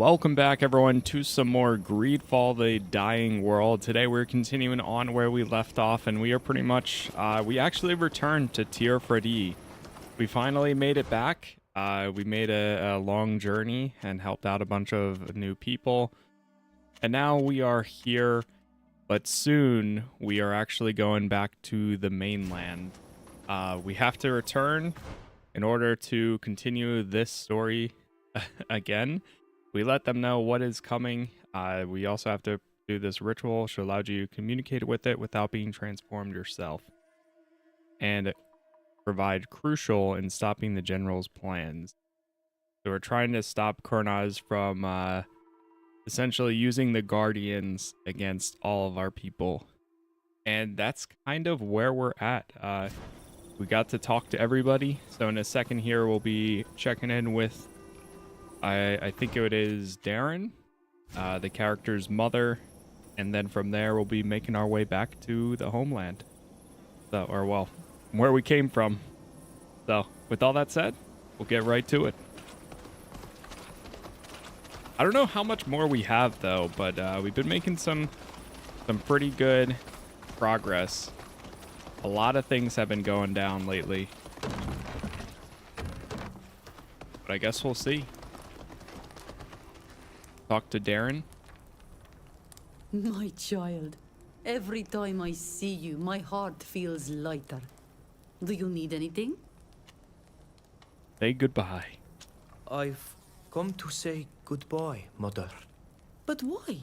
Welcome back, everyone, to some more GreedFall, the Dying World. Today we're continuing on where we left off, and we are pretty much, we actually returned to Tier 3. We finally made it back. We made a long journey and helped out a bunch of new people. And now we are here, but soon we are actually going back to the mainland. We have to return in order to continue this story again. We let them know what is coming. We also have to do this ritual, which allows you to communicate with it without being transformed yourself. And provide crucial in stopping the general's plans. So we're trying to stop Kurnaz from essentially using the guardians against all of our people. And that's kind of where we're at. We got to talk to everybody. So in a second here, we'll be checking in with I think it is Darren, the character's mother, and then from there we'll be making our way back to the homeland. So, or well, where we came from. So, with all that said, we'll get right to it. I don't know how much more we have though, but we've been making some pretty good progress. A lot of things have been going down lately. But I guess we'll see. Talk to Darren. My child, every time I see you, my heart feels lighter. Do you need anything? Say goodbye. I've come to say goodbye, Mother. But why?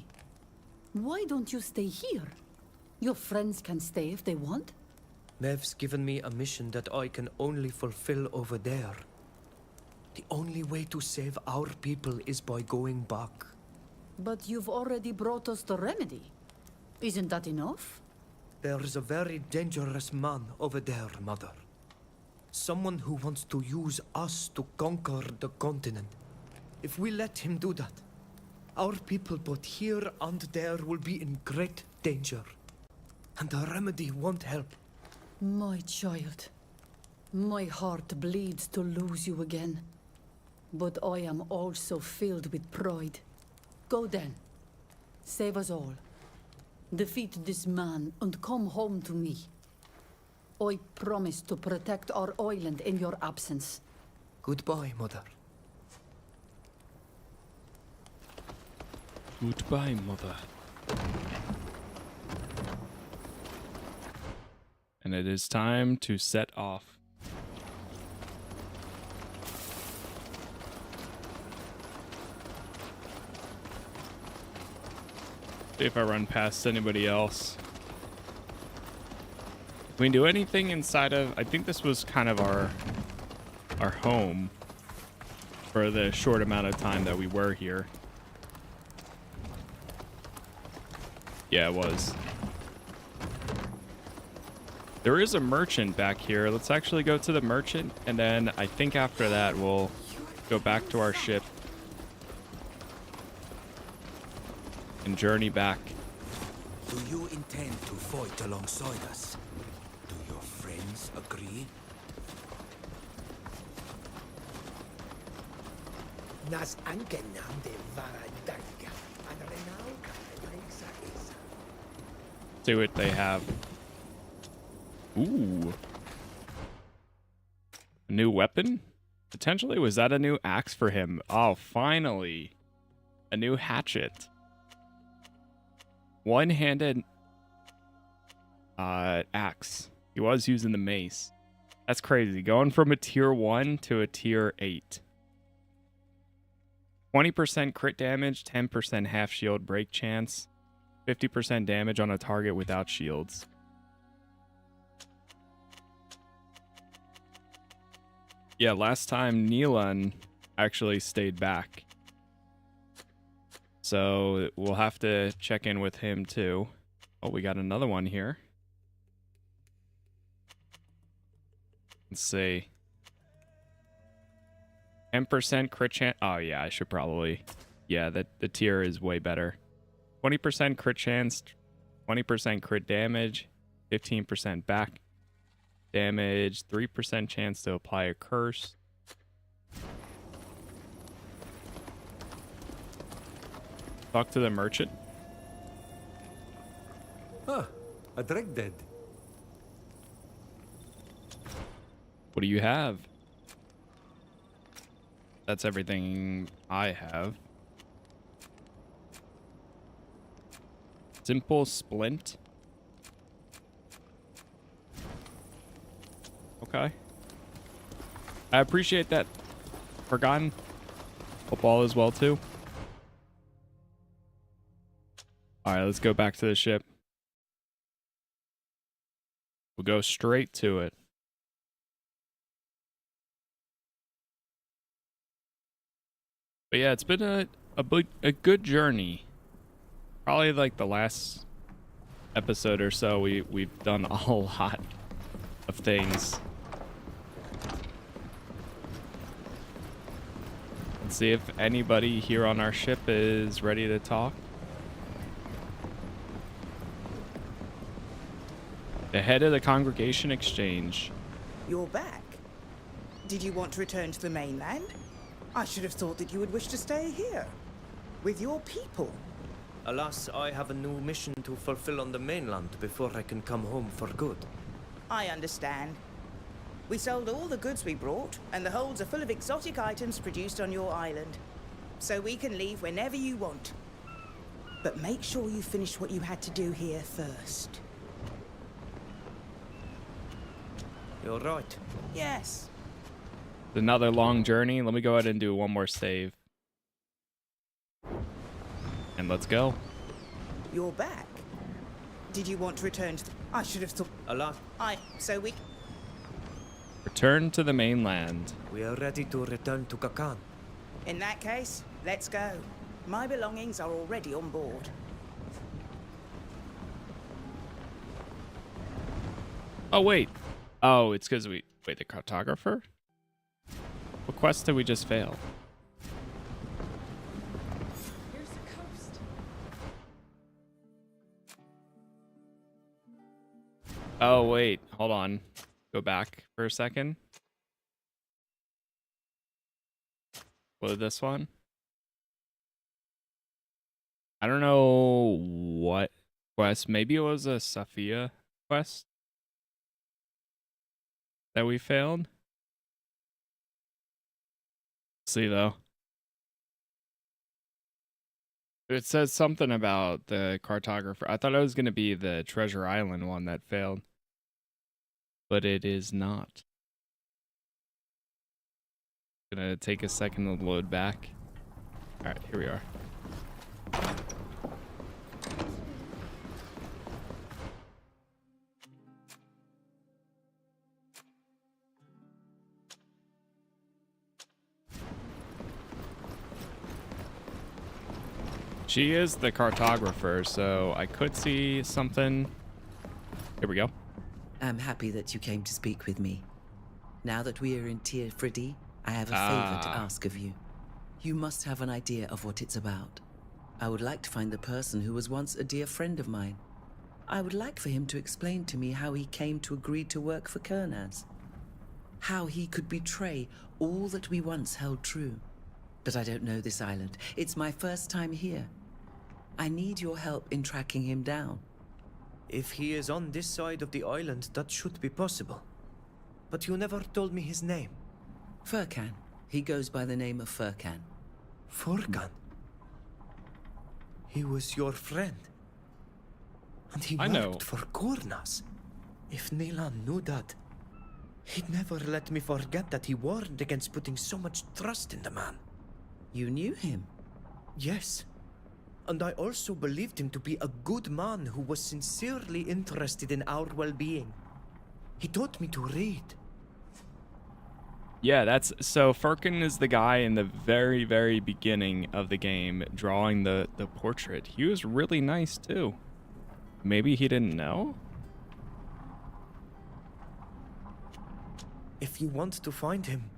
Why don't you stay here? Your friends can stay if they want. Mev's given me a mission that I can only fulfill over there. The only way to save our people is by going back. But you've already brought us the remedy. Isn't that enough? There's a very dangerous man over there, Mother. Someone who wants to use us to conquer the continent. If we let him do that, our people both here and there will be in great danger. And the remedy won't help. My child, my heart bleeds to lose you again. But I am also filled with pride. Go then. Save us all. Defeat this man and come home to me. I promise to protect our island in your absence. Goodbye, Mother. Goodbye, Mother. And it is time to set off. See if I run past anybody else. Can we do anything inside of... I think this was kind of our home for the short amount of time that we were here. Yeah, it was. There is a merchant back here. Let's actually go to the merchant, and then I think after that we'll go back to our ship and journey back. Do you intend to fight alongside us? Do your friends agree? Nas anche nam de varadanga, and renau See what they have. Ooh. A new weapon? Potentially, was that a new axe for him? Oh, finally. A new hatchet. One-handed axe. He was using the mace. That's crazy. Going from a tier 1 to a tier 8. 20% crit damage, 10% half shield break chance, 50% damage on a target without shields. Yeah, last time Neelan actually stayed back. So we'll have to check in with him too. Oh, we got another one here. Let's see. 10% crit chance. Oh yeah, I should probably. Yeah, the tier is way better. 20% crit chance, 20% crit damage, 15% back damage, 3% chance to apply a curse. Talk to the merchant. Ah, a dreg dead. What do you have? That's everything I have. Simple splint. Okay. I appreciate that. Forgotten. Hope all is well too. Alright, let's go back to the ship. We'll go straight to it. But yeah, it's been a good journey. Probably like the last episode or so, we've done a lot of things. Let's see if anybody here on our ship is ready to talk. The head of the congregation exchange. You're back. Did you want to return to the mainland? I should have thought that you would wish to stay here, with your people. Alas, I have a new mission to fulfill on the mainland before I can come home for good. I understand. We sold all the goods we brought, and the holds are full of exotic items produced on your island. So we can leave whenever you want. But make sure you finish what you had to do here first. You're right. Yes. Another long journey. Let me go ahead and do one more save. And let's go. You're back. Did you want to return to I should have thought... Alas, So we... Return to the mainland. we are ready to return to Kakan. In that case, let's go. My belongings are already on board. Oh, wait. Oh, it's because we... Wait, the cartographer? What quest did we just fail? Here's the coast. Oh, wait. Hold on. Go back for a second. Load this one. I don't know what quest. Maybe it was a Safia quest that we failed. See though. It says something about the cartographer. I thought it was going to be the Treasure Island one that failed. But it is not. Gonna take a second to load back. Alright, here we are. She is the cartographer, so I could see something. Here we go. I'm happy that you came to speak with me. Now that we are in Interrogating, I have a favor to ask of you. You must have an idea of what it's about. I would like to find the person who was once a dear friend of mine. I would like for him to explain to me how he came to agree to work for Casas. How he could betray all that we once held true. But I don't know this island. It's my first time here. I need your help in tracking him down. If he is on this side of the island, that should be possible. But you never told me his name. Furkan. He goes by the name of Furkan. Furkan? He was your friend. And he I worked know. for Casas. If Nilan knew that, he'd never let me forget that he warned against putting so much trust in the man. You knew him? Yes. And I also believed him to be a good man who was sincerely interested in our well-being. He taught me to read. Yeah, that's so Furkan is the guy in the very, very beginning of the game drawing the portrait. He was really nice too. Maybe he didn't know? If you want to find him,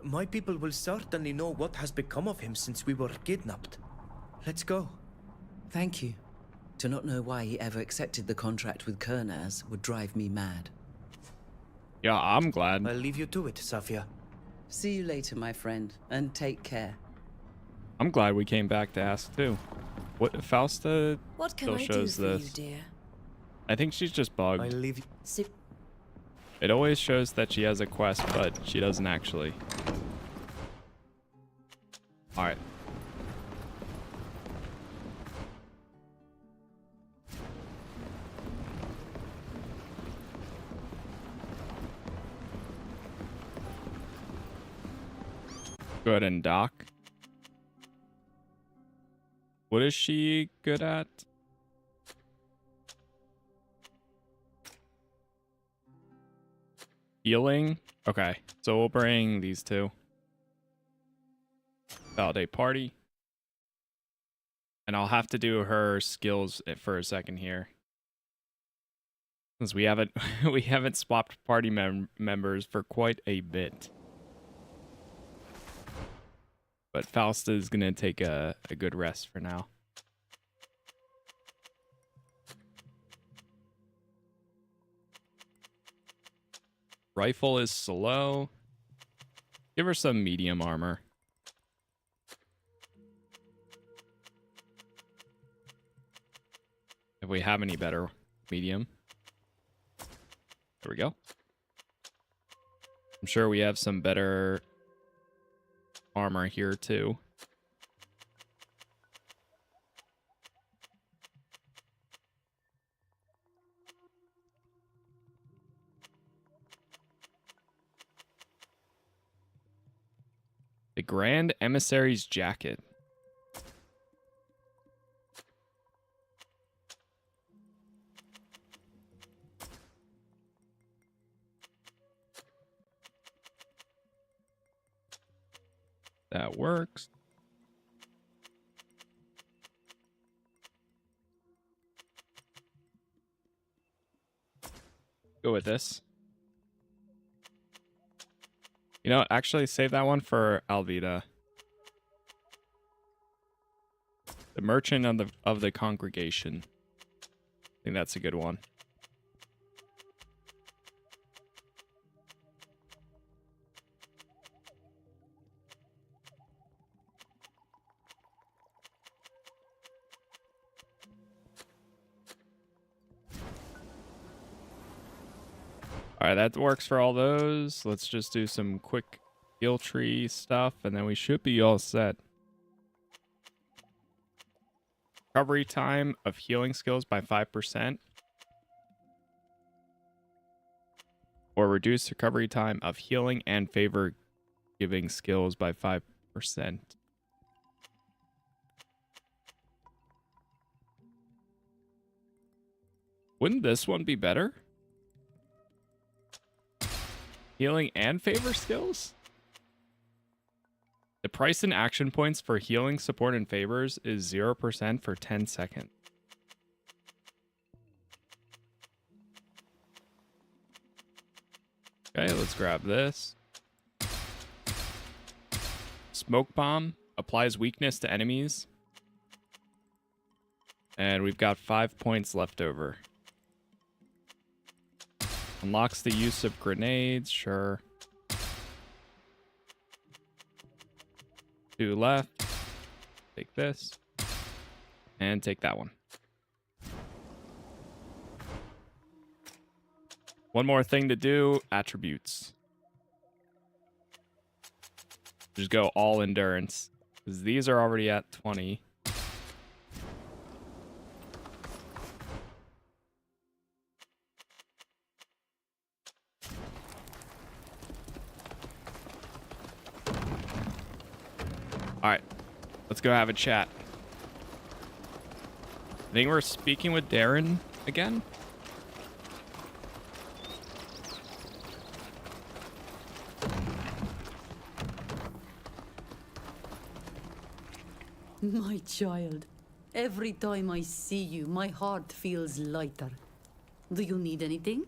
my people will certainly know what has become of him since we were kidnapped. Let's go. Thank you. To not know why he ever accepted the contract with Casas would drive me mad. Yeah, I'm glad. I'll leave you to it, Safia. See you later, my friend, and take care. I'm glad we came back to ask too. What Fausta What can still I do shows for this. you, dear? I think she's just I bugged. leave you. It always shows that she has a quest, but she doesn't actually. All right. Go ahead and dock. What is she good at? Healing? Okay, so we'll bring these two. Validate party. And I'll have to do her skills for a second here. Since we haven't we haven't swapped party members for quite a bit. But Fausta is gonna take a good rest for now. Rifle is slow. Give her some medium armor. If we have any better medium. There we go. I'm sure we have some better armor here too. The Grand Emissary's Jacket. That works. Go with this. You know, actually save that one for Alvida. The Merchant of the Congregation. I think that's a good one. All right, that works for all those. Let's just do some quick heal tree stuff, and then we should be all set. Recovery time of healing skills by 5%. Or reduce recovery time of healing and favor giving skills by 5%. Wouldn't this one be better? Healing and favor skills? The price and action points for healing, support, and favors is 0% for 10 seconds. Okay, let's grab this. Smoke Bomb applies weakness to enemies. And we've got 5 points left over. Unlocks the use of grenades, sure. 2 left. Take this. And take that one. One more thing to do, attributes. Just go all endurance. Because these are already at 20. Alright, let's go have a chat. I think we're speaking with Darren again. My child, every time I see you, my heart feels lighter. Do you need anything?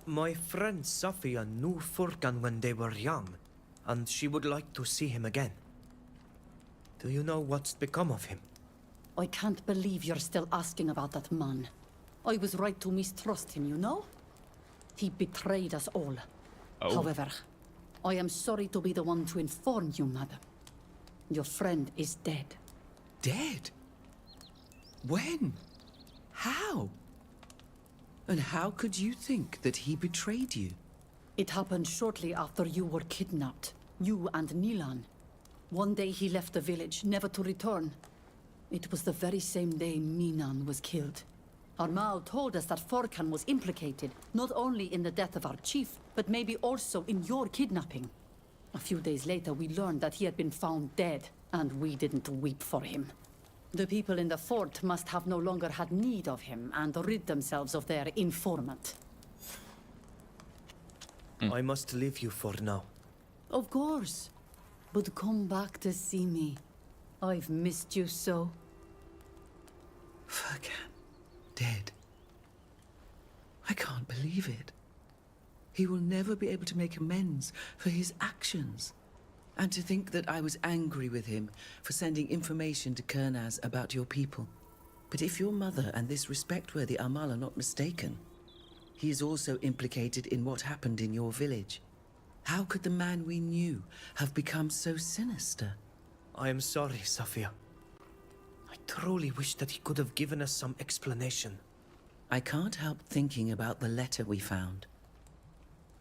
My friend Safia knew Furkan when they were young, and she would like to see him again. Do you know what's become of him? I can't believe you're still asking about that man. I was right to mistrust him, you know? He betrayed us all. Oh. However, I am sorry to be the one to inform you, madam. Your friend is dead. Dead? When? How? And how could you think that he betrayed you? It happened shortly after you were kidnapped. You and Nilan. One day he left the village, never to return. It was the very same day Minan was killed. Armao told us that Furkan was implicated, not only in the death of our chief, but maybe also in your kidnapping. A few days later, we learned that he had been found dead, and we didn't weep for him. The people in the fort must have no longer had need of him and rid themselves of their informant. I must leave you for now. Of course. But come back to see me. I've missed you so. Furkan, dead. I can't believe it. He will never be able to make amends for his actions. And to think that I was angry with him for sending information to Kernaz about your people. But if your mother and this respect-worthy Amal are not mistaken, he is also implicated in what happened in your village. How could the man we knew have become so sinister? I am sorry, Safia. I truly wish that he could have given us some explanation. I can't help thinking about the letter we found.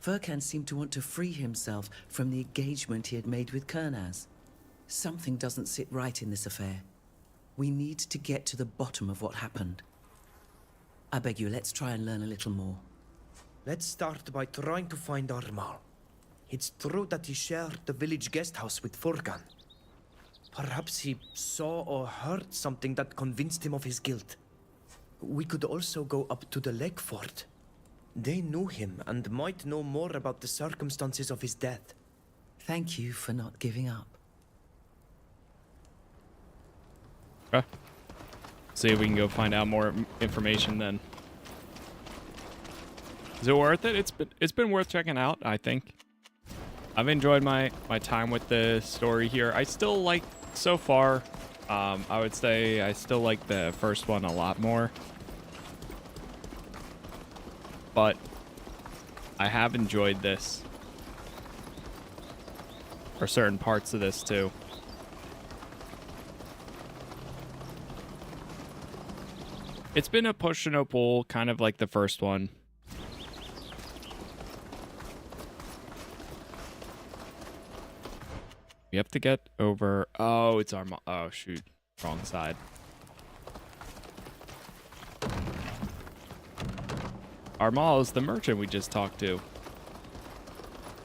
Furkan seemed to want to free himself from the engagement he had made with Kernaz. Something doesn't sit right in this affair. We need to get to the bottom of what happened. I beg you, let's try and learn a little more. Let's start by trying to find Armal. It's true that he shared the village guest house with Furkan. Perhaps he saw or heard something that convinced him of his guilt. We could also go up to the lake fort. They knew him and might know more about the circumstances of his death. Thank you for not giving up. Okay. See if we can go find out more information then. Is it worth it? It's been worth checking out, I think. I've enjoyed my time with the story here. I still like, so far, I would say I still like the first one a lot more. But I have enjoyed this. Or certain parts of this too. It's been a push and a pull, kind of like the first one. We have to get over... Oh, it's our... Oh, shoot. Wrong side. Armal is the merchant we just talked to.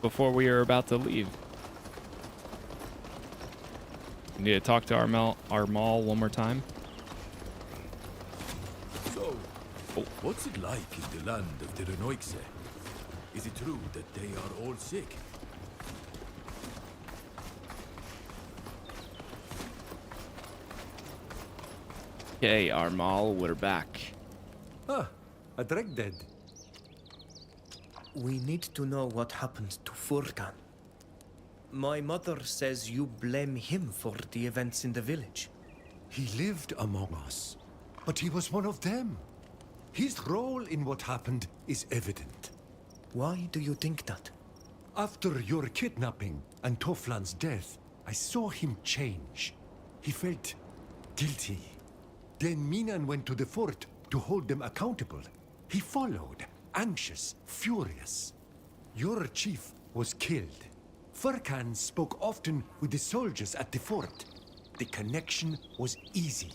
Before we were about to leave. We need to talk to Armal one more time. So, what's it like in the land of the Renoixe? Is it true that they are all sick? Okay, Armal, we're back. Ah, a dreg dead. We need to know what happened to Furkan. My mother says you blame him for the events in the village. He lived among us, but he was one of them. His role in what happened is evident. Why do you think that? After your kidnapping and Toflan's death, I saw him change. He felt guilty. Then Minan went to the fort to hold them accountable. He followed, anxious, furious. Your chief was killed. Furkan spoke often with the soldiers at the fort. The connection was easy.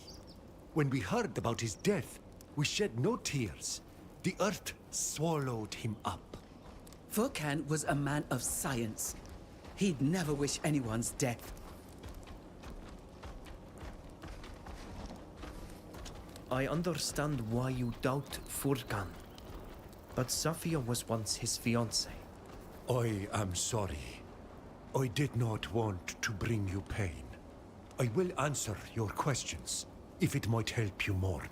When we heard about his death, we shed no tears. The earth swallowed him up. Furkan was a man of science. He'd never wish anyone's death. I understand why you doubt Furkan. But Safia was once his fiancée. I am sorry. I did not want to bring you pain. I will answer your questions, if it might help you mourn.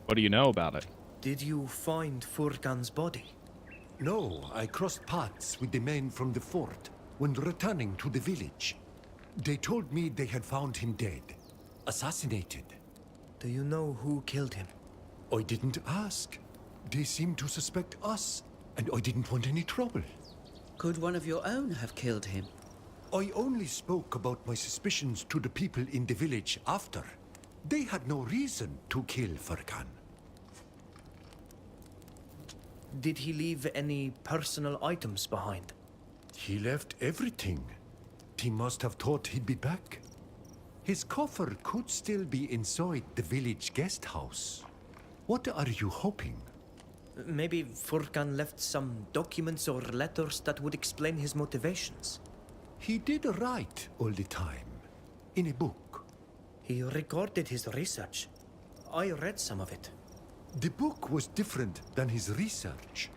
What do you know about it? Did you find Furkan's body? No, I crossed paths with the men from the fort when returning to the village. They told me they had found him dead, assassinated. Do you know who killed him? I didn't ask. They seemed to suspect us, and I didn't want any trouble. Could one of your own have killed him? I only spoke about my suspicions to the people in the village after. They had no reason to kill Furkan. Did he leave any personal items behind? He left everything. He must have thought he'd be back. His coffer could still be inside the village guest house. What are you hoping? Maybe Furkan left some documents or letters that would explain his motivations. He did write all the time. In a book. He recorded his research. I read some of it. The book was different than his research.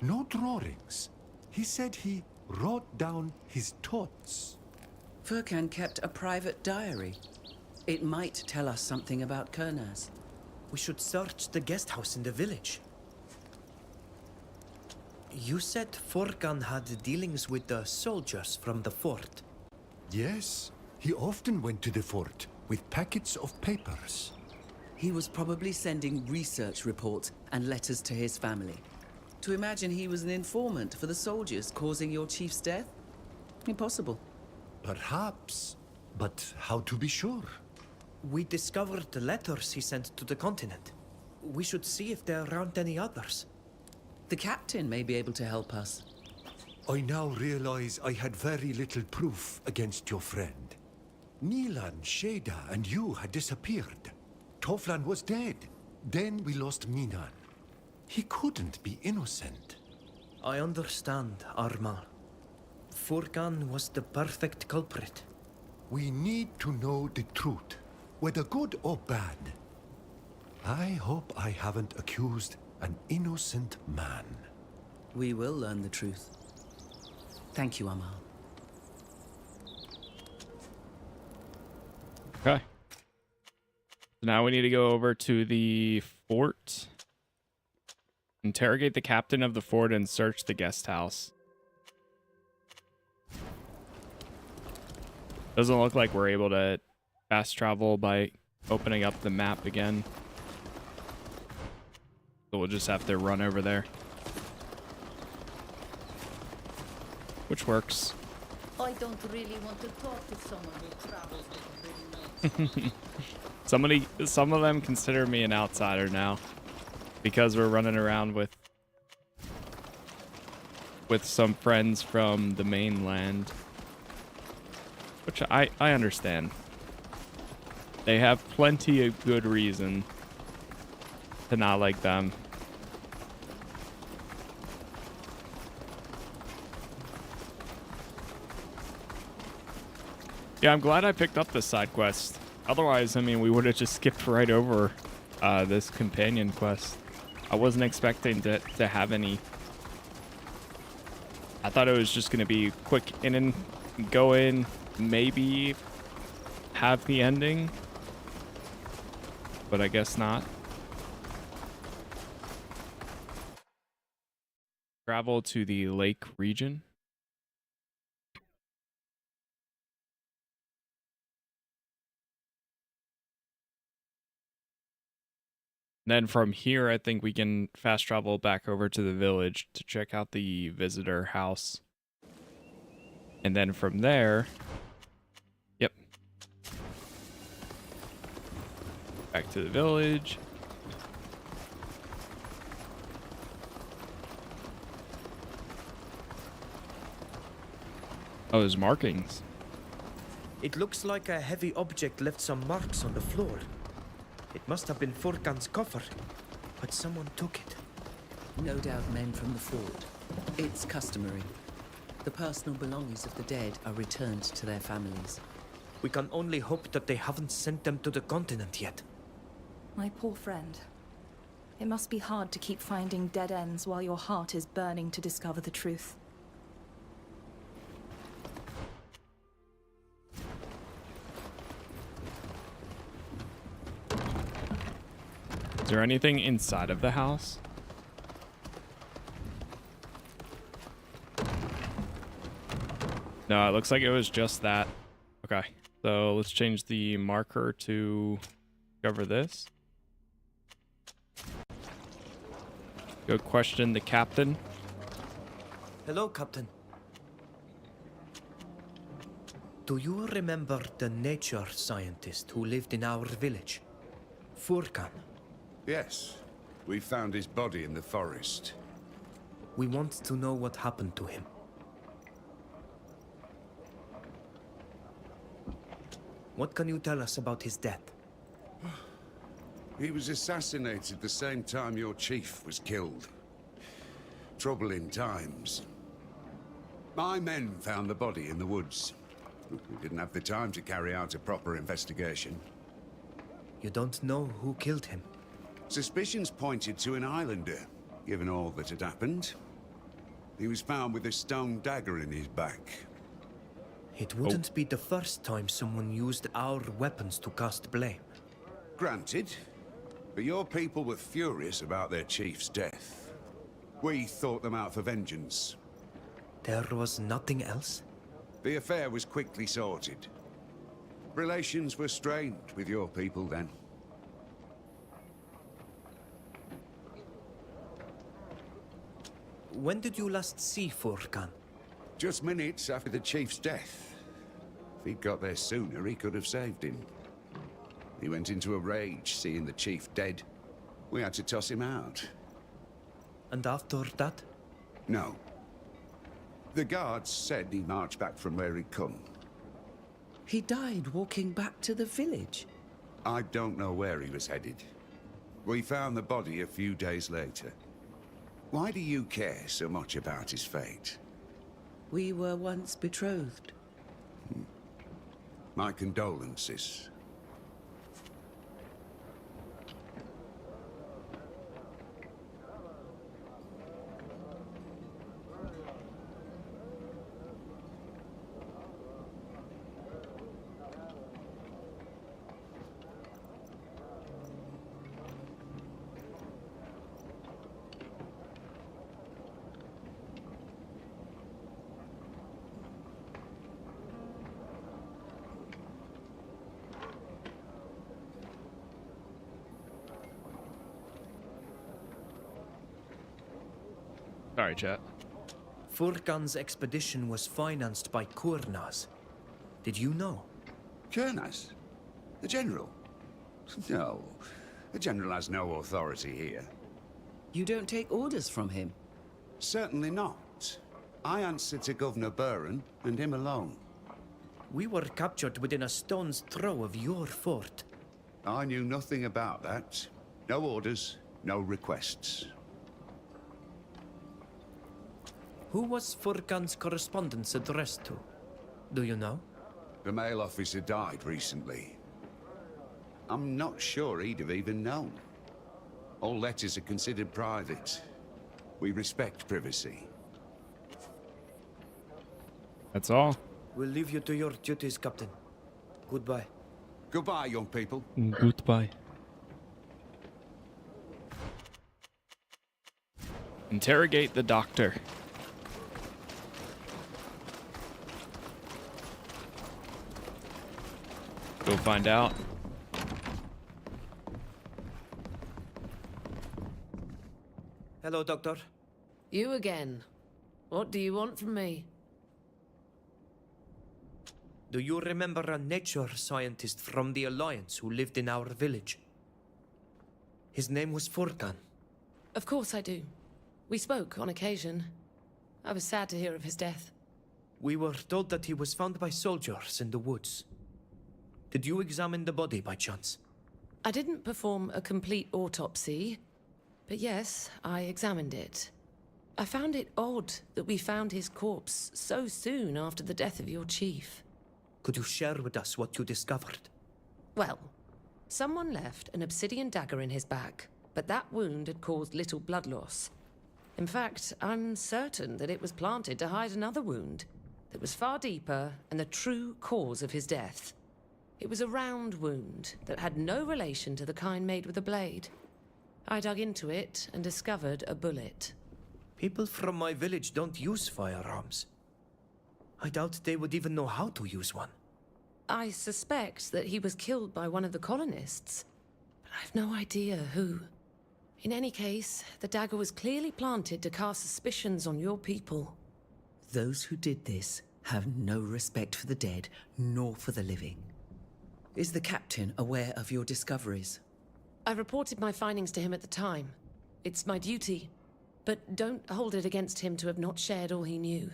No drawings. He said he wrote down his thoughts. Furkan kept a private diary. It might tell us something about Casas. We should search the guest house in the village. You said Furkan had dealings with the soldiers from the fort. Yes, he often went to the fort with packets of papers. He was probably sending research reports and letters to his family. To imagine he was an informant for the soldiers causing your chief's death? Impossible. Perhaps, but how to be sure? We discovered the letters he sent to the continent. We should see if there aren't any others. The captain may be able to help us. I now realize I had very little proof against your friend. Nilan, Sheda, and you had disappeared. Toflan was dead. Then we lost Minan. He couldn't be innocent. I understand, Armand. Furkan was the perfect culprit. We need to know the truth, whether good or bad. I hope I haven't accused an innocent man. We will learn the truth. Thank you, Amal. Okay. So now we need to go over to the fort. Interrogate the captain of the fort and search the guest house. Doesn't look like we're able to fast travel by opening up the map again. So we'll just have to run over there. Which works. I don't really want to talk to someone who travels with really nice. Some of them consider me an outsider now. Because we're running around with some friends from the mainland. Which I understand. They have plenty of good reason to not like them. Yeah, I'm glad I picked up this side quest. Otherwise, I mean, we would have just skipped right over this companion quest. I wasn't expecting to have any. I thought it was just going to be quick in and go in, maybe have the ending. But I guess not. Travel to the lake region. Then from here, I think we can fast travel back over to the village to check out the visitor house. And then from there, yep. Back to the village. Oh, there's markings. It looks like a heavy object left some marks on the floor. It must have been Furkan's coffer, but someone took it. No doubt men from the fort. It's customary. The personal belongings of the dead are returned to their families. We can only hope that they haven't sent them to the continent yet. My poor friend. It must be hard to keep finding dead ends while your heart is burning to discover the truth. Is there anything inside of the house? No, it looks like it was just that. Okay, so let's change the marker to cover this. Go question the captain. Hello, Captain. Do you remember the nature scientist who lived in our village? Furkan. Yes. We found his body in the forest. We want to know what happened to him. What can you tell us about his death? He was assassinated the same time your chief was killed. Troubling times. My men found the body in the woods. We didn't have the time to carry out a proper investigation. You don't know who killed him? Suspicions pointed to an islander, given all that had happened. He was found with a stone dagger in his back. It wouldn't be the first time someone used our weapons to cast blame. Granted, but your people were furious about their chief's death. We thought them out for vengeance. There was nothing else? The affair was quickly sorted. Relations were strained with your people then. When did you last see Furkan? Just minutes after the chief's death. If he'd got there sooner, he could have saved him. He went into a rage, seeing the chief dead. We had to toss him out. And after that? No. The guards said he marched back from where he'd come. He died walking back to the village. I don't know where he was headed. We found the body a few days later. Why do you care so much about his fate? We were once betrothed. My condolences. Sorry, chat. Furkan's expedition was financed by Kurnas. Did you know? Kurnas? The general? No. The general has no authority here. You don't take orders from him? Certainly not. I answer to Governor Buren and him alone. We were captured within a stone's throw of your fort. I knew nothing about that. No orders, no requests. Who was Furkan's correspondence addressed to? Do you know? The mail officer died recently. I'm not sure he'd have even known. All letters are considered private. We respect privacy. That's all. We'll leave you to your duties, Captain. Goodbye. Goodbye, young people. Goodbye. Interrogate the doctor. Go find out. Hello, Doctor. You again. What do you want from me? Do you remember a nature scientist from the Alliance who lived in our village? His name was Furkan. Of course I do. We spoke on occasion. I was sad to hear of his death. We were told that he was found by soldiers in the woods. Did you examine the body by chance? I didn't perform a complete autopsy, but yes, I examined it. I found it odd that we found his corpse so soon after the death of your chief. Could you share with us what you discovered? Well, someone left an obsidian dagger in his back, but that wound had caused little blood loss. In fact, I'm certain that it was planted to hide another wound that was far deeper and the true cause of his death. It was a round wound that had no relation to the kind made with a blade. I dug into it and discovered a bullet. People from my village don't use firearms. I doubt they would even know how to use one. I suspect that he was killed by one of the colonists, but I've no idea who. In any case, the dagger was clearly planted to cast suspicions on your people. Those who did this have no respect for the dead, nor for the living. Is the captain aware of your discoveries? I reported my findings to him at the time. It's my duty. But don't hold it against him to have not shared all he knew.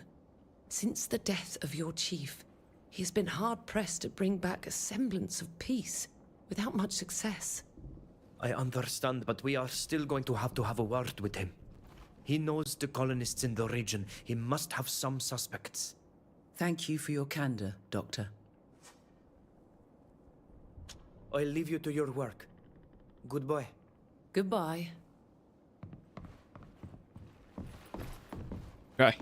Since the death of your chief, he has been hard-pressed to bring back a semblance of peace, without much success. I understand, but we are still going to have a word with him. He knows the colonists in the region. He must have some suspects. Thank you for your candor, Doctor. I'll leave you to your work. Goodbye. Goodbye. Okay.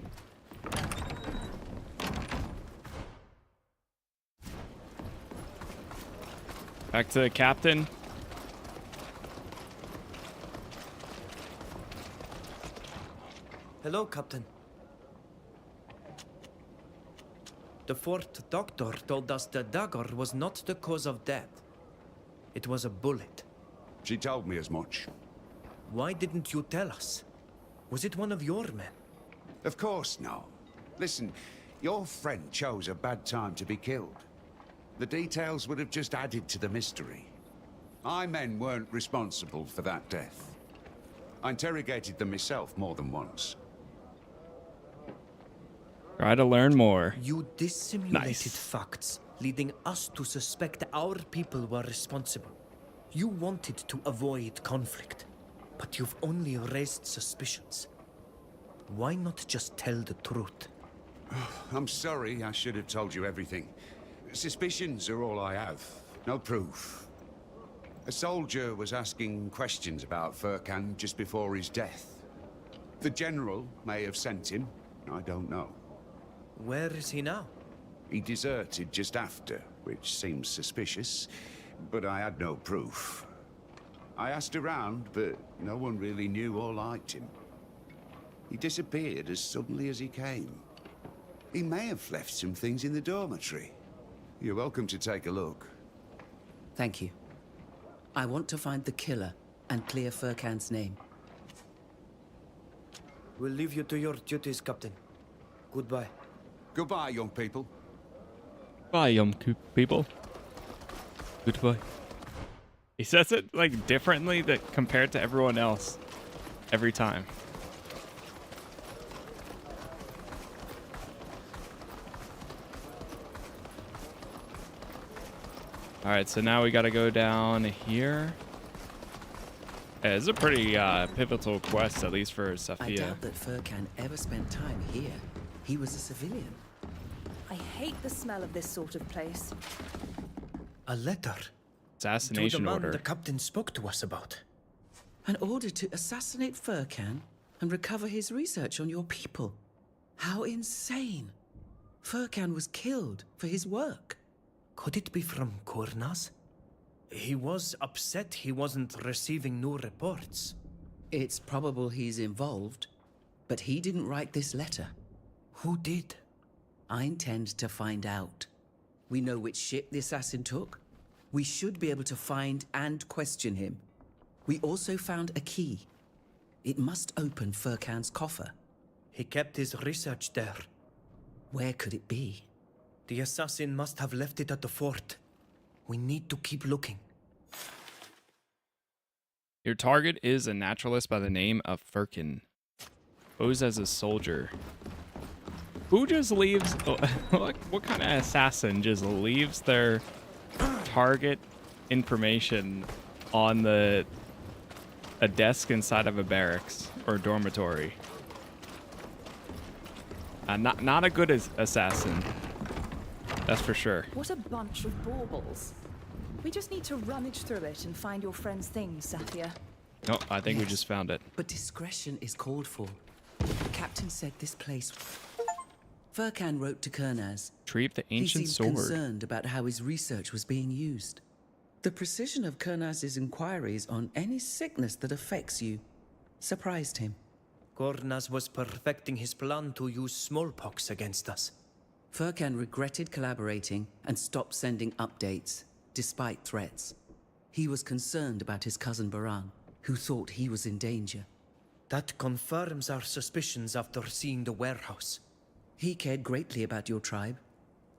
Back to the captain. Hello, Captain. The fourth doctor told us the dagger was not the cause of death. It was a bullet. She told me as much. Why didn't you tell us? Was it one of your men? Of course not. Listen, your friend chose a bad time to be killed. The details would have just added to the mystery. My men weren't responsible for that death. I interrogated them myself more than once. Try to learn more. You dissimulated Nice. facts, leading us to suspect our people were responsible. You wanted to avoid conflict, but you've only raised suspicions. Why not just tell the truth? I'm sorry, I should have told you everything. Suspicions are all I have, no proof. A soldier was asking questions about Furkan just before his death. The general may have sent him, I don't know. Where is he now? He deserted just after, which seems suspicious, but I had no proof. I asked around, but no one really knew or liked him. He disappeared as suddenly as he came. He may have left some things in the dormitory. You're welcome to take a look. Thank you. I want to find the killer and clear Furkan's name. We'll leave you to your duties, Captain. Goodbye. Goodbye, young people. Bye, people. Goodbye. He says it like differently that compared to everyone else every time. All right, so now we got to go down here. Yeah, it's a pretty pivotal quest, at least for I Safia. doubt that Furkan ever spent time here. He was a civilian. I hate the smell of this sort of place. A letter. Assassination to the man order. the captain spoke to us about. An order to assassinate Furkan and recover his research on your people. How insane. Furkan was killed for his work. Could it be from Cornas? He was upset he wasn't receiving new reports. It's probable he's involved, but he didn't write this letter. Who did? I intend to find out. We know which ship the assassin took. We should be able to find and question him. We also found a key. It must open Furkan's coffer. He kept his research there. Where could it be? The assassin must have left it at the fort. We need to keep looking. Your target is a naturalist by the name of Furkan. Posed as a soldier. Who just leaves... what kind of assassin just leaves their target information on a desk inside of a barracks or dormitory? Not a good assassin. That's for sure. What a bunch of baubles. We just need to rummage through it and find your friend's things, Safia. No, I think we Yes, just found it. But discretion is called for. The captain said this place... Furkan wrote to Kurnaz. Retrieve the ancient He seemed sword. concerned about how his research was being used. The precision of Kurnaz's inquiries on any sickness that affects you surprised him. Cornas was perfecting his plan to use smallpox against us. Furkan regretted collaborating and stopped sending updates, despite threats. He was concerned about his cousin Baran, who thought he was in danger. That confirms our suspicions after seeing the warehouse. He cared greatly about your tribe,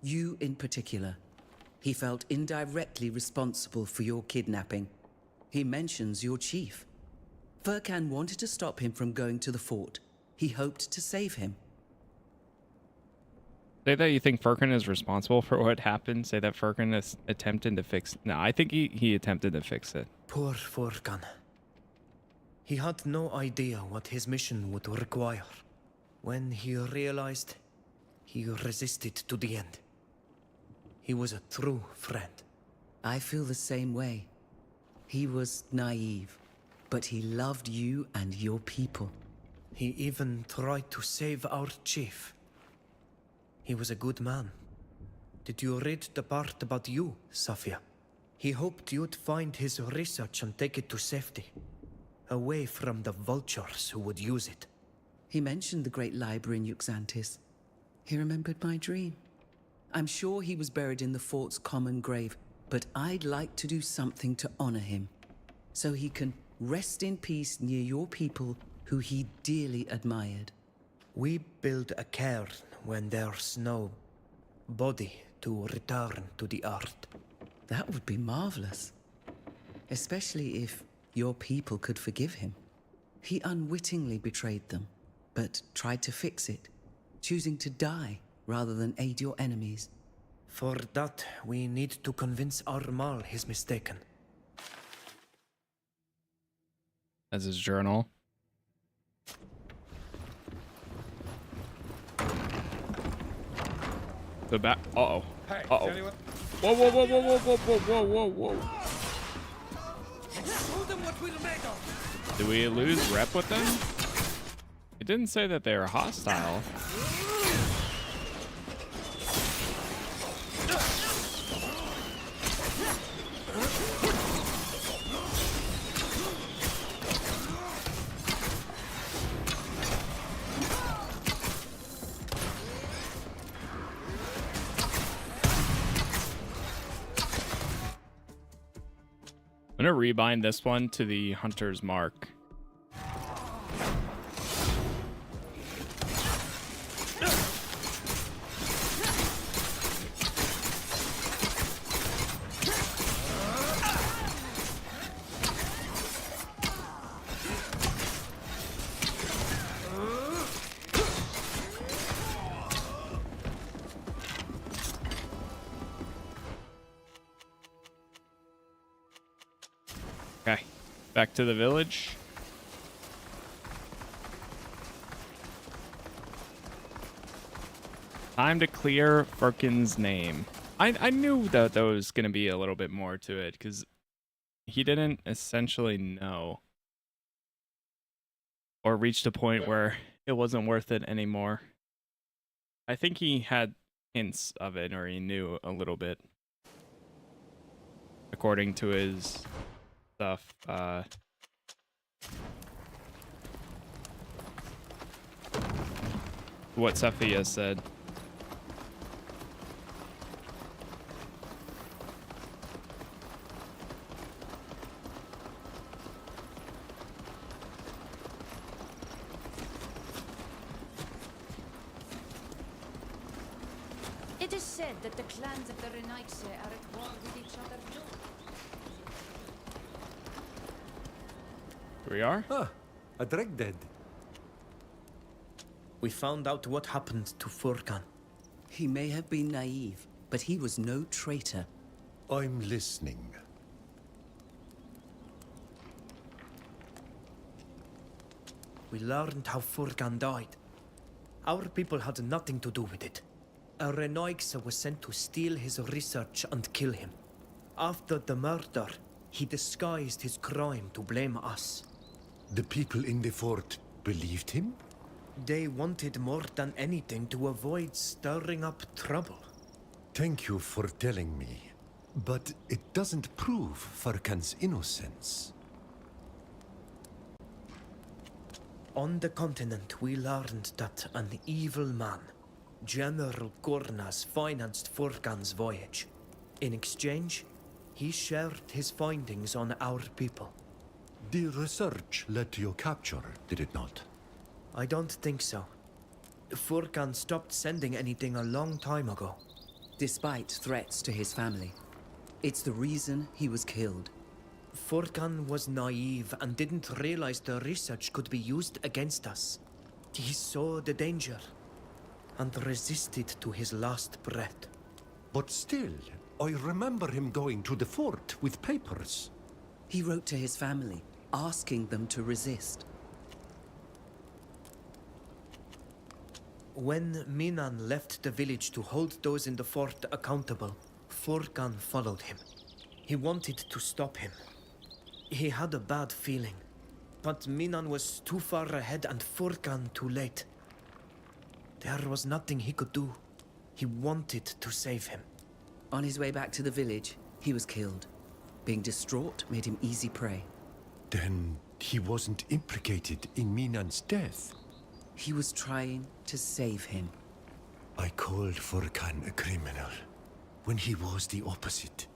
you in particular. He felt indirectly responsible for your kidnapping. He mentions your chief. Furkan wanted to stop him from going to the fort. He hoped to save him. Say that you think Furkan is responsible for what happened. Say that Furkan is attempting to fix... No, I think he attempted to fix it. Poor Furkan. He had no idea what his mission would require. When he realized, he resisted to the end. He was a true friend. I feel the same way. He was naive, but he loved you and your people. He even tried to save our chief. He was a good man. Did you read the part about you, Safia? He hoped you'd find his research and take it to safety, away from the vultures who would use it. He mentioned the great library in Yuxantis. He remembered my dream. I'm sure he was buried in the fort's common grave, but I'd like to do something to honor him, so he can rest in peace near your people who he dearly admired. We build a cairn when there's no body to return to the earth. That would be marvelous, especially if your people could forgive him. He unwittingly betrayed them, but tried to fix it, choosing to die rather than aid your enemies. For that, we need to convince Armal he's mistaken. As his journal. The back. Uh-oh. Hey, Uh-oh. anyone? Whoa, whoa, whoa, whoa, whoa, whoa, whoa, whoa, whoa. Show them what we're made of. Did we lose rep with them? It didn't say that they were hostile. I'm gonna rebind this one to the Hunter's Mark. Okay, back to the village. Time to clear Furkan's name. I knew that there was going to be a little bit more to it, because he didn't essentially know. Or reached a point where it wasn't worth it anymore. I think he had hints of it, or he knew a little bit. According to his stuff, what Safia said. It is said that the clans of the Renaigse are at war with each other too. Here we are. Ah, a dreg dead. We found out what happened to Furkan. He may have been naive, but he was no traitor. I'm listening. We learned how Furkan died. Our people had nothing to do with it. A Renoixa was sent to steal his research and kill him. After the murder, he disguised his crime to blame us. The people in the fort believed him? They wanted more than anything to avoid stirring up trouble. Thank you for telling me. But it doesn't prove Furkan's innocence. On the continent, we learned that an evil man, General Gurnas, financed Furkan's voyage. In exchange, he shared his findings on our people. The research led to your capture, did it not? I don't think so. Furkan stopped sending anything a long time ago. Despite threats to his family. It's the reason he was killed. Furkan was naive and didn't realize the research could be used against us. He saw the danger and resisted to his last breath. But still, I remember him going to the fort with papers. He wrote to his family, asking them to resist. When Minan left the village to hold those in the fort accountable, Furkan followed him. He wanted to stop him. He had a bad feeling, but Minan was too far ahead and Furkan too late. There was nothing he could do. He wanted to save him. On his way back to the village, he was killed. Being distraught made him easy prey. Then he wasn't implicated in Minan's death. He was trying to save him. I called Furkan a criminal, when he was the opposite.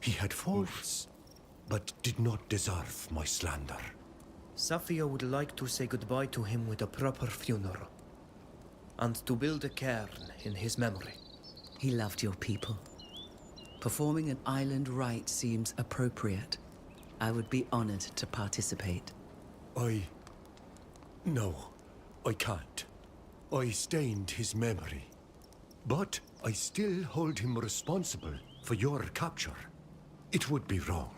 He had faults, but did not deserve my slander. Safia would like to say goodbye to him with a proper funeral, and to build a cairn in his memory. He loved your people. Performing an island rite seems appropriate. I would be honored to participate. No, I can't. I stained his memory. But I still hold him responsible for your capture. It would be wrong.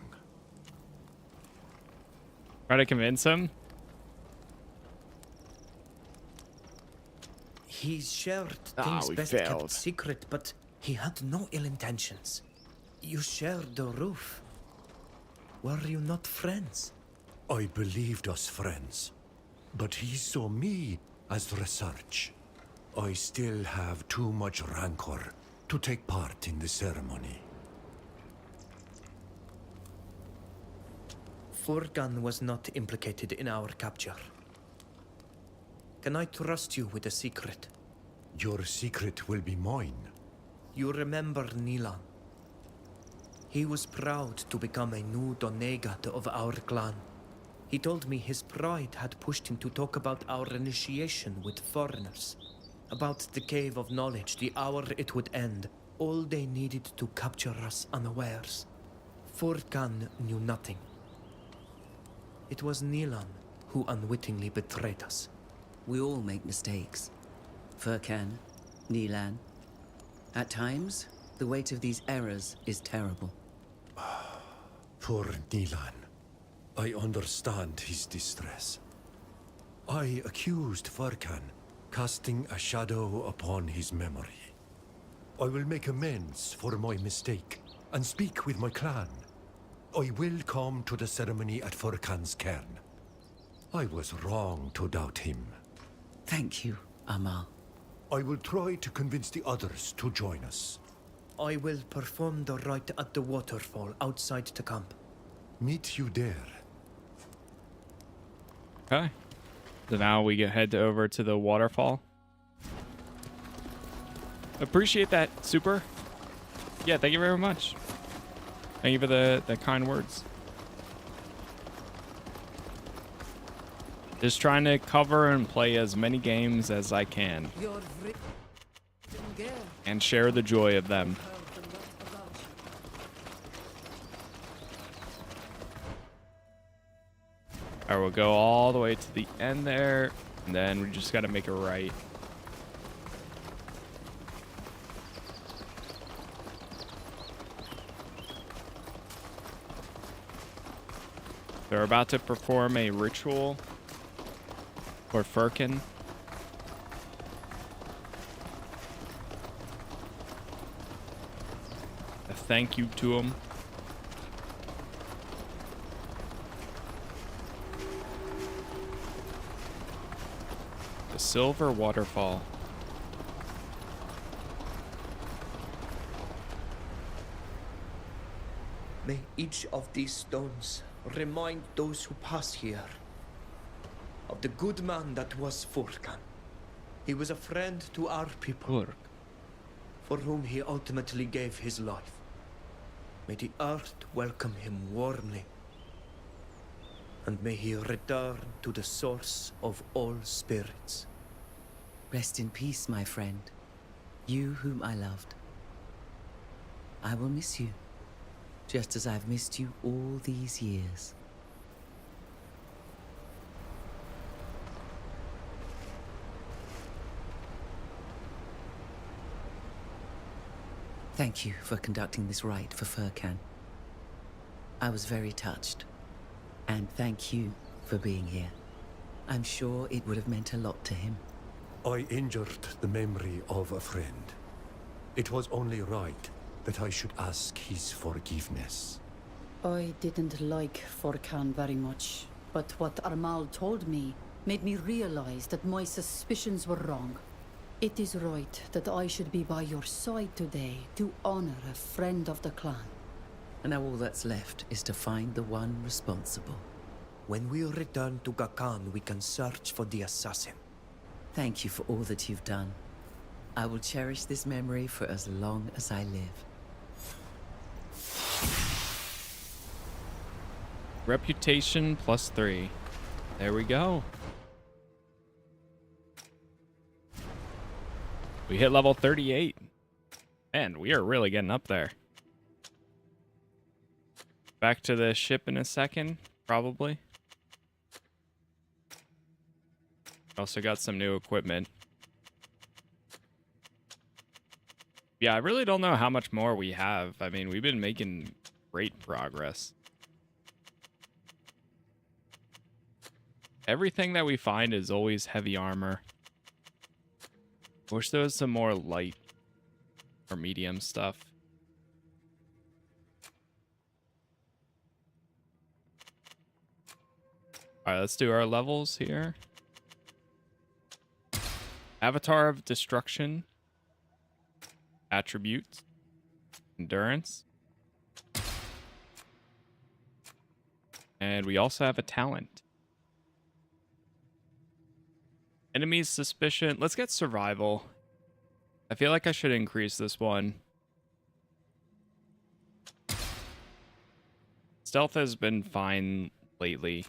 Try to convince him? He shared Ah, things we best failed. kept secret, but he had no ill intentions. You shared the roof. Were you not friends? I believed us friends, but he saw me as research. I still have too much rancor to take part in the ceremony. Furkan was not implicated in our capture. Can I trust you with a secret? Your secret will be mine. You remember Nilan. He was proud to become a new Donegat of our clan. He told me his pride had pushed him to talk about our initiation with foreigners. About the Cave of Knowledge, the hour it would end. All they needed to capture us unawares. Furkan knew nothing. It was Nilan who unwittingly betrayed us. We all make mistakes. Furkan, Nilan. At times, the weight of these errors is terrible. Poor Nilan. I understand his distress. I accused Furkan, casting a shadow upon his memory. I will make amends for my mistake and speak with my clan. I will come to the ceremony at Furkan's cairn. I was wrong to doubt him. Thank you, Amal. I will try to convince the others to join us. I will perform the rite at the waterfall outside the camp. Meet you there. Okay. So now we head over to the waterfall. Appreciate that, Super. Yeah, thank you very much. Thank you for the kind words. Just trying to cover and play as many games as I can. And share the joy of them. Alright, we'll go all the way to the end there. And then we just gotta make a right. They're about to perform a ritual for Furkan. A thank you to him. The Silver Waterfall. May each of these stones remind those who pass here of the good man that was Furkan. He was a friend to our people, for whom he ultimately gave his life. May the earth welcome him warmly, and may he return to the source of all spirits. Rest in peace, my friend. You whom I loved. I will miss you, just as I've missed you all these years. Thank you for conducting this rite for Furkan. I was very touched. And thank you for being here. I'm sure it would have meant a lot to him. I injured the memory of a friend. It was only right that I should ask his forgiveness. I didn't like Furkan very much, but what Armal told me made me realize that my suspicions were wrong. It is right that I should be by your side today to honor a friend of the clan. And now all that's left is to find the one responsible. When we return to Gakan, we can search for the assassin. Thank you for all that you've done. I will cherish this memory for as long as I live. Reputation +3. There we go. We hit level 38. Man, we are really getting up there. Back to the ship in a second, probably. Also got some new equipment. Yeah, I really don't know how much more we have. I mean, we've been making great progress. Everything that we find is always heavy armor. Wish there was some more light or medium stuff. Alright, let's do our levels here. Avatar of Destruction. Attributes. Endurance. And we also have a talent. Enemies suspicion. Let's get survival. I feel like I should increase this one. Stealth has been fine lately.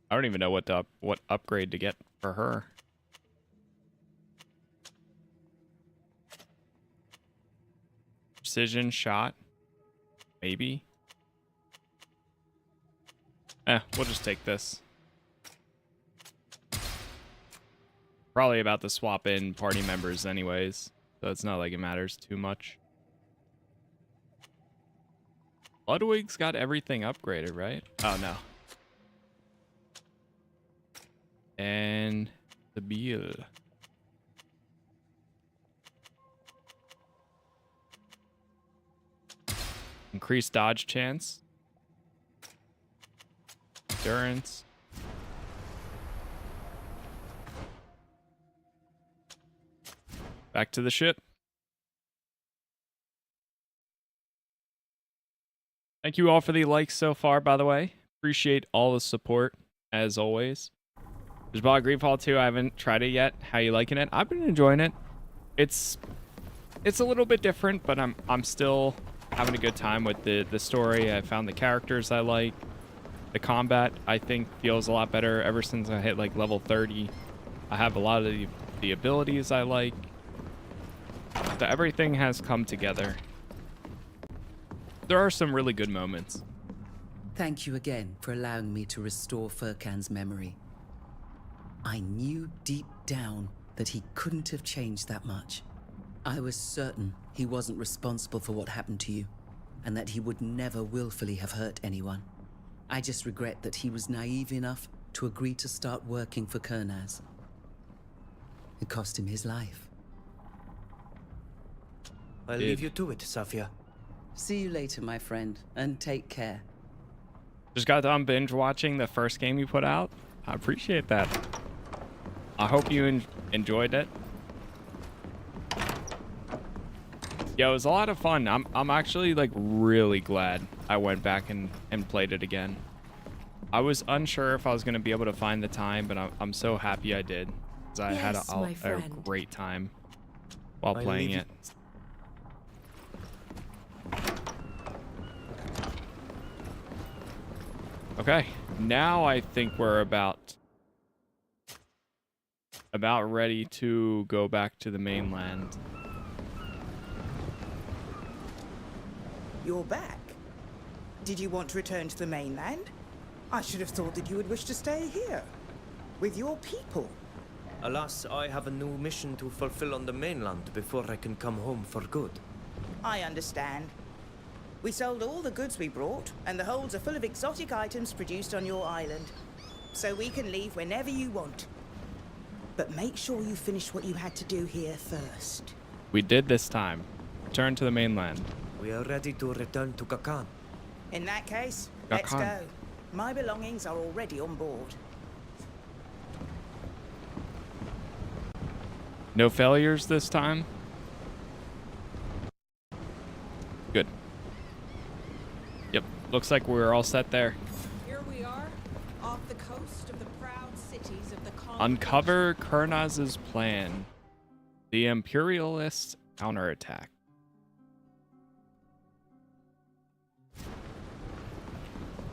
I don't even know what upgrade to get for her. Precision shot. Maybe. We'll just take this. Probably about to swap in party members anyways, so it's not like it matters too much. Ludwig's got everything upgraded, right? Oh, no. And the Beal. Increased dodge chance. Endurance. Back to the ship. Thank you all for the likes so far, by the way. Appreciate all the support, as always. There's bought GreedFall 2. I haven't tried it yet. How you liking it? I've been enjoying it. It's a little bit different, but I'm still having a good time with the story. I found the characters I like. The combat, I think, feels a lot better ever since I hit like level 30. I have a lot of the abilities I like. So everything has come together. There are some really good moments. Thank you again for allowing me to restore Furkan's memory. I knew deep down that he couldn't have changed that much. I was certain he wasn't responsible for what happened to you, and that he would never willfully have hurt anyone. I just regret that he was naive enough to agree to start working for Kernaz. It cost him his life. I'll leave you to it, Safia. See you later, my friend, and take care. Just got done binge watching the first game you put out. I appreciate that. I hope you enjoyed it. Yeah, it was a lot of fun. I'm actually like really glad I went back and played it again. I was unsure if I was going to be able to find the time, but I'm so happy I did. Because I had a great time while playing it. Okay, now I think we're about ready to go back to the mainland. You're back? Did you want to return to the mainland? I should have thought that you would wish to stay here, with your people. Alas, I have a new mission to fulfill on the mainland before I can come home for good. I understand. We sold all the goods we brought, and the holds are full of exotic items produced on your island. So we can leave whenever you want. But make sure you finish what you had to do here first. We did this time. Return to the mainland. We are ready to return to Kakan. In that case, let's go. My belongings are already on board. No failures this time? Good. Yep, looks like we're all set there. Here we are, off the coast of the proud cities of the Uncover Kurnaz's plan. The Imperialist counterattack.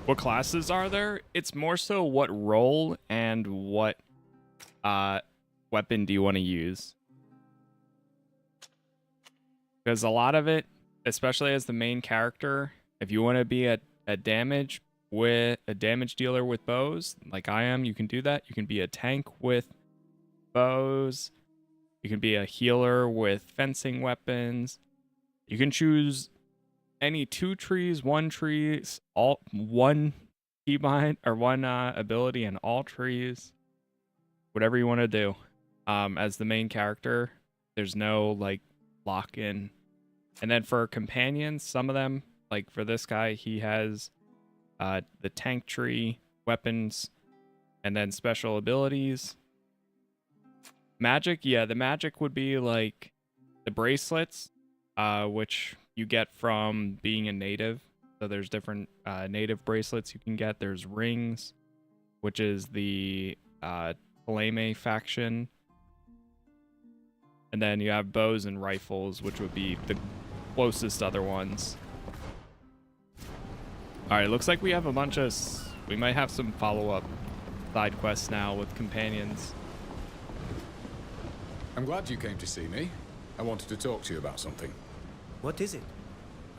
What classes are there? It's more so what role and what weapon do you want to use. Because a lot of it, especially as the main character, if you want to be a damage dealer with bows, like I am, you can do that. You can be a tank with bows. You can be a healer with fencing weapons. You can choose any 2 trees, 1 trees, all 1 keybind or 1 ability in all trees. Whatever you want to do. As the main character, there's no like lock-in. And then for companions, some of them, like for this guy, he has the tank tree, weapons, and then special abilities. Magic, yeah, the magic would be like the bracelets, which you get from being a native. So there's different native bracelets you can get. There's rings, which is the Paleme faction. And then you have bows and rifles, which would be the closest other ones. Alright, looks like we have a bunch of... We might have some follow-up side quests now with companions. I'm glad you came to see me. I wanted to talk to you about something. What is it?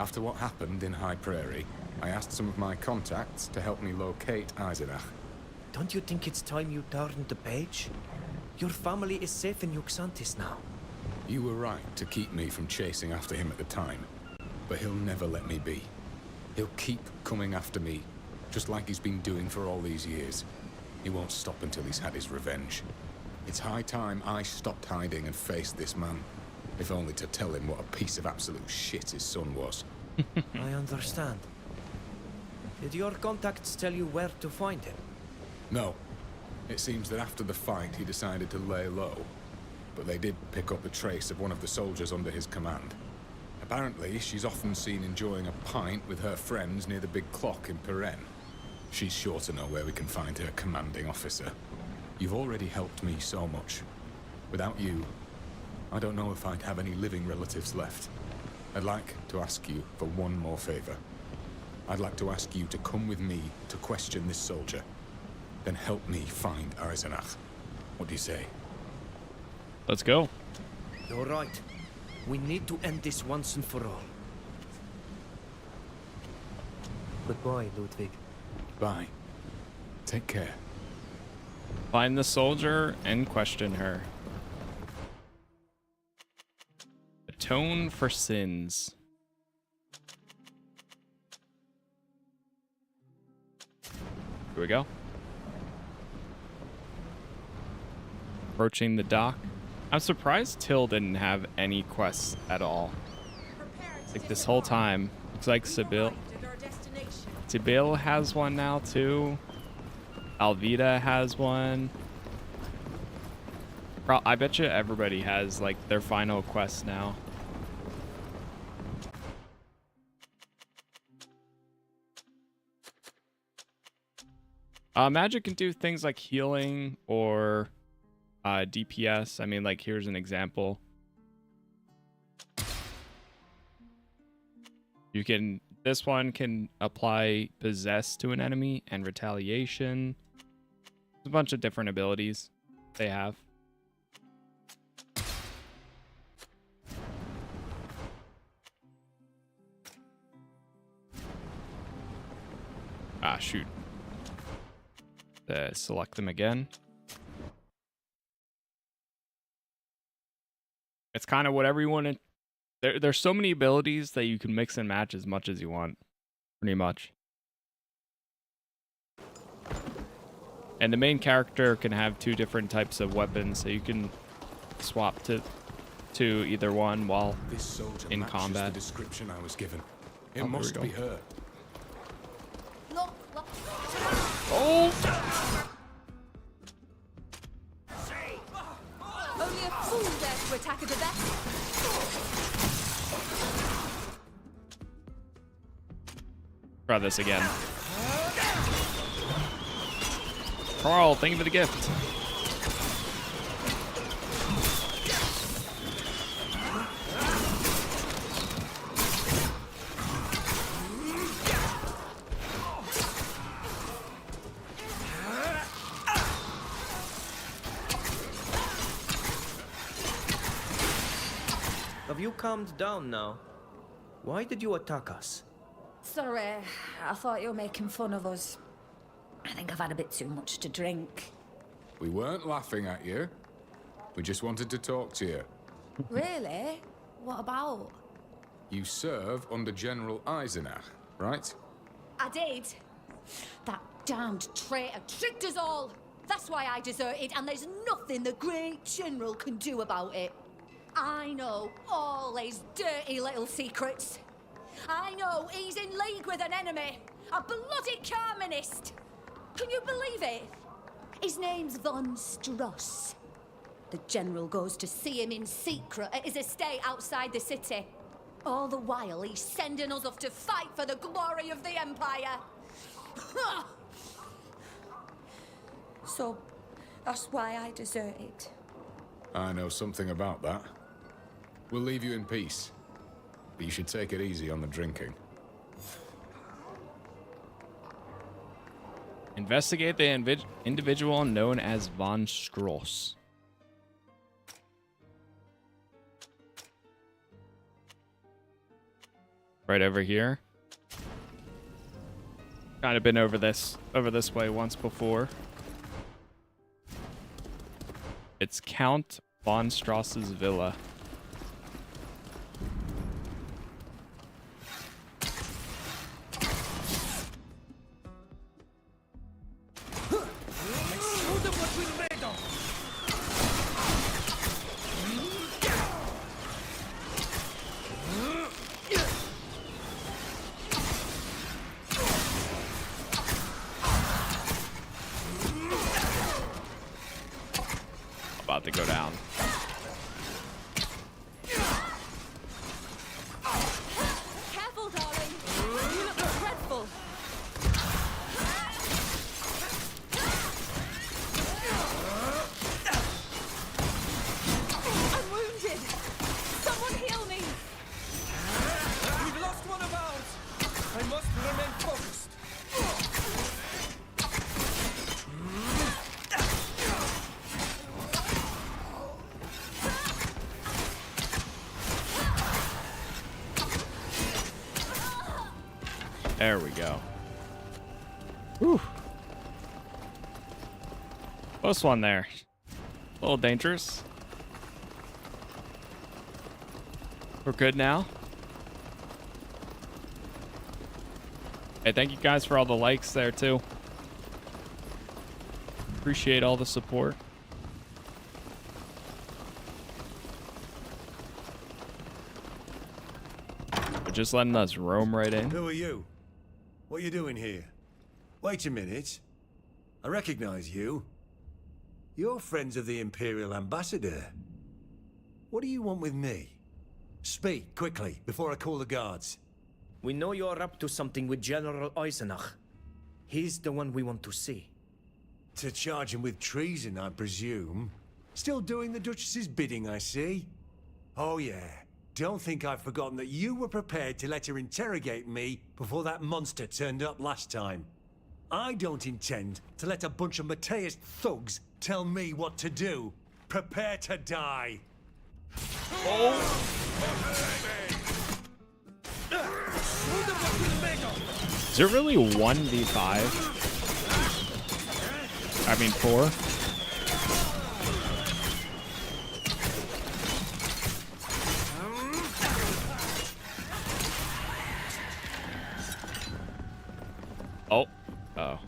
After what happened in High Prairie, I asked some of my contacts to help me locate Eisenach. Don't you think it's time you turned the page? Your family is safe in Yuxantis now. You were right to keep me from chasing after him at the time, but he'll never let me be. He'll keep coming after me, just like he's been doing for all these years. He won't stop until he's had his revenge. It's high time I stopped hiding and faced this man, if only to tell him what a piece of absolute shit his son was. I understand. Did your contacts tell you where to find him? No. It seems that after the fight he decided to lay low, but they did pick up the trace of one of the soldiers under his command. Apparently, she's often seen enjoying a pint with her friends near the big clock in Peren. She's sure to know where we can find her commanding officer. You've already helped me so much. Without you, I don't know if I'd have any living relatives left. I'd like to ask you for one more favor. I'd like to ask you to come with me to question this soldier. Then help me find Eisenach. What do you say? Let's go. You're right. We need to end this once and for all. Goodbye, Ludwig. Bye. Take care. Find the soldier and question her. Atone for sins. Here we go. Approaching the dock. I'm surprised Till didn't have any quests at all. Like this whole time. Looks like Sibyl has one now too. Alvida has one. I bet you everybody has like their final quest now. Magic can do things like healing or DPS. I mean, like here's an example. You can This one can apply possess to an enemy and retaliation. There's a bunch of different abilities they have. Ah, shoot. Select them again. It's kind of whatever you want to... There's so many abilities that you can mix and match as much as you want. Pretty much. And the main character can have 2 different types of weapons, so you can swap to either one while This soldier in matches combat. the description I was given. It Oh, must there we be go. her. Look, look. Oh! Only a fool dares to attack a Tibet. Try this again. Carl, thank you for the gift. Have you calmed down now? Why did you attack us? Sorry, I thought you were making fun of us. I think I've had a bit too much to drink. We weren't laughing at you. We just wanted to talk to you. Really? What about? You serve under General Eisenach, right? I did. That damned traitor tricked us all. That's why I deserted, and there's nothing the great general can do about it. I know all his dirty little secrets. I know he's in league with an enemy, a bloody communist. Can you believe it? His name's von Stross. The general goes to see him in secret at his estate outside the city. All the while, he's sending us off to fight for the glory of the Empire. So, that's why I deserted. I know something about that. We'll leave you in peace. But you should take it easy on the drinking. Investigate the individual known as von Stross. Right over here. Kind of been over this way once before. It's Count von Stross's villa. About to go down. Careful, darling. You look dreadful. I'm wounded. Someone heal me. We've lost one of ours. I must remain focused. There we go. Whew. Close one there. A little dangerous. We're good now. Hey, thank you guys for all the likes there too. Appreciate all the support. But just letting us roam right in. Who are you? What are you doing here? Wait a minute. I recognize you. You're friends of the Imperial Ambassador. What do you want with me? Speak, quickly, before I call the guards. We know you're up to something with General Eisenach. He's the one we want to see. To charge him with treason, I presume. Still doing the Duchess's bidding, I see. Oh yeah, don't think I've forgotten that you were prepared to let her interrogate me before that monster turned up last time. I don't intend to let a bunch of Mateus thugs tell me what to do. Prepare to die. Is it really 1v5? I mean 4? Oh. Oh.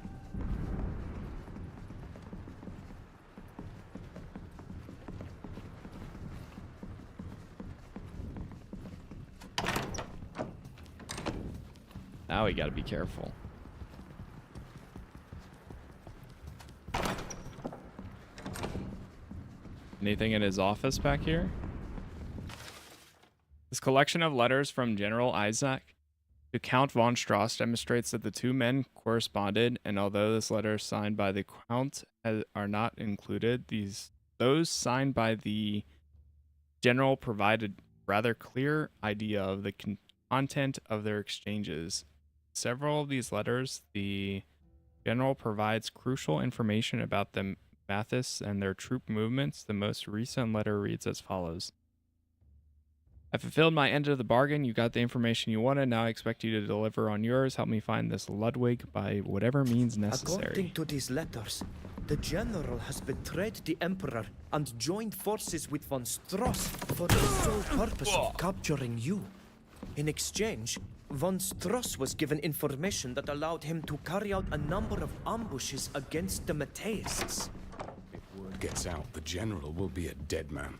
Now we gotta be careful. Anything in his office back here? This collection of letters from General Isaac to Count von Stross demonstrates that the two men corresponded, and although this letter signed by the Count are not included, those signed by the General provided rather clear idea of the content of their exchanges. Several of these letters, the General provides crucial information about the Mathis and their troop movements. The most recent letter reads as follows. I fulfilled my end of the bargain. You got the information you wanted. Now I expect you to deliver on yours. Help me find this Ludwig by whatever means necessary. According to these letters, the General has betrayed the Emperor and joined forces with von Stross for the sole purpose of capturing you. In exchange, von Stross was given information that allowed him to carry out a number of ambushes against the Mateists. If word gets out, the General will be a dead man.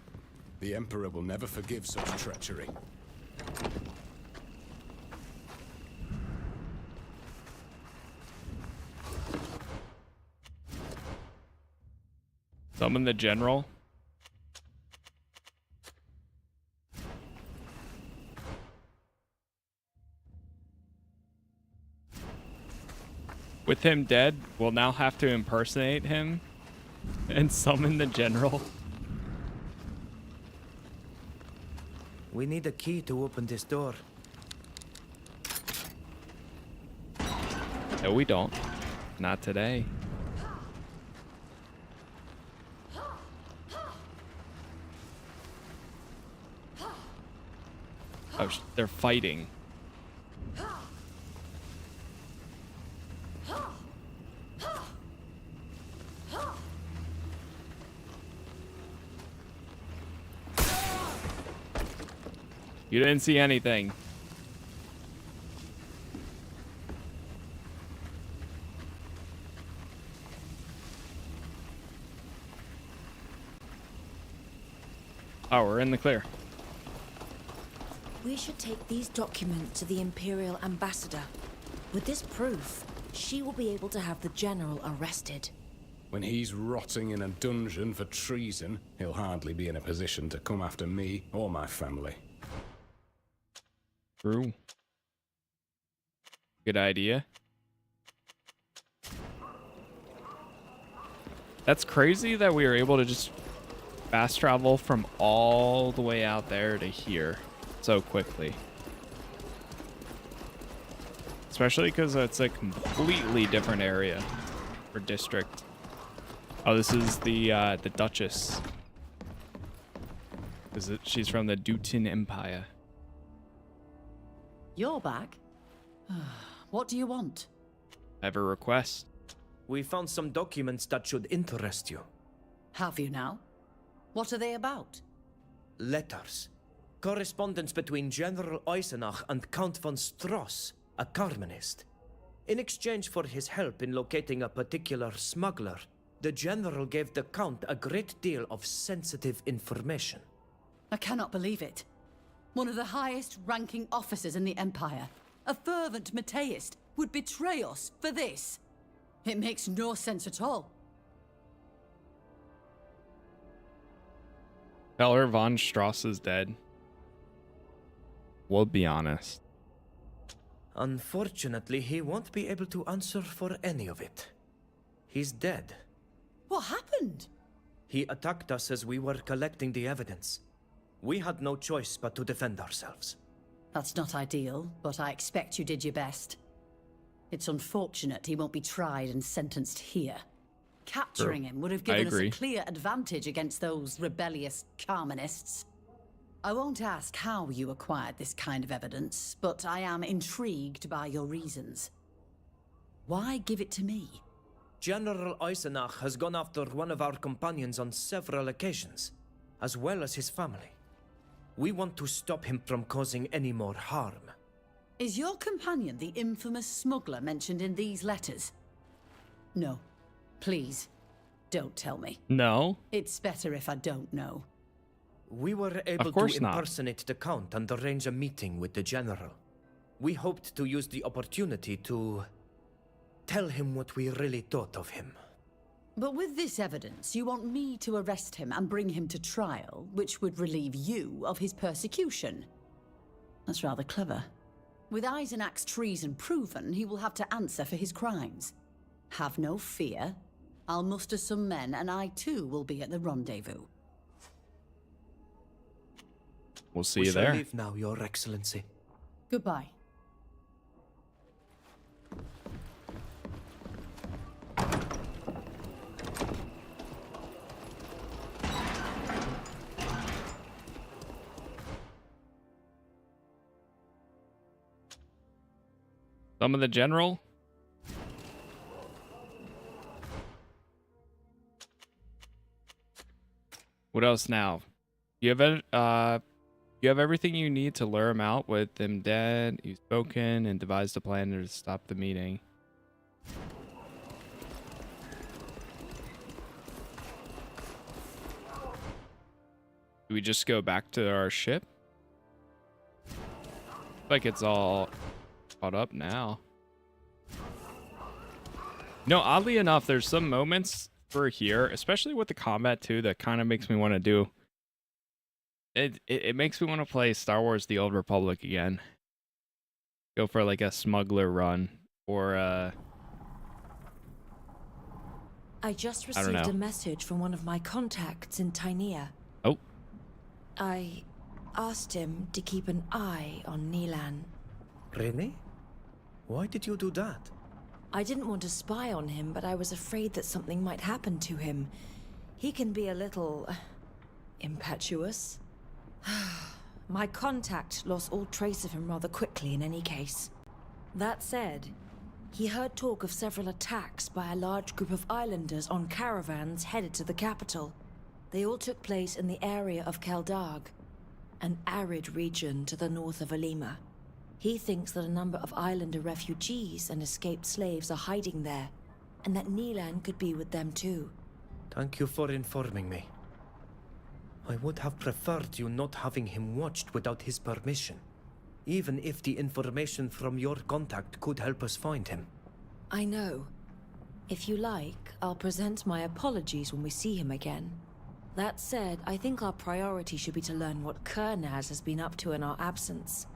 The Emperor will never forgive such treachery. Summon the General. With him dead, we'll now have to impersonate him and summon the General. We need a key to open this door. No, we don't. Not today. Oh, they're fighting. You didn't see anything. Oh, we're in the clear. We should take these documents to the Imperial Ambassador. With this proof, she will be able to have the General arrested. When he's rotting in a dungeon for treason, he'll hardly be in a position to come after me or my family. True. Good idea. That's crazy that we were able to just fast travel from all the way out there to here so quickly. Especially because it's a completely different area or district. Oh, this is the Duchess. She's from the Dutin Empire. You're back. What do you want? I have a request. We found some documents that should interest you. Have you now? What are they about? Letters. Correspondence between General Eisenach and Count von Stross, a Carmenist. In exchange for his help in locating a particular smuggler, the General gave the Count a great deal of sensitive information. I cannot believe it. One of the highest ranking officers in the Empire, a fervent Mateist, would betray us for this. It makes no sense at all. Tell her von Stross is dead. We'll be honest. Unfortunately, he won't be able to answer for any of it. He's dead. What happened? He attacked us as we were collecting the evidence. We had no choice but to defend ourselves. That's not ideal, but I expect you did your best. It's unfortunate he won't be tried and sentenced here. Capturing him would have given us a clear advantage against those rebellious Carmenists. I won't ask how you acquired this kind of evidence, but I am intrigued by your reasons. Why give it to me? General Eisenach has gone after one of our companions on several occasions, as well as his family. We want to stop him from causing any more harm. Is your companion the infamous smuggler mentioned in these letters? No. Please, don't tell me. No. It's better if I don't know. We were able to impersonate the Count and arrange a meeting with the General. We hoped to use the opportunity to tell him what we really thought of him. But with this evidence, you want me to arrest him and bring him to trial, which would relieve you of his persecution. That's rather clever. With Eisenach's treason proven, he will have to answer for his crimes. Have no fear. I'll muster some men, and I too will be at the rendezvous. We'll see you there. We shall leave now, Your Excellency. Goodbye. Some of the general. What else now? You have everything you need to lure him out with him dead. You've spoken and devised a plan to stop the meeting. Do we just go back to our ship? Like it's all caught up now. No, oddly enough, there's some moments for here, especially with the combat too, that kind of makes me want to do. It makes me want to play Star Wars: The Old Republic again. Go for like a smuggler run, or I just received a message from one of my contacts in Tynea. Oh. I asked him to keep an eye on Mainland. Really? Why did you do that? I didn't want to spy on him, but I was afraid that something might happen to him. He can be a little impetuous. My contact lost all trace of him rather quickly in any case. That said, he heard talk of several attacks by a large group of islanders on caravans headed to the capital. They all took place in the area of Keldarg, an arid region to the north of Alima. He thinks that a number of islander refugees and escaped slaves are hiding there, and that Mainland could be with them too. Thank you for informing me. I would have preferred you not having him watched without his permission, even if the information from your contact could help us find him. I know. If you like, I'll present my apologies when we see him again. That said, I think our priority should be to learn what Kernaz has been up to in our absence.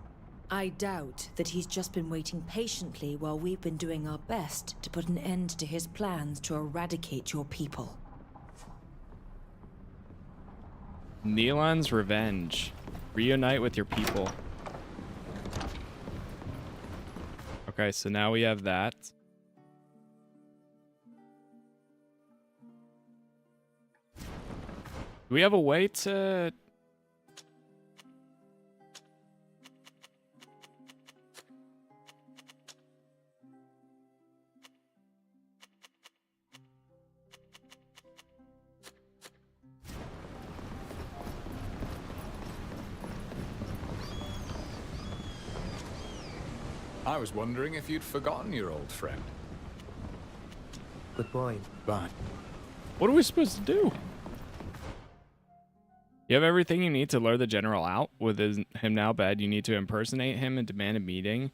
I doubt that he's just been waiting patiently while we've been doing our best to put an end to his plans to eradicate your people. Neelan's revenge. Reunite with your people. Okay, so now we have that. Do we have a way to... I was wondering if you'd forgotten your old friend. Goodbye. Bye. What are we supposed to do? You have everything you need to lure the general out. With him now dead, you need to impersonate him and demand a meeting.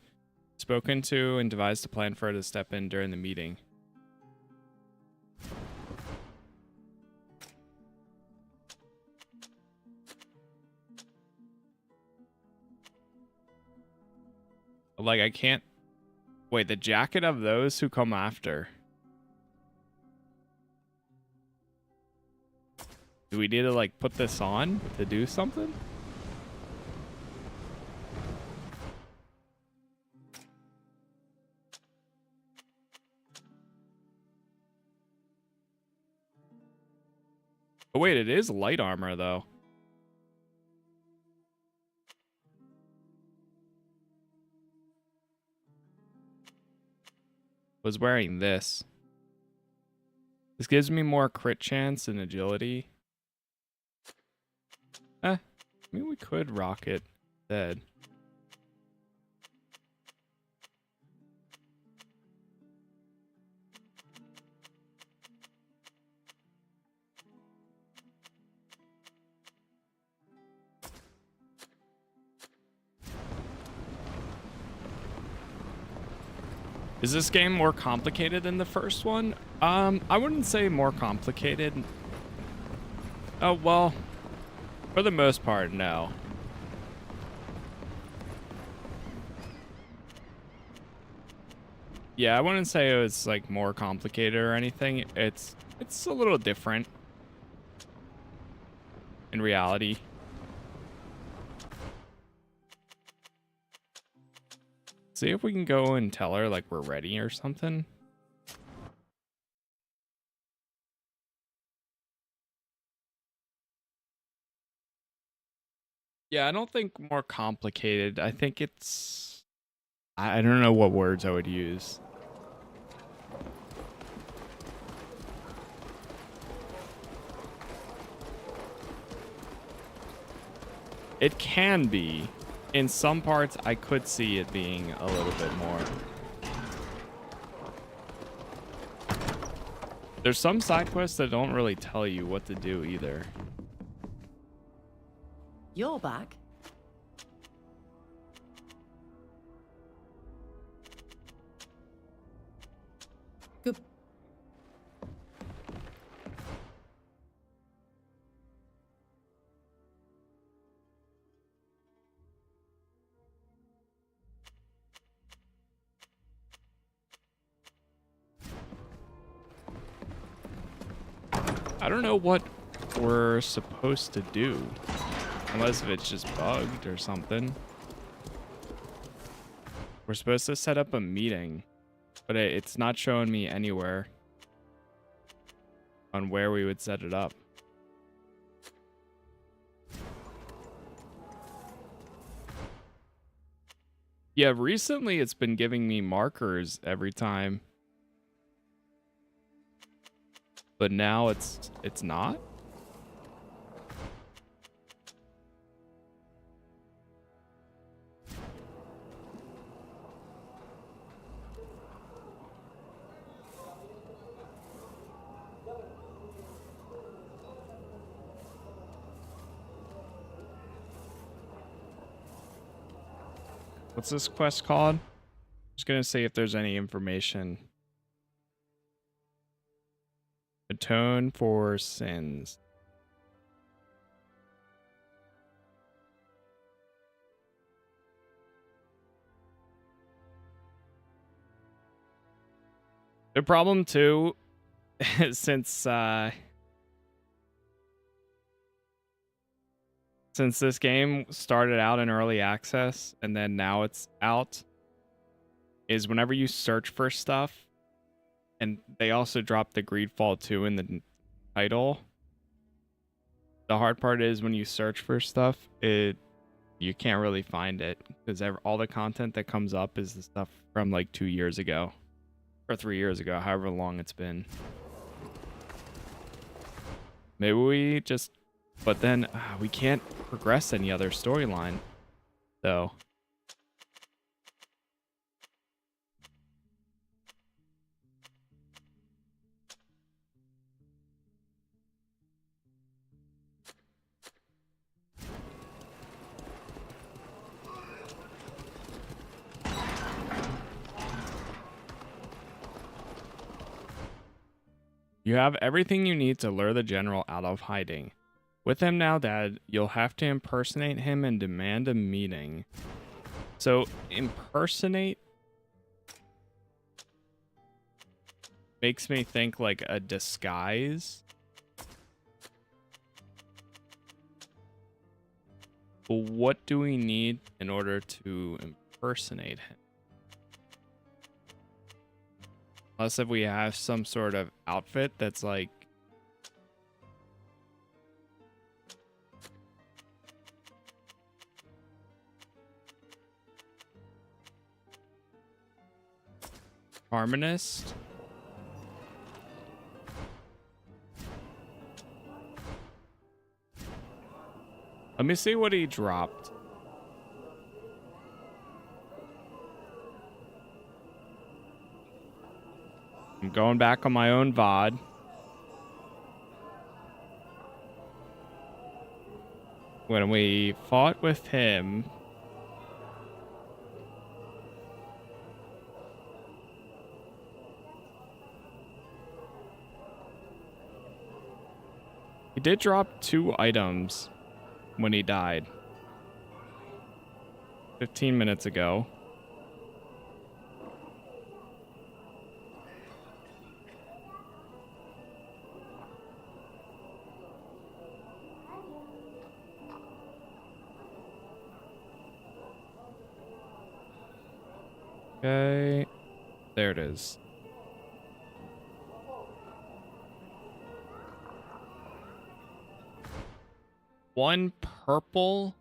Spoken to and devised a plan for her to step in during the meeting. Like, I can't... Wait, the jacket of those who come after. Do we need to, like, put this on to do something? Oh wait, it is light armor though. Was wearing this. This gives me more crit chance and agility. I mean, we could rock it dead. Is this game more complicated than the first one? I wouldn't say more complicated. Oh, well, for the most part, no. Yeah, I wouldn't say it was like more complicated or anything. It's a little different in reality. See if we can go and tell her like we're ready or something. Yeah, I don't think more complicated. I think it's... I don't know what words I would use. It can be. In some parts, I could see it being a little bit more. There's some side quests that don't really tell you what to do either. You're back. Good. I don't know what we're supposed to do. Unless if it's just bugged or something. We're supposed to set up a meeting. But it's not showing me anywhere on where we would set it up. Yeah, recently it's been giving me markers every time. But now it's not? What's this quest called? Just gonna see if there's any information. Atone for sins. The problem too, since this game started out in early access and then now it's out, is whenever you search for stuff, and they also dropped the GreedFall 2 in the title. The hard part is when you search for stuff, you can't really find it because all the content that comes up is the stuff from like 2 years ago or 3 years ago, however long it's been. Maybe we just, but then we can't progress any other storyline though. You have everything you need to lure the general out of hiding. With him now dead, you'll have to impersonate him and demand a meeting. So, impersonate makes me think like a disguise. But what do we need in order to impersonate him? Unless if we have some sort of outfit that's like Harmonist. Let me see what he dropped. I'm going back on my own VOD. When we fought with him, he did drop 2 items when he died 15 minutes ago. Okay, there it is. One purple.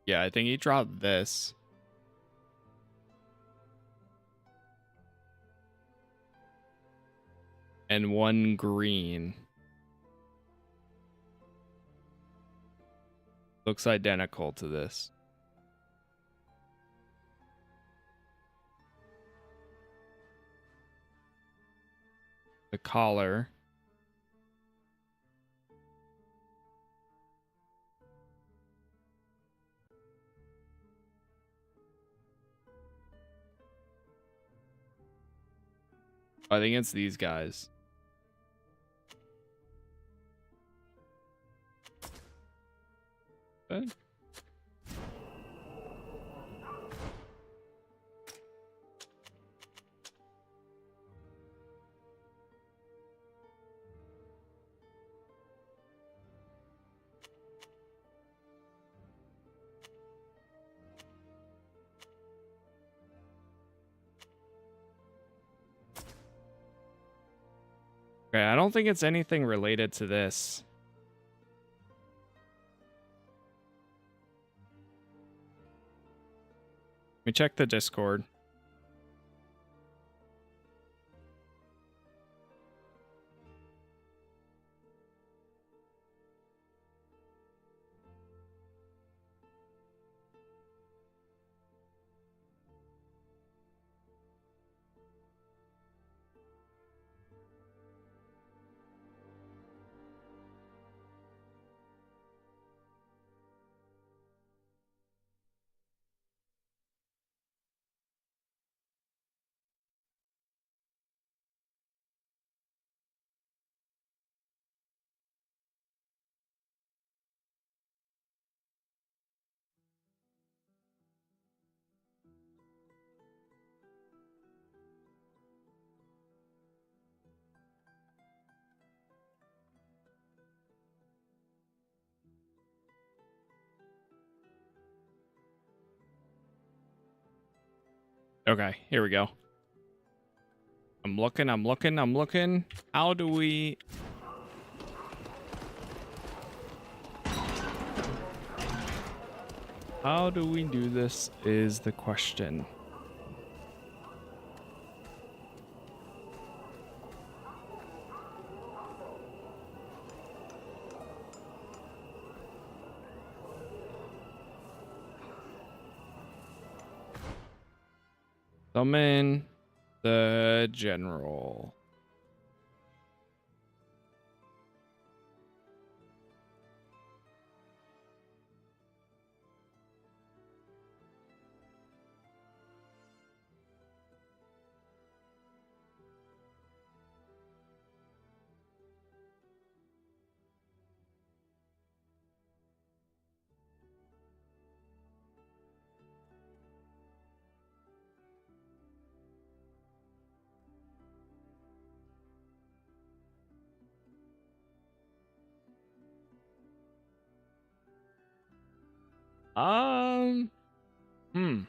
Yeah, I think he dropped this. And one green. Looks identical to this. The collar. I think it's these guys. Okay. Okay, I don't think it's anything related to this. Let me check the Discord. Okay, here we go. I'm looking. How do we... How do we do this is the question. Summon the general. Hmm.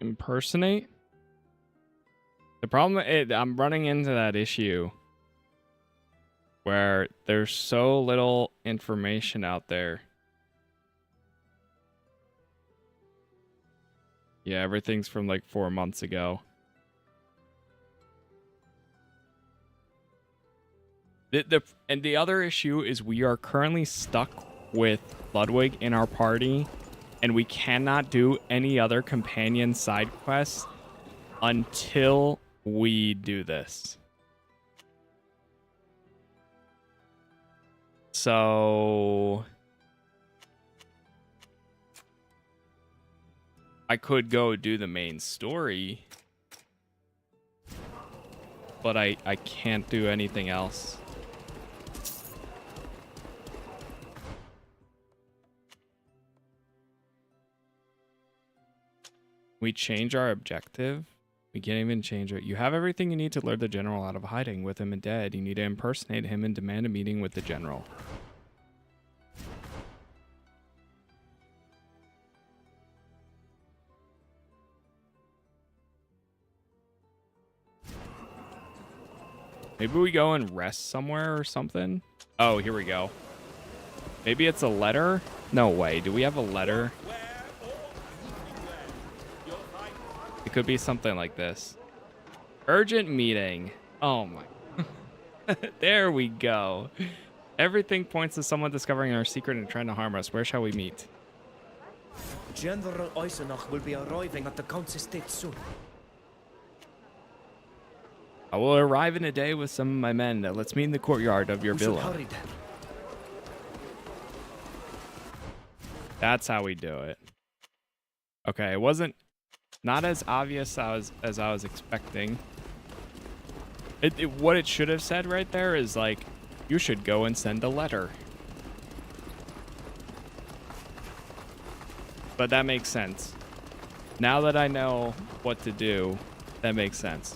Impersonate? The problem is I'm running into that issue where there's so little information out there. Yeah, everything's from like 4 months ago. And the other issue is we are currently stuck with Ludwig in our party, and we cannot do any other companion side quests until we do this. So I could go do the main story, but I can't do anything else. We change our objective. We can't even change it. You have everything you need to lure the general out of hiding. With him and dead, you need to impersonate him and demand a meeting with the general. Maybe we go and rest somewhere or something? Oh, here we go. Maybe it's a letter? No way. Do we have a letter? It could be something like this. Urgent meeting. Oh my. There we go. Everything points to someone discovering our secret and trying to harm us. Where shall we meet? General Eisenach will be arriving at the Count's estate soon. I will arrive in a day with some of my men. Let's meet in the courtyard of your villa. Hurry then. That's how we do it. Okay, it wasn't not as obvious as I was expecting. What it should have said right there is like, you should go and send a letter. But that makes sense. Now that I know what to do, that makes sense.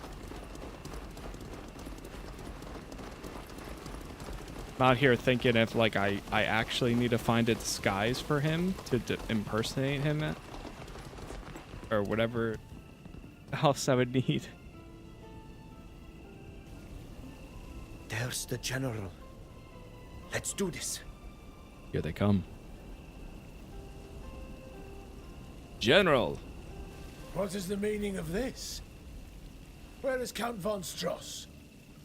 I'm out here thinking if like I actually need to find a disguise for him to impersonate him or whatever else I would need. There's the general. Let's do this. Here they come. General! What is the meaning of this? Where is Count von Stross?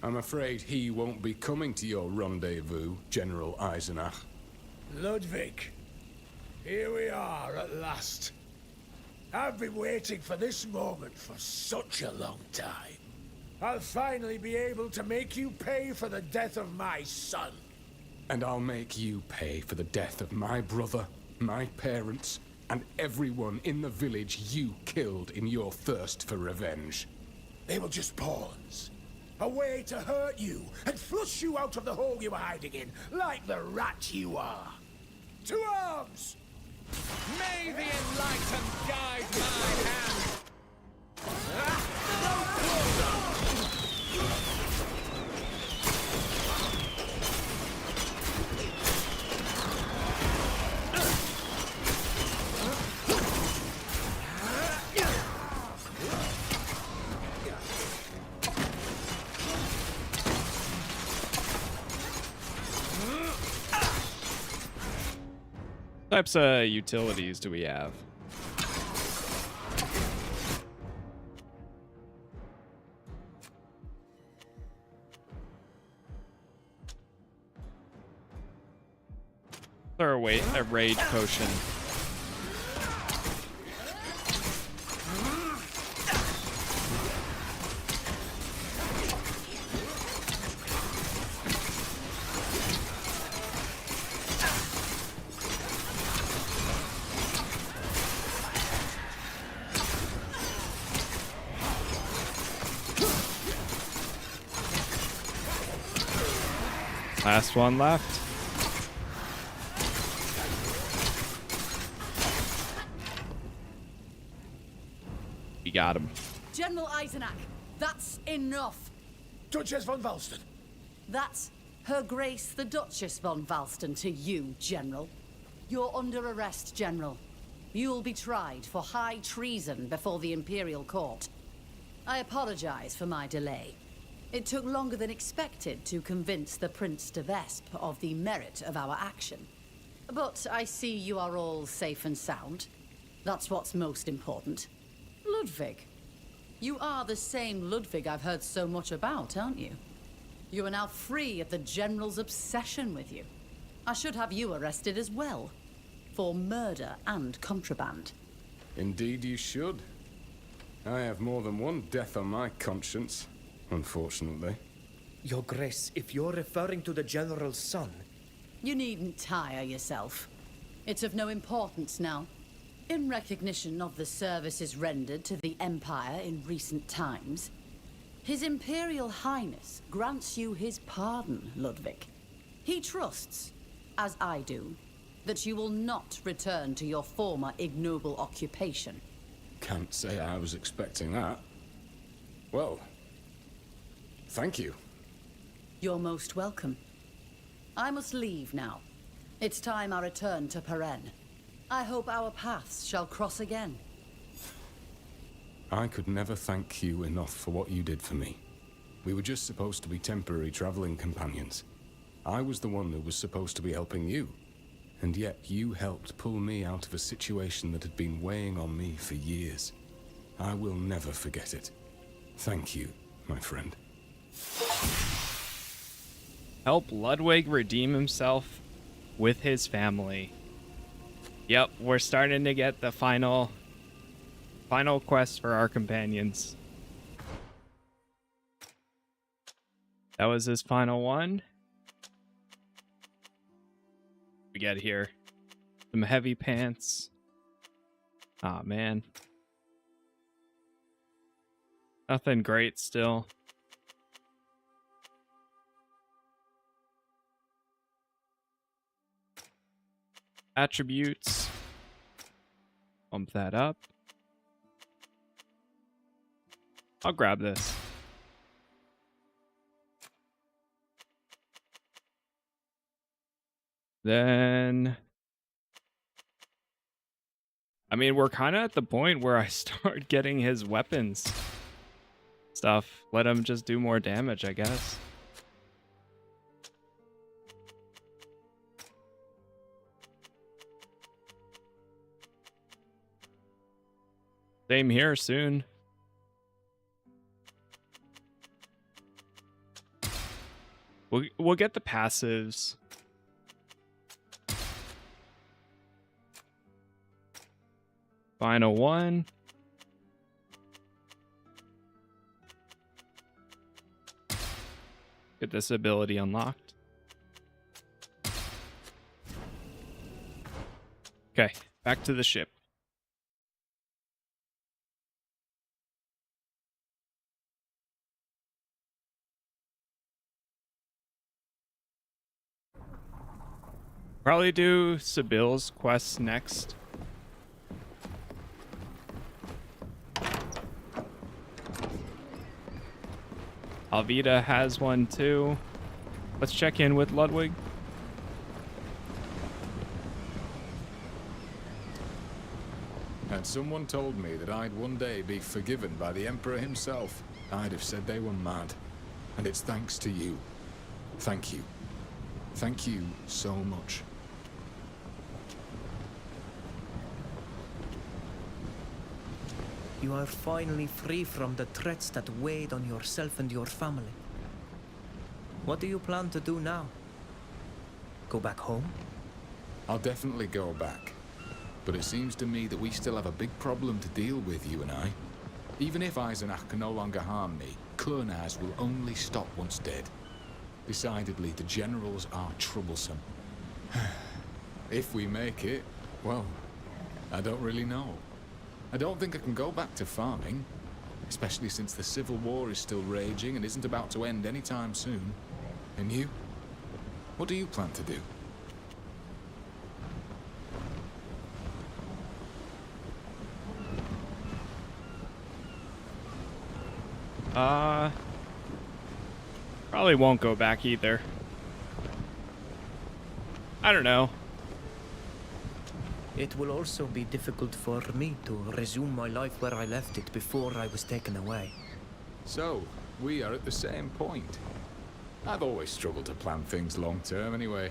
I'm afraid he won't be coming to your rendezvous, General Eisenach. Ludwig, here we are at last. I've been waiting for this moment for such a long time. I'll finally be able to make you pay for the death of my son. And I'll make you pay for the death of my brother, my parents, and everyone in the village you killed in your thirst for revenge. They were just pawns. A way to hurt you and flush you out of the hole you were hiding in, like the rat you are. To arms! May the enlightened guide my hand! What types of utilities do we have? Or a rage potion. Last one left. We got him. General Eisenach, that's enough. Duchess von Valsten. That's Her Grace the Duchess von Valsten to you, General. You're under arrest, General. You'll be tried for high treason before the Imperial Court. I apologize for my delay. It took longer than expected to convince the Prince de Vespe of the merit of our action. But I see you are all safe and sound. That's what's most important. Ludwig. You are the same Ludwig I've heard so much about, aren't you? You are now free of the General's obsession with you. I should have you arrested as well, for murder and contraband. Indeed you should. I have more than one death on my conscience, unfortunately. Your Grace, if you're referring to the General's son... You needn't tire yourself. It's of no importance now. In recognition of the services rendered to the Empire in recent times, His Imperial Highness grants you his pardon, Ludwig. He trusts, as I do, that you will not return to your former ignoble occupation. Can't say I was expecting that. Well, thank you. You're most welcome. I must leave now. It's time I return to Peren. I hope our paths shall cross again. I could never thank you enough for what you did for me. We were just supposed to be temporary traveling companions. I was the one who was supposed to be helping you. And yet you helped pull me out of a situation that had been weighing on me for years. I will never forget it. Thank you, my friend. Help Ludwig redeem himself with his family. Yep, we're starting to get the final quest for our companions. That was his final one. We get here some heavy pants. Ah, man. Nothing great still. Attributes. Bump that up. I'll grab this. Then, I mean, we're kind of at the point where I start getting his weapons stuff. Let him just do more damage, I guess. Same here soon. We'll get the passives. Final one. Get this ability unlocked. Okay, back to the ship. Probably do Sibyl's quests next. Alvida has one too. Let's check in with Ludwig. Had someone told me that I'd one day be forgiven by the Emperor himself, I'd have said they were mad. And it's thanks to you. Thank you. Thank you so much. You are finally free from the threats that weighed on yourself and your family. What do you plan to do now? Go back home? I'll definitely go back. But it seems to me that we still have a big problem to deal with, you and I. Even if Eisenach can no longer harm me, Kurnaz will only stop once dead. Decidedly, the generals are troublesome. If we make it, well, I don't really know. I don't think I can go back to farming, especially since the Civil War is still raging and isn't about to end anytime soon. And you? What do you plan to do? Probably won't go back either. I don't know. It will also be difficult for me to resume my life where I left it before I was taken away. So, we are at the same point. I've always struggled to plan things long term anyway.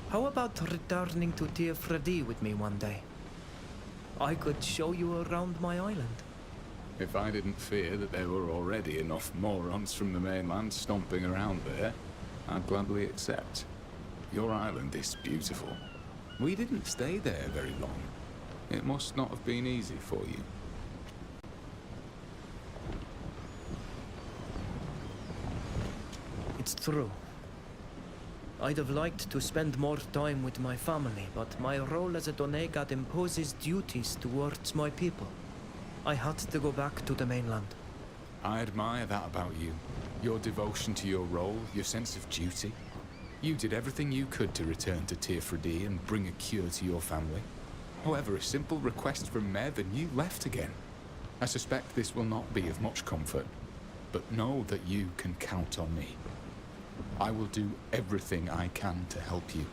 How about returning to Tir with me one day? I could show you around my island. If I didn't fear that there were already enough morons from the mainland stomping around there, I'd gladly accept. Your island is beautiful. We didn't stay there very long. It must not have been easy for you. It's true. I'd have liked to spend more time with my family, but my role as a Donegat imposes duties towards my people. I had to go back to the mainland. I admire that about you. Your devotion to your role, your sense of duty. You did everything you could to return to Tir and bring a cure to your family. However, a simple request from Mev and you left again. I suspect this will not be of much comfort, but know that you can count on me. I will do everything I can to help you.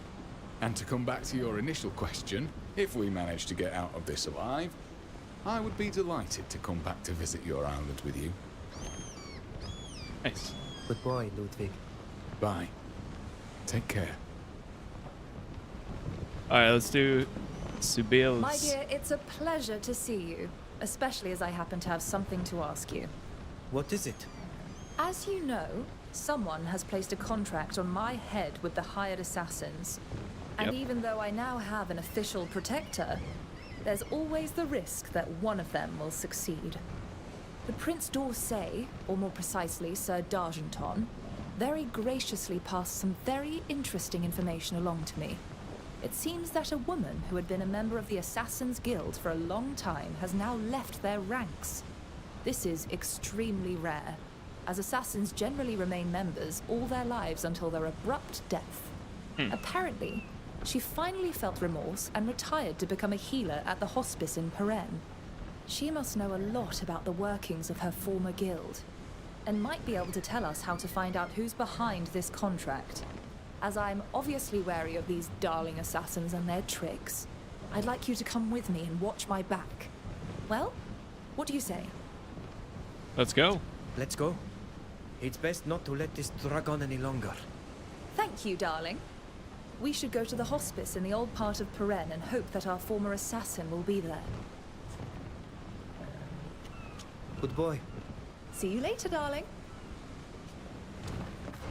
And to come back to your initial question, if we manage to get out of this alive, I would be delighted to come back to visit your island with you. Nice. Goodbye, Ludwig. Bye. Take care. Alright, let's do Subil's. My dear, it's a pleasure to see you, especially as I happen to have something to ask you. What is it? As you know, someone has placed a contract on my head with the hired assassins. And even though I now have an official protector, there's always the risk that one of them will succeed. The Prince d'Orsay, or more precisely Sir d'Argenton, very graciously passed some very interesting information along to me. It seems that a woman who had been a member of the Assassin's Guild for a long time has now left their ranks. This is extremely rare, as assassins generally remain members all their lives until their abrupt death. Apparently, she finally felt remorse and retired to become a healer at the hospice in Peren. She must know a lot about the workings of her former guild, and might be able to tell us how to find out who's behind this contract. As I'm obviously wary of these darling assassins and their tricks, I'd like you to come with me and watch my back. Well, what do you say? Let's go. Let's go. It's best not to let this drag on any longer. Thank you, darling. We should go to the hospice in the old part of Peren and hope that our former assassin will be there. Good boy. See you later, darling.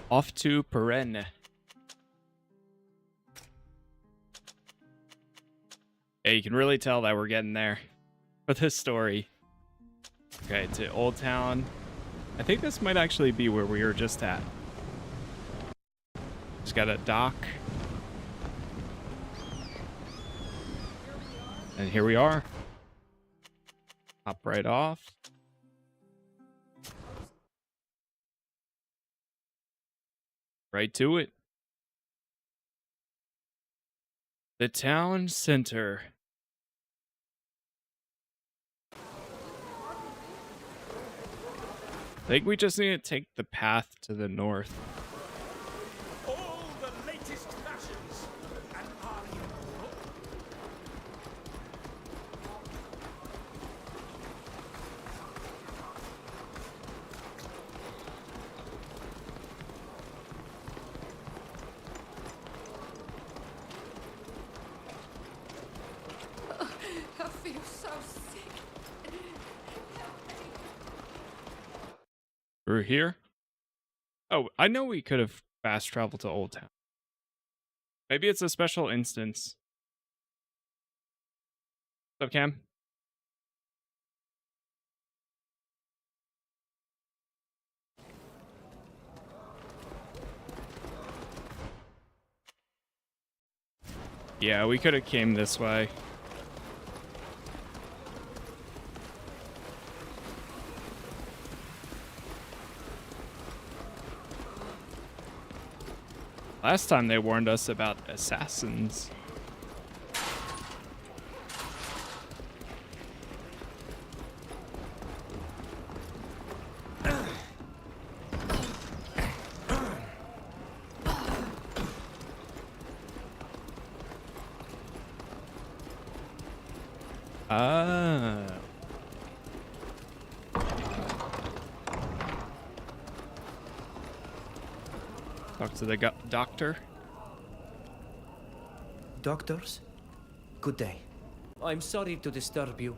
Off to Peren. Yeah, you can really tell that we're getting there with this story. Okay, to Old Town. I think this might actually be where we were just at. Just got a dock. And here we are. Hop right off. Right to it. The town center. I think we just need to take the path to the north. All the latest fashions. And are you I feel so sick. Through here? Oh, I know we could have fast traveled to Old Town. Maybe it's a special instance. What's up, Cam? Yeah, we could have came this way. Last time they warned us about assassins. Ah. Talk to the doctor. Doctors, good day. I'm sorry to disturb you,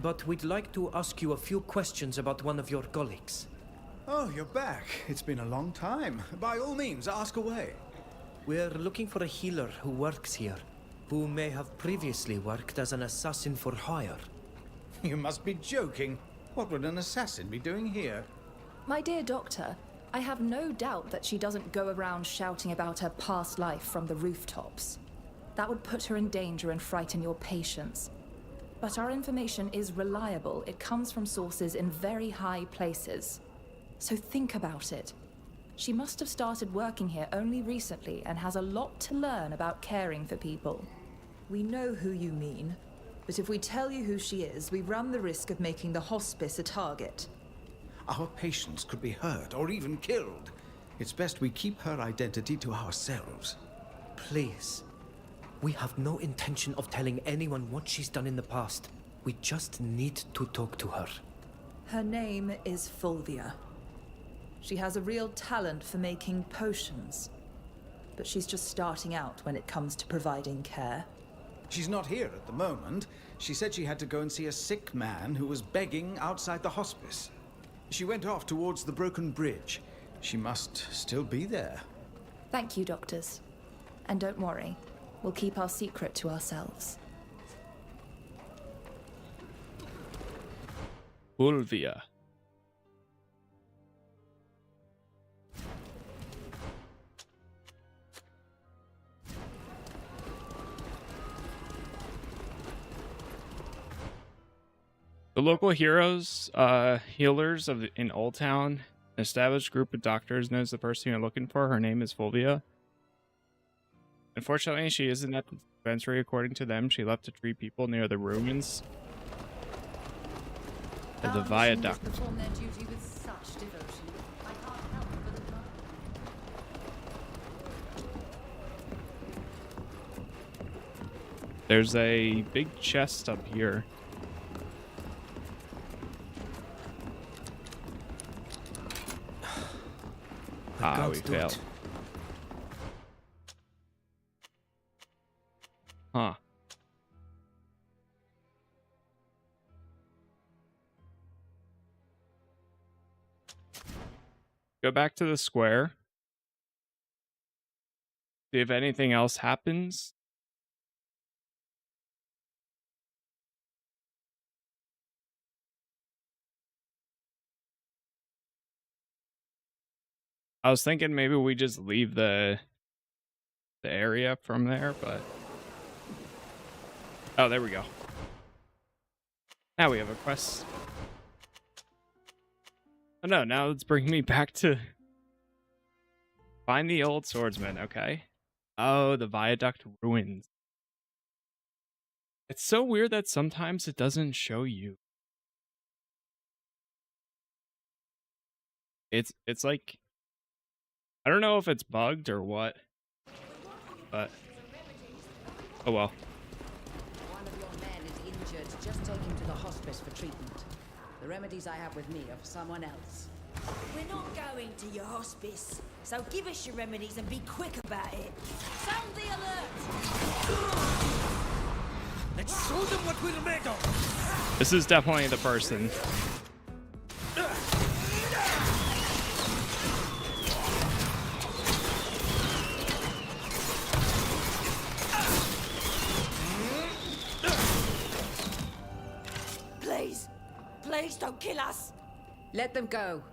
but we'd like to ask you a few questions about one of your colleagues. Oh, you're back. It's been a long time. By all means, ask away. We're looking for a healer who works here, who may have previously worked as an assassin for hire. You must be joking. What would an assassin be doing here? My dear doctor, I have no doubt that she doesn't go around shouting about her past life from the rooftops. That would put her in danger and frighten your patients. But our information is reliable. It comes from sources in very high places. So think about it. She must have started working here only recently and has a lot to learn about caring for people. We know who you mean, but if we tell you who she is, we run the risk of making the hospice a target. Our patients could be hurt or even killed. It's best we keep her identity to ourselves. Please. We have no intention of telling anyone what she's done in the past. We just need to talk to her. Her name is Fulvia. She has a real talent for making potions, but she's just starting out when it comes to providing care. She's not here at the moment. She said she had to go and see a sick man who was begging outside the hospice. She went off towards the broken bridge. She must still be there. Thank you, doctors. And don't worry, we'll keep our secret to ourselves. Fulvia. The local healers in Old Town, an established group of doctors, knows the person you're looking for. Her name is Fulvia. Unfortunately, she isn't at the dispensary. According to them, she left to treat people near the ruins of the viaduct. Perform their duty with such devotion. I can't help but admire. There's a big chest up here. Ah, we failed. Huh. Go back to the square. See if anything else happens. I was thinking maybe we just leave the area from there, but oh, there we go. Now we have a quest. Oh no, now it's bringing me back to find the old swordsman. Okay. Oh, the viaduct ruins. It's so weird that sometimes it doesn't show you. It's like, I don't know if it's bugged or what, but oh well. One of your men is injured. Just take him to the hospice for treatment. The remedies I have with me are for someone else. We're not going to your hospice, so give us your remedies and be quick about it. Sound the alert! Let's show them what we're made of! This is definitely the person. Please don't kill us! Let them go.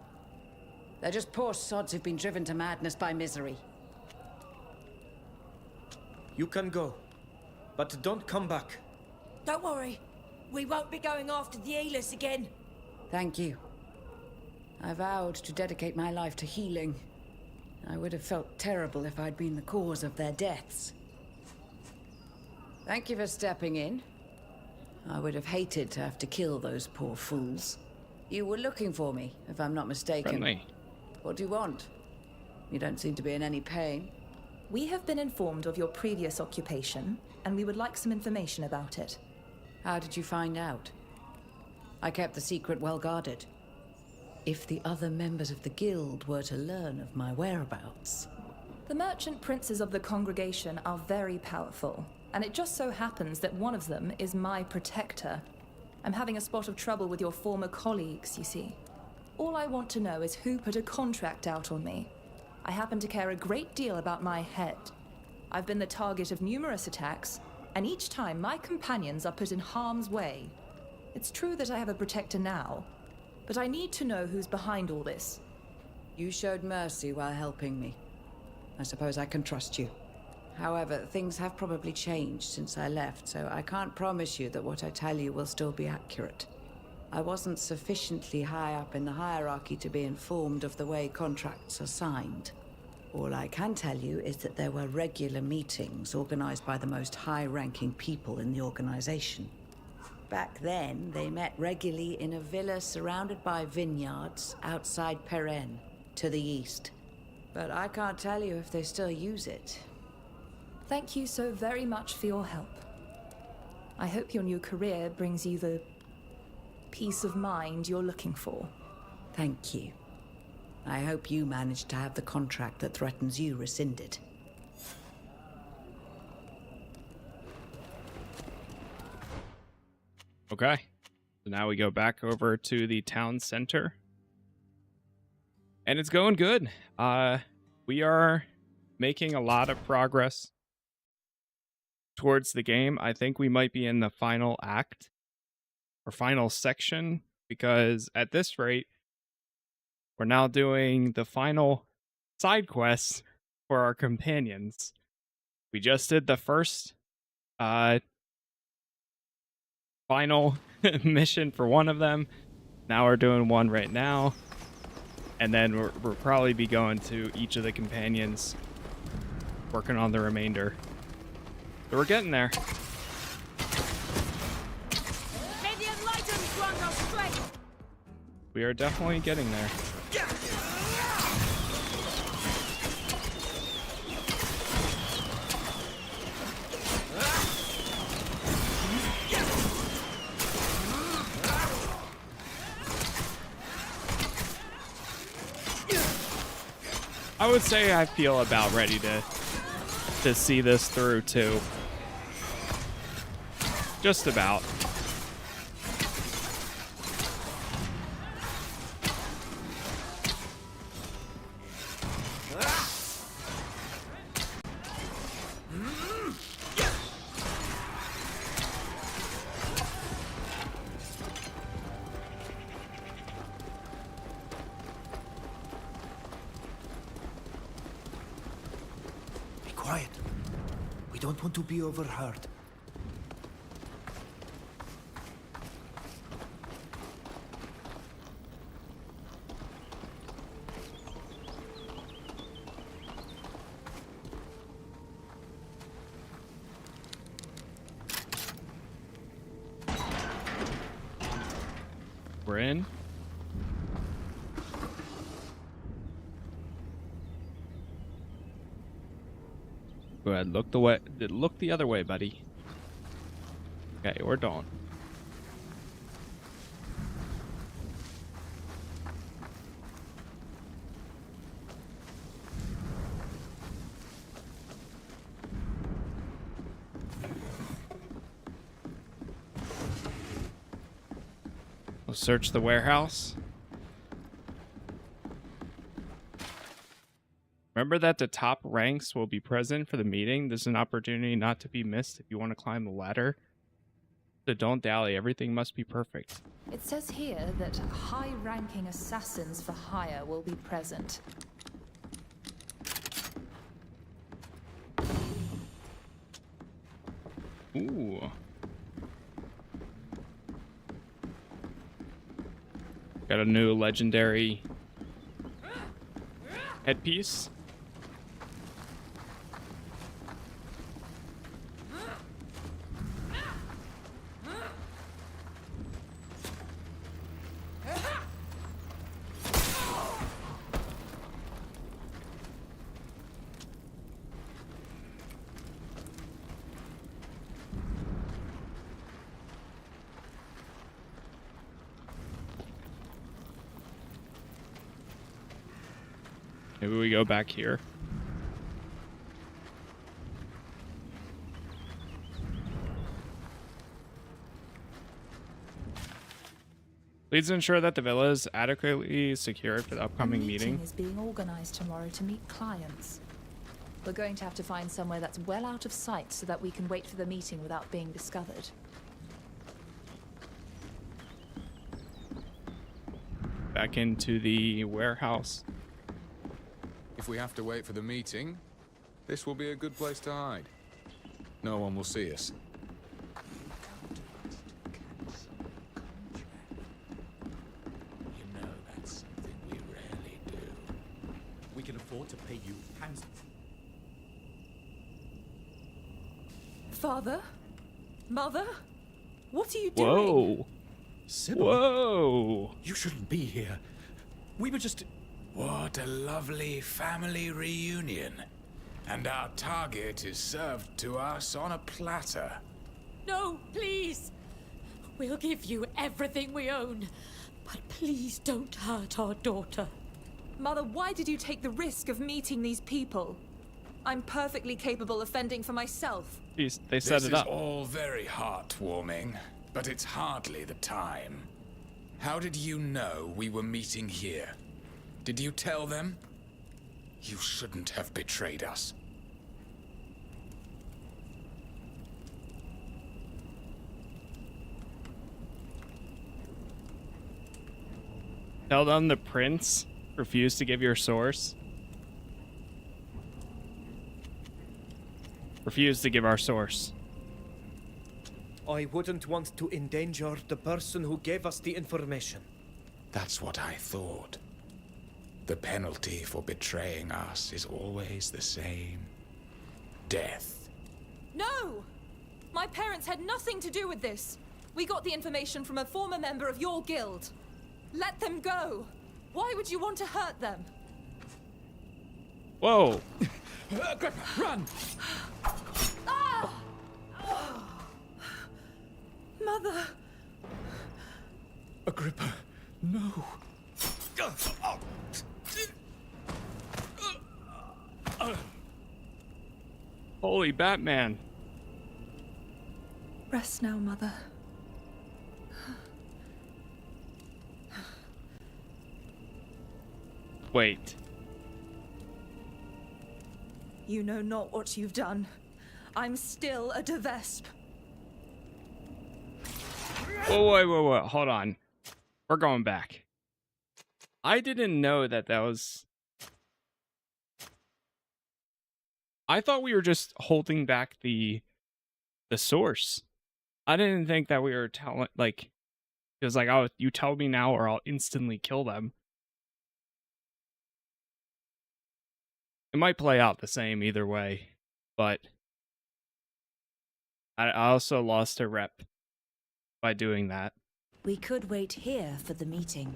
They're just poor sods who've been driven to madness by misery. You can go, but don't come back. Don't worry. We won't be going after the healers again. Thank you. I vowed to dedicate my life to healing. I would have felt terrible if I'd been the cause of their deaths. Thank you for stepping in. I would have hated to have to kill those poor fools. You were looking for me, if I'm not mistaken. Friendly. What do you want? You don't seem to be in any pain. We have been informed of your previous occupation, and we would like some information about it. How did you find out? I kept the secret well guarded. If the other members of the guild were to learn of my whereabouts... The merchant princes of the congregation are very powerful, and it just so happens that one of them is my protector. I'm having a spot of trouble with your former colleagues, you see. All I want to know is who put a contract out on me. I happen to care a great deal about my head. I've been the target of numerous attacks, and each time my companions are put in harm's way. It's true that I have a protector now, but I need to know who's behind all this. You showed mercy while helping me. I suppose I can trust you. However, things have probably changed since I left, so I can't promise you that what I tell you will still be accurate. I wasn't sufficiently high up in the hierarchy to be informed of the way contracts are signed. All I can tell you is that there were regular meetings organized by the most high-ranking people in the organization. Back then, they met regularly in a villa surrounded by vineyards outside Perrin, to the east. But I can't tell you if they still use it. Thank you so very much for your help. I hope your new career brings you the peace of mind you're looking for. Thank you. I hope you manage to have the contract that threatens you rescinded. Okay. So now we go back over to the town center. And it's going good. We are making a lot of progress towards the game. I think we might be in the final act or final section, because at this rate, we're now doing the final side quests for our companions. We just did the first final mission for one of them. Now we're doing one right now. And then we'll probably be going to each of the companions, working on the remainder. So we're getting there. May the enlightened grant us strength! We are definitely getting there. I would say I feel about ready to see this through too. Just about. Want to be overheard. We're in. Go ahead, look the other way, buddy. Okay, we're done. We'll search the warehouse. Remember that the top ranks will be present for the meeting. This is an opportunity not to be missed if you want to climb the ladder. So don't dally. Everything must be perfect. It says here that high-ranking assassins for hire will be present. Ooh. Got a new legendary headpiece. Maybe we go back here. Please ensure that the villa is adequately secured for the upcoming A meeting. is being organized tomorrow to meet clients. We're going to have to find somewhere that's well out of sight so that we can wait for the meeting without being discovered. Back into the warehouse. If we have to wait for the meeting, this will be a good place to hide. No one will see us. You know that's something we rarely do. We can afford to pay you handsome. Father? Mother? What are you doing? Whoa. Sybil, Whoa. you shouldn't be here. We were just... What a lovely family reunion. And our target is served to us on a platter. No, please. We'll give you everything we own. But please don't hurt our daughter. Mother, why did you take the risk of meeting these people? I'm perfectly capable of fending for myself. Jeez, they set it up. This is all very heartwarming, but it's hardly the time. How did you know we were meeting here? Did you tell them? You shouldn't have betrayed us. Tell them the prince refused to give your source. Refused to give our source. I wouldn't want to endanger the person who gave us the information. That's what I thought. The penalty for betraying us is always the same. Death. No! My parents had nothing to do with this. We got the information from a former member of your guild. Let them go. Why would you want to hurt them? Whoa. Run! Ah! Mother! Agrippa, no. Holy Batman. Rest now, Mother. Wait. You know not what you've done. I'm still a Devesp. Whoa. Hold on. We're going back. I didn't know that was... I thought we were just holding back the source. I didn't think that we were telling, like... It was like, oh, you tell me now or I'll instantly kill them. It might play out the same either way, but I also lost a rep by doing that. We could wait here for the meeting.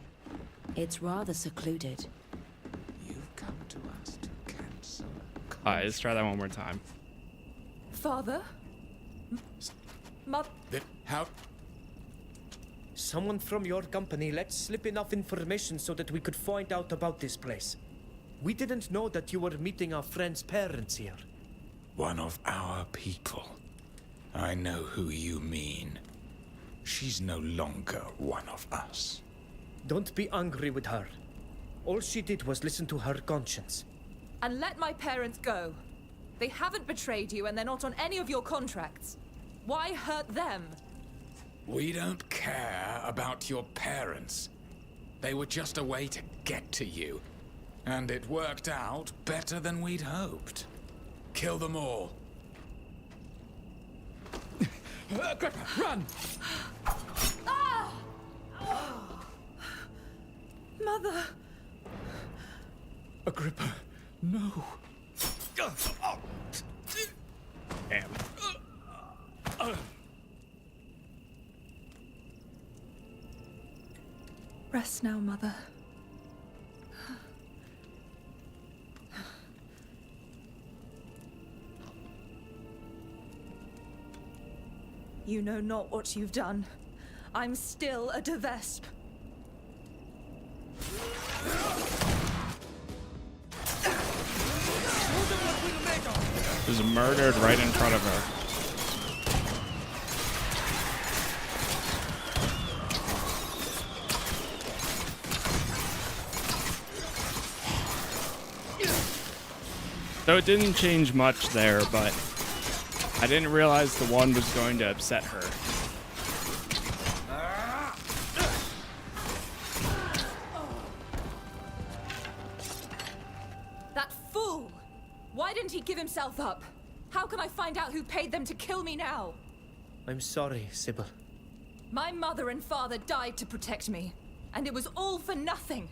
It's rather secluded. You've come to us to cancel. Alright, let's try that one more time. Father? Mother? How? Someone from your company let slip enough information so that we could find out about this place. We didn't know that you were meeting our friend's parents here. One of our people. I know who you mean. She's no longer one of us. Don't be angry with her. All she did was listen to her conscience. And let my parents go. They haven't betrayed you and they're not on any of your contracts. Why hurt them? We don't care about your parents. They were just a way to get to you. And it worked out better than we'd hoped. Kill them all. Run! Ah! Mother! Agrippa, no. Damn. Rest now, Mother. You know not what you've done. I'm still a Devesp. was murdered right in front of her. So it didn't change much there, but I didn't realize the one was going to upset her. That fool! Why didn't he give himself up? How can I find out who paid them to kill me now? I'm sorry, Sybil. My mother and father died to protect me, and it was all for nothing.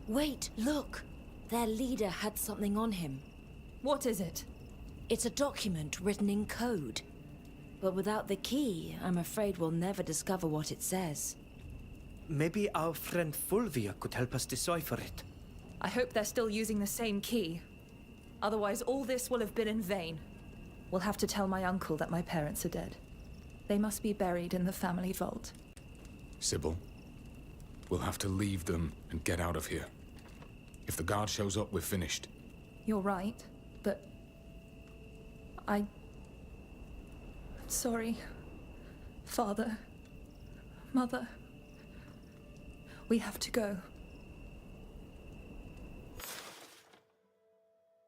Wait, look. Their leader had something on him. What is it? It's a document written in code. But without the key, I'm afraid we'll never discover what it says. Maybe our friend Fulvia could help us decipher it. I hope they're still using the same key. Otherwise, all this will have been in vain. We'll have to tell my uncle that my parents are dead. They must be buried in the family vault. Sybil, we'll have to leave them and get out of here. If the guard shows up, we're finished. You're right, but... I'm sorry. Father. Mother. We have to go.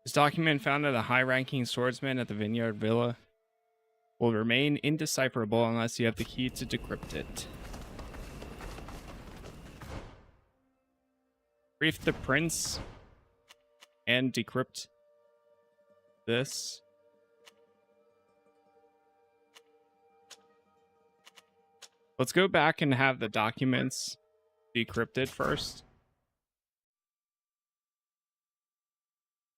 This document found at a high-ranking swordsman at the Vineyard Villa will remain indecipherable unless you have the key to decrypt it. Brief the prince and decrypt this. Let's go back and have the documents decrypted first.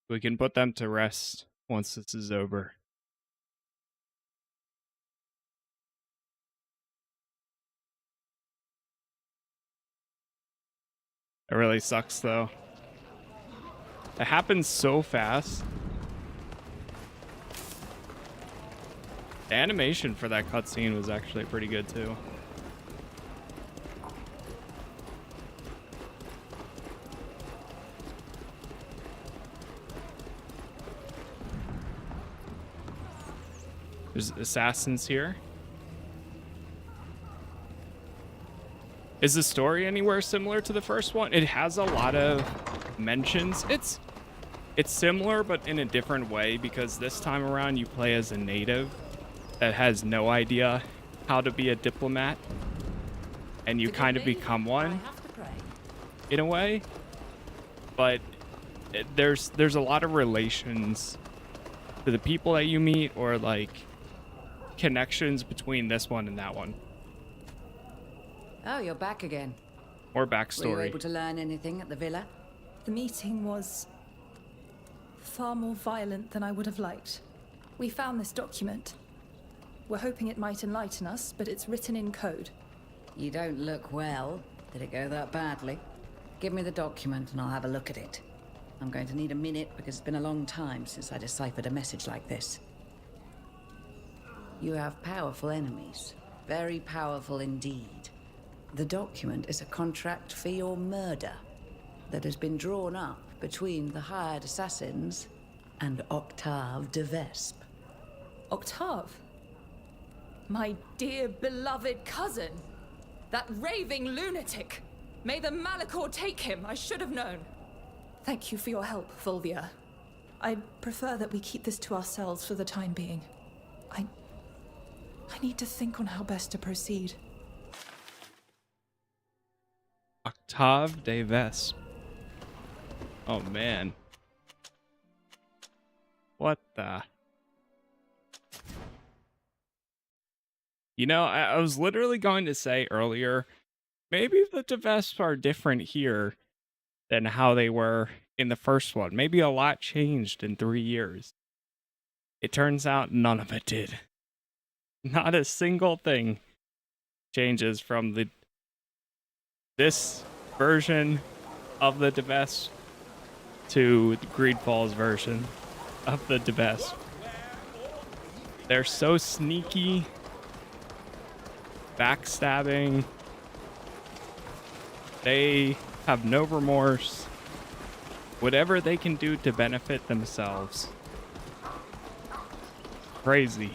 We can put them to rest once this is over. It really sucks though. It happens so fast. The animation for that cutscene was actually pretty good too. There's assassins here. Is the story anywhere similar to the first one? It has a lot of mentions. It's similar, but in a different way, because this time around you play as a native that has no idea how to be a diplomat, and you kind of become one in a way. But there's a lot of relations to the people that you meet, or like connections between this one and that one. Oh, you're back again. Or backstory. Were you able to learn anything at the villa? The meeting was far more violent than I would have liked. We found this document. We're hoping it might enlighten us, but it's written in code. You don't look well. Did it go that badly? Give me the document and I'll have a look at it. I'm going to need a minute because it's been a long time since I deciphered a message like this. You have powerful enemies. Very powerful indeed. The document is a contract for your murder that has been drawn up between the hired assassins and Octav de Vespe. Octav? My dear beloved cousin! That raving lunatic! May the Malachor take him, I should have known. Thank you for your help, Fulvia. I'd prefer that we keep this to ourselves for the time being. I need to think on how best to proceed. Octav de Vespe. Oh man. What the? You know, I was literally going to say earlier, maybe the de Vespe are different here than how they were in the first one. Maybe a lot changed in 3 years. It turns out none of it did. Not a single thing changes from this version of the de Vespe to the GreedFall's version of the de Vespe. They're so sneaky, backstabbing. They have no remorse. Whatever they can do to benefit themselves, Crazy.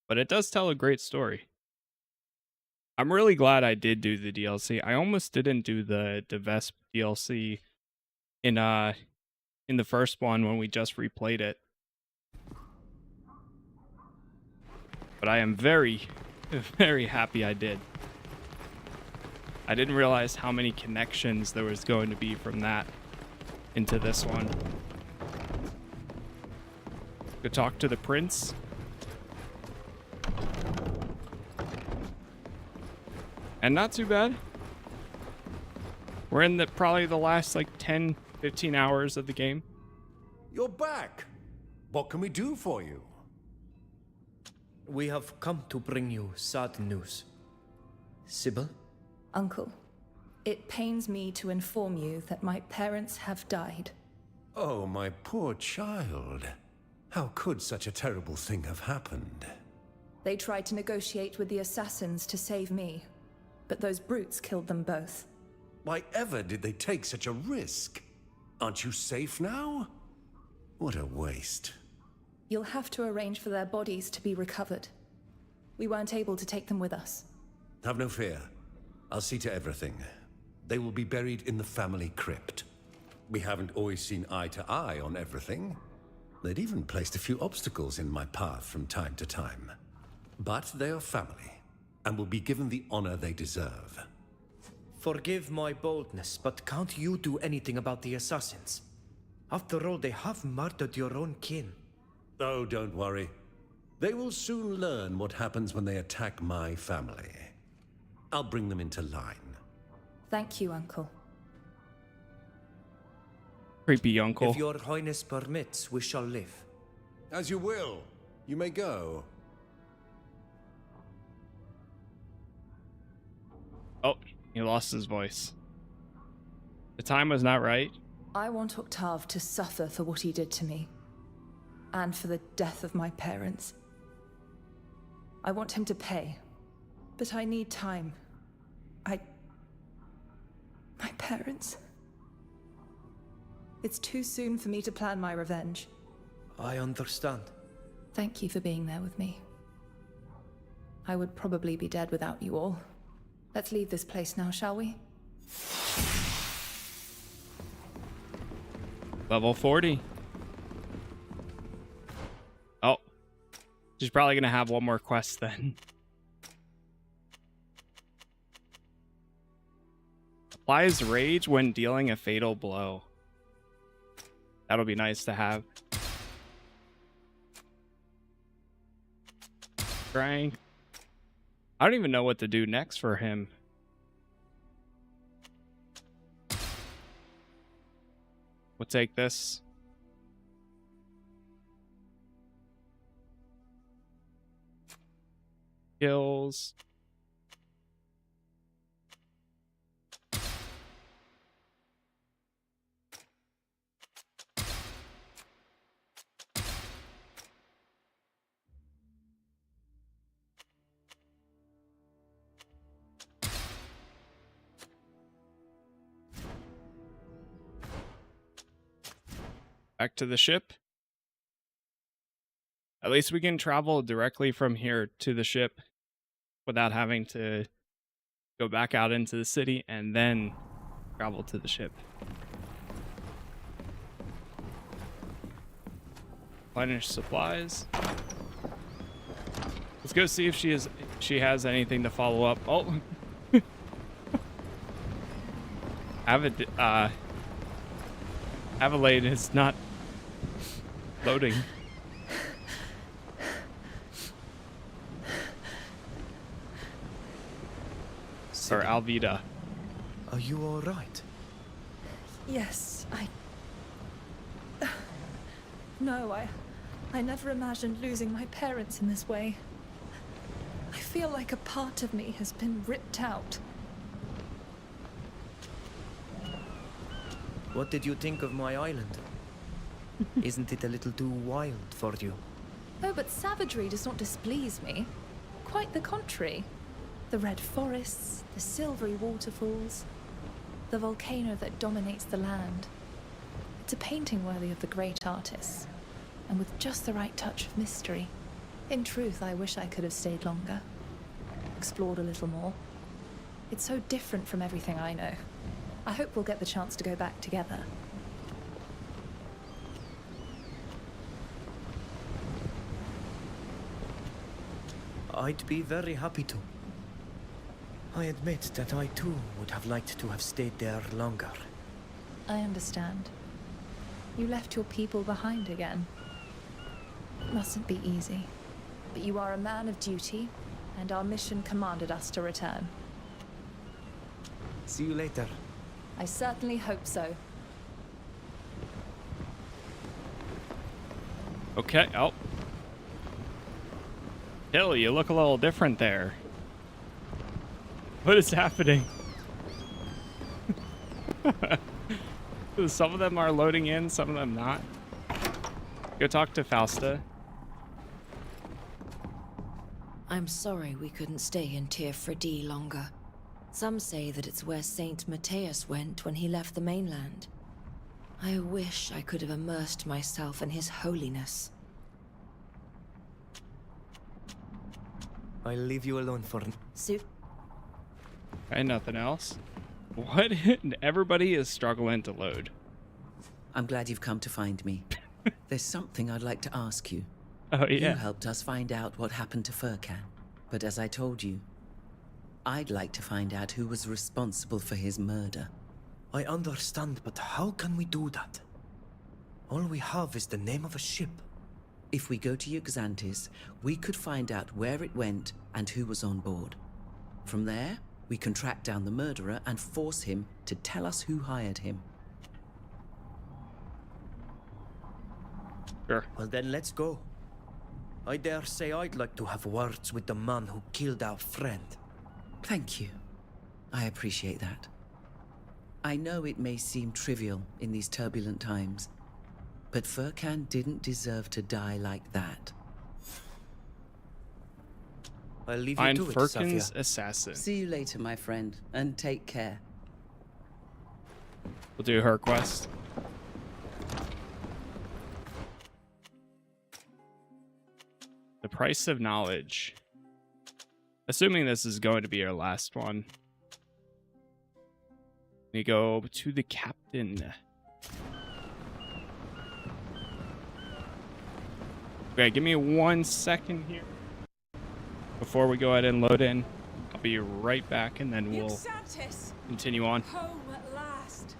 But it does tell a great story. I'm really glad I did do the DLC. I almost didn't do the Vesp DLC in the first one when we just replayed it. But I am very, very happy I did. I didn't realize how many connections there was going to be from that into this one. Go talk to the prince. And not too bad. We're in probably the last like 10, 15 hours of the game. You're back. What can we do for you? We have come to bring you sad news. Sybil? Uncle, it pains me to inform you that my parents have died. Oh, my poor child. How could such a terrible thing have happened? They tried to negotiate with the assassins to save me, but those brutes killed them both. Why ever did they take such a risk? Aren't you safe now? What a waste. You'll have to arrange for their bodies to be recovered. We weren't able to take them with us. Have no fear. I'll see to everything. They will be buried in the family crypt. We haven't always seen eye to eye on everything. They'd even placed a few obstacles in my path from time to time. But they are family, and will be given the honor they deserve. Forgive my boldness, but can't you do anything about the assassins? After all, they have murdered your own kin. Oh, don't worry. They will soon learn what happens when they attack my family. I'll bring them into line. Thank you, Uncle. Creepy uncle. If your highness permits, we shall live. As you will. You may go. Oh, he lost his voice. The time was not right. I want Octav to suffer for what he did to me, and for the death of my parents. I want him to pay, but I need time. My parents. It's too soon for me to plan my revenge. I understand. Thank you for being there with me. I would probably be dead without you all. Let's leave this place now, shall we? Level 40. Oh. She's probably going to have one more quest then. Applies rage when dealing a fatal blow. That'll be nice to have. Strength. I don't even know what to do next for him. We'll take this. Kills. Back to the ship. At least we can travel directly from here to the ship without having to go back out into the city and then travel to the ship. Replenish supplies. Let's go see if she has anything to follow up. Oh. Avalade is not loading. Or Alvida. Are you all right? Yes, No, I never imagined losing my parents in this way. I feel like a part of me has been ripped out. What did you think of my island? Isn't it a little too wild for you? Oh, but savagery does not displease me. Quite the contrary. The red forests, the silvery waterfalls, the volcano that dominates the land. It's a painting worthy of the great artists, and with just the right touch of mystery. In truth, I wish I could have stayed longer, explored a little more. It's so different from everything I know. I hope we'll get the chance to go back together. I'd be very happy to. I admit that I too would have liked to have stayed there longer. I understand. You left your people behind again. It mustn't be easy. But you are a man of duty, and our mission commanded us to return. See you later. I certainly hope so. Okay, oh. Hill, you look a little different there. What is happening? Some of them are loading in, some of them not. Go talk to Fausta. I'm sorry we couldn't stay in Tir-Fredi longer. Some say that it's where Saint Matthias went when he left the mainland. I wish I could have immersed myself in his holiness. I'll leave you alone for... Okay, nothing else. What? Everybody is struggling to load. I'm glad you've come to find me. There's something I'd like to ask you. Oh, yeah. You helped us find out what happened to Furkan. But as I told you, I'd like to find out who was responsible for his murder. I understand, but how can we do that? All we have is the name of a ship. If we go to Yxantis, we could find out where it went and who was on board. From there, we can track down the murderer and force him to tell us who hired him. Sure. Well then, let's go. I dare say I'd like to have words with the man who killed our friend. Thank you. I appreciate that. I know it may seem trivial in these turbulent times, but Furkan didn't deserve to die like that. I'll leave Find you to Furkan's it, Safia. assassin. See you later, my friend, and take care. We'll do her quest. The price of knowledge. Assuming this is going to be our last one. We go to the captain. Okay, give me 1 second here. Before we go ahead and load in, I'll be right back and then we'll continue on. Home at last.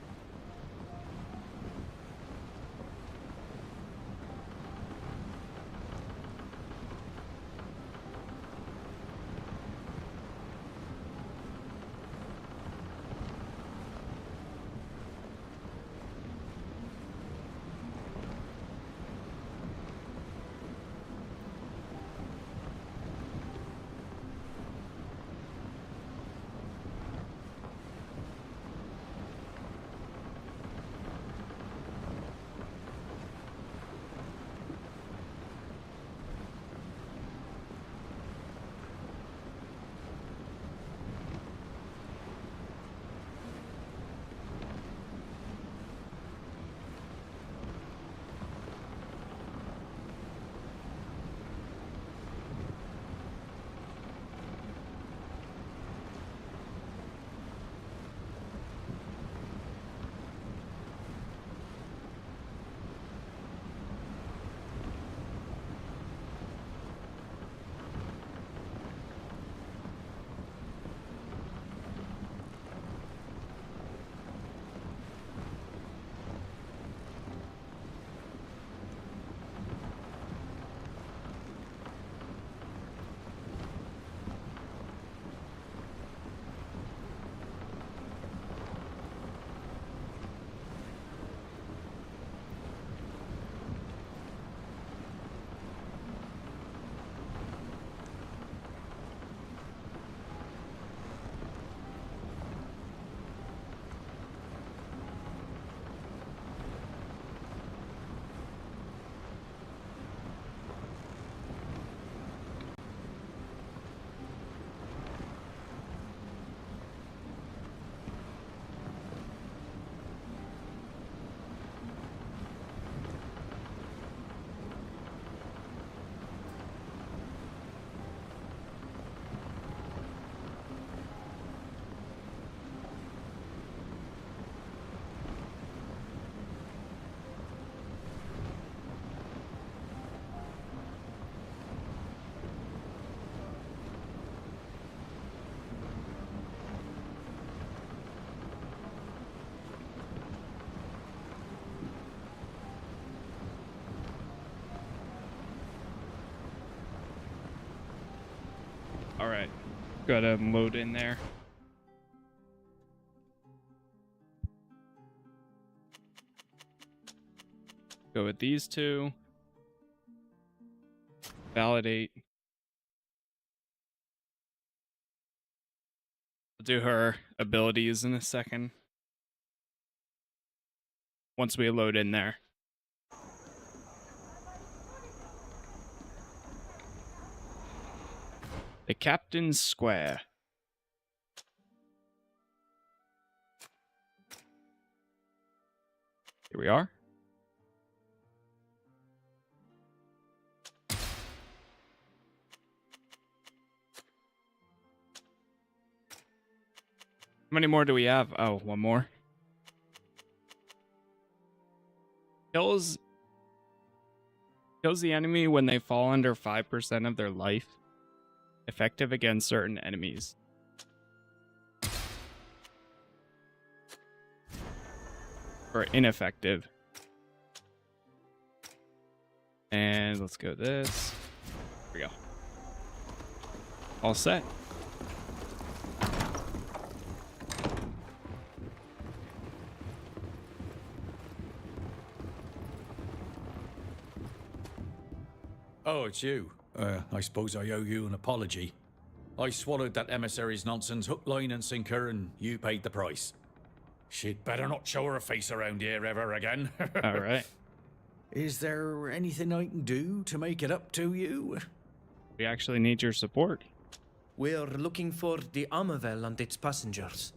All right. Gotta load in there. Go with these two. Validate. I'll do her abilities in a second. Once we load in there. The Captain's Square. Here we are. How many more do we have? Oh, one more. Kills the enemy when they fall under 5% of their life. Effective against certain enemies. Or ineffective. And let's go this. Here we go. All set. Oh, it's you. I suppose I owe you an apology. I swallowed that emissary's nonsense hook, line and sinker, and you paid the price. She'd better not show her face around here ever again. All right. Is there anything I can do to make it up to you? We actually need your support. We're looking for the Amavel and its passengers.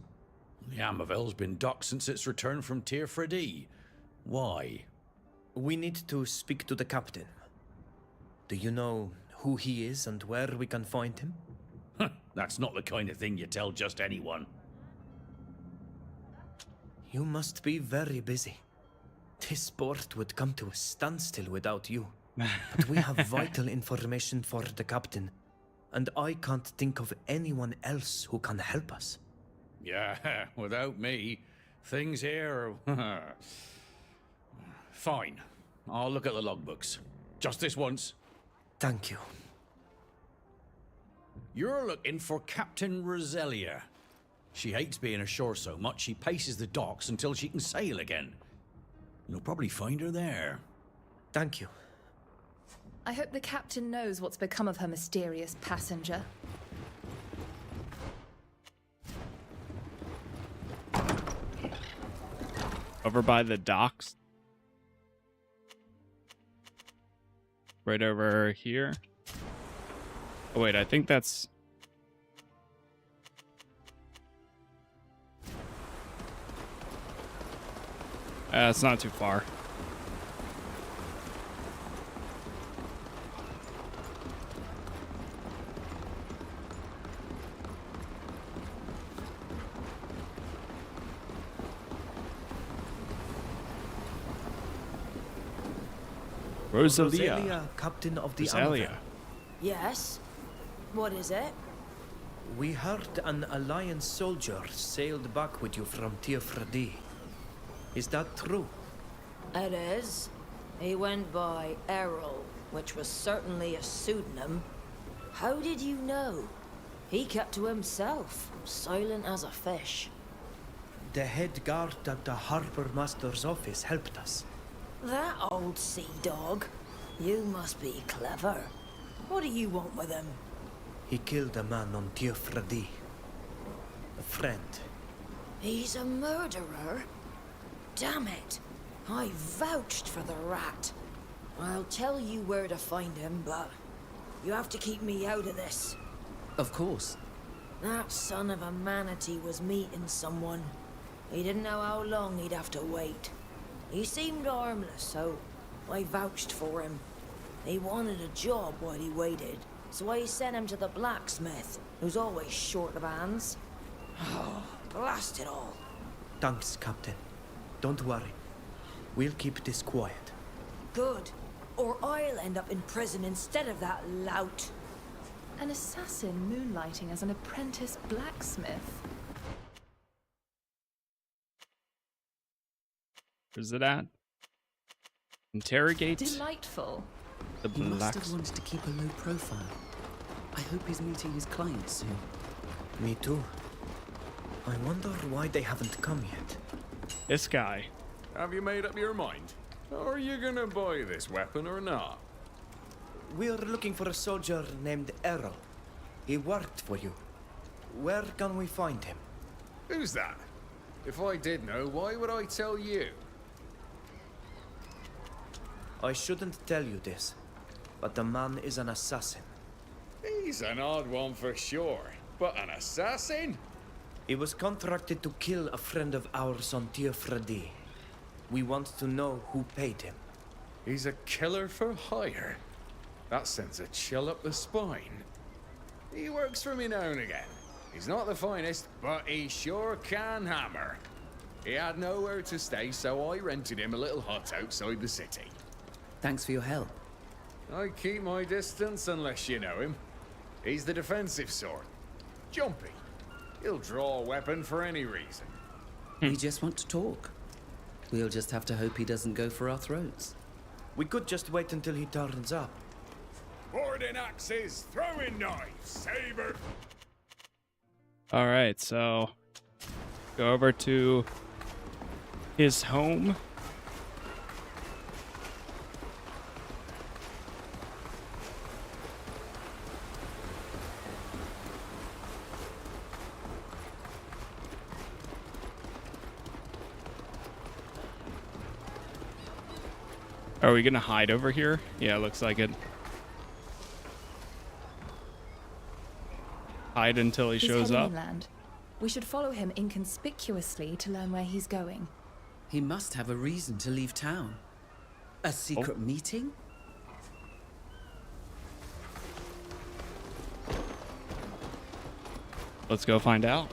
The Amavel's been docked since its return from Tirfredi. Why? We need to speak to the captain. Do you know who he is and where we can find him? That's not the kind of thing you tell just anyone. You must be very busy. This port would come to a standstill without you. But we have vital information for the captain, and I can't think of anyone else who can help us. Yeah, without me, things here are... Fine. I'll look at the logbooks. Just this once. Thank you. You're looking for Captain Roselia. She hates being ashore so much she paces the docks until she can sail again. You'll probably find her there. Thank you. I hope the captain knows what's become of her mysterious passenger. Over by the docks. Right over here. Oh, wait, I think that's... it's not too far. Roselia, captain of the Roselia. Amavel. Yes? What is it? We heard an Alliance soldier sailed back with you from Tirfredi. Is that true? It is. He went by Errol, which was certainly a pseudonym. How did you know? He kept to himself, silent as a fish. The head guard at the Harbour Master's office helped us. That old sea dog. You must be clever. What do you want with him? He killed a man on Tirfredi. A friend. He's a murderer? Damn it. I vouched for the rat. I'll tell you where to find him, but you have to keep me out of this. Of course. That son of a manatee was meeting someone. He didn't know how long he'd have to wait. He seemed harmless, so I vouched for him. He wanted a job while he waited, so I sent him to the blacksmith, who's always short of hands. Oh, blast it all. Thanks, Captain. Don't worry. We'll keep this quiet. Good. Or I'll end up in prison instead of that lout. An assassin moonlighting as an apprentice blacksmith. Where's it at? Interrogate. Delightful. The He must black. have wanted to keep a low profile. I hope he's meeting his client soon. Me too. I wonder why they haven't come yet. This guy. Have you made up your mind? Are you gonna buy this weapon or not? We're looking for a soldier named Errol. He worked for you. Where can we find him? Who's that? If I did know, why would I tell you? I shouldn't tell you this, but the man is an assassin. He's an odd one for sure, but an assassin? He was contracted to kill a friend of ours on Tir Fredi. We want to know who paid him. He's a killer for hire. That sends a chill up the spine. He works for me now and again. He's not the finest, but he sure can hammer. He had nowhere to stay, so I rented him a little hut outside the city. Thanks for your help. I keep my distance unless you know him. He's the defensive sort. Jumpy. He'll draw a weapon for any reason. We just want to talk. We'll just have to hope he doesn't go for our throats. We could just wait until he turns up. Boarding axes, throwing knives, saber. All right, so go over to his home. Are we gonna hide over here? Yeah, looks like it. Hide until he shows up. Mainland. We should follow him inconspicuously to learn where he's going. He must have a reason to leave town. A secret meeting? Let's go find out.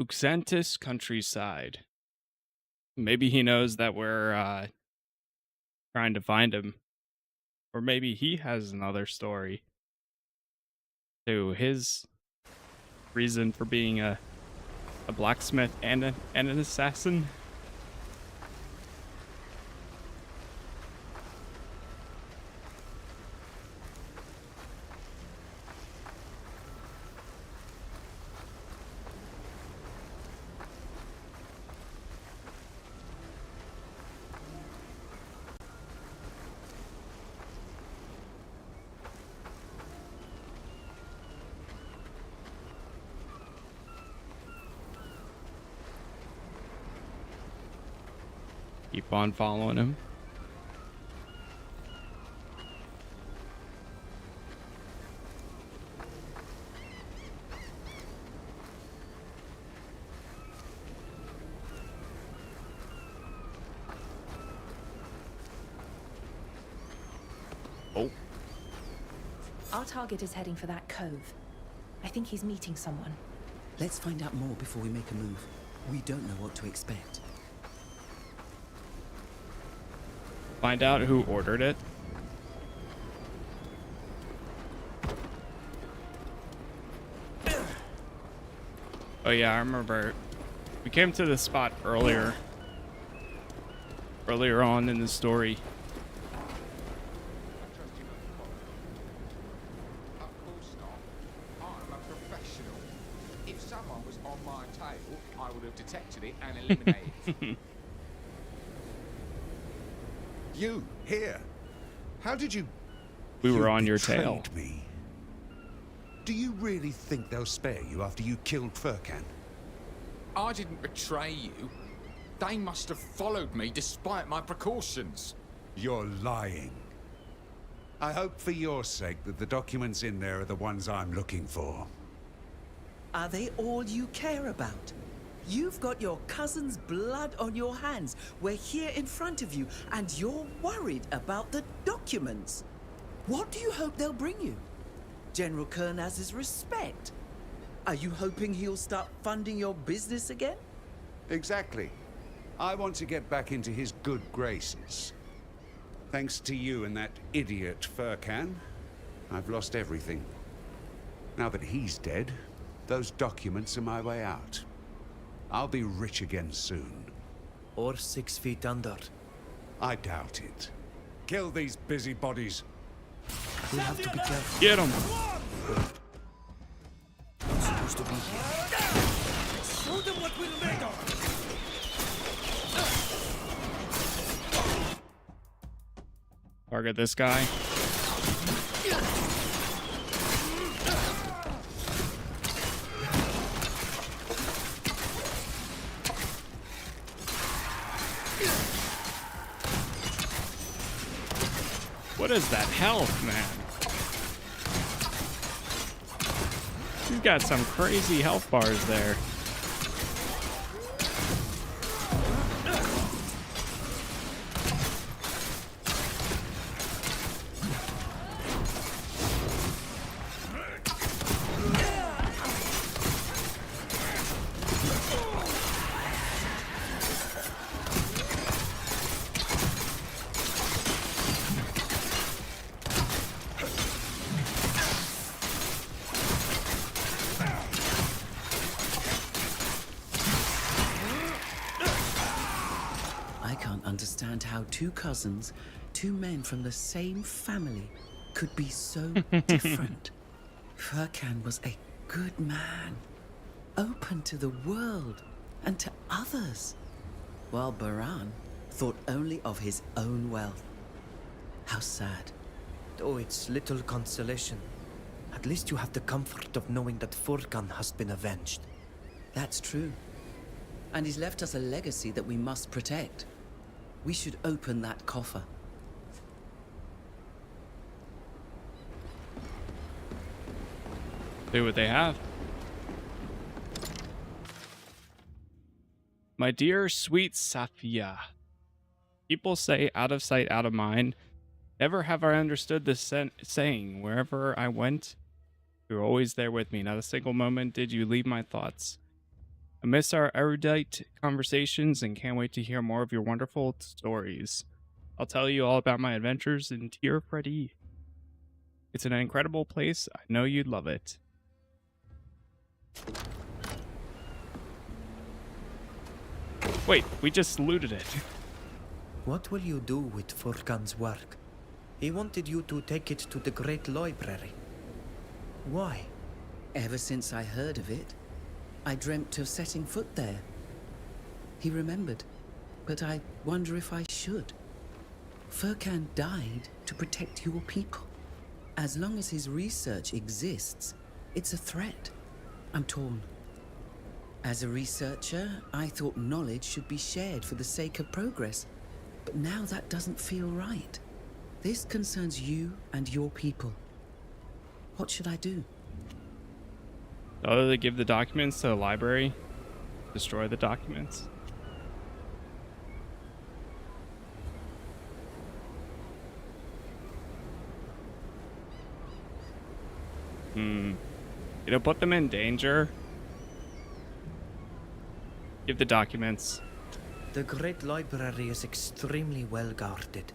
Uxantis countryside. Maybe he knows that we're trying to find him. Or maybe he has another story to his reason for being a blacksmith and an assassin. Keep on following him. Oh. Our target is heading for that cove. I think he's meeting someone. Let's find out more before we make a move. We don't know what to expect. Find out who ordered it. Oh yeah, I remember we came to this spot earlier on in the story. Of course not. I'm a professional. If someone was on my tail, I would have detected it and eliminated it. You, here? How did you... We were on your tail. betrayed me. Do you really think they'll spare you after you killed Furkan? I didn't betray you. They must have followed me despite my precautions. You're lying. I hope for your sake that the documents in there are the ones I'm looking for. Are they all you care about? You've got your cousin's blood on your hands. We're here in front of you, and you're worried about the documents. What do you hope they'll bring you? General Kernaz's respect? Are you hoping he'll start funding your business again? Exactly. I want to get back into his good graces. Thanks to you and that idiot Furkan, I've lost everything. Now that he's dead, those documents are my way out. I'll be rich again soon. Or 6 feet under. I doubt it. Kill these busybodies. We'll have to be careful. Get him. Not supposed to be here. Show them what we're made of! Target this guy. What is that health, man? You've got some crazy health bars there. Understand how two cousins, two men from the same family, could be so different. Furkan was a good man, open to the world and to others, while Baran thought only of his own wealth. How sad. Oh, it's little consolation. At least you have the comfort of knowing that Furkan has been avenged. That's true. And he's left us a legacy that we must protect. We should open that coffer. See what they have. My dear sweet Safia, people say out of sight, out of mind. Never have I understood this saying. Wherever I went, you were always there with me. Not a single moment did you leave my thoughts. I miss our erudite conversations and can't wait to hear more of your wonderful stories. I'll tell you all about my adventures in Interrogating. It's an incredible place. I know you'd love it. Wait, we just looted it. What will you do with Furkan's work? He wanted you to take it to the Great Library. Why? Ever since I heard of it, I dreamt of setting foot there. He remembered, but I wonder if I should. Furkan died to protect your people. As long as his research exists, it's a threat. I'm torn. As a researcher, I thought knowledge should be shared for the sake of progress. But now that doesn't feel right. This concerns you and your people. What should I do? Oh, they give the documents to the library. Destroy the documents. It'll put them in danger. Give the documents. The Great Library is extremely well guarded.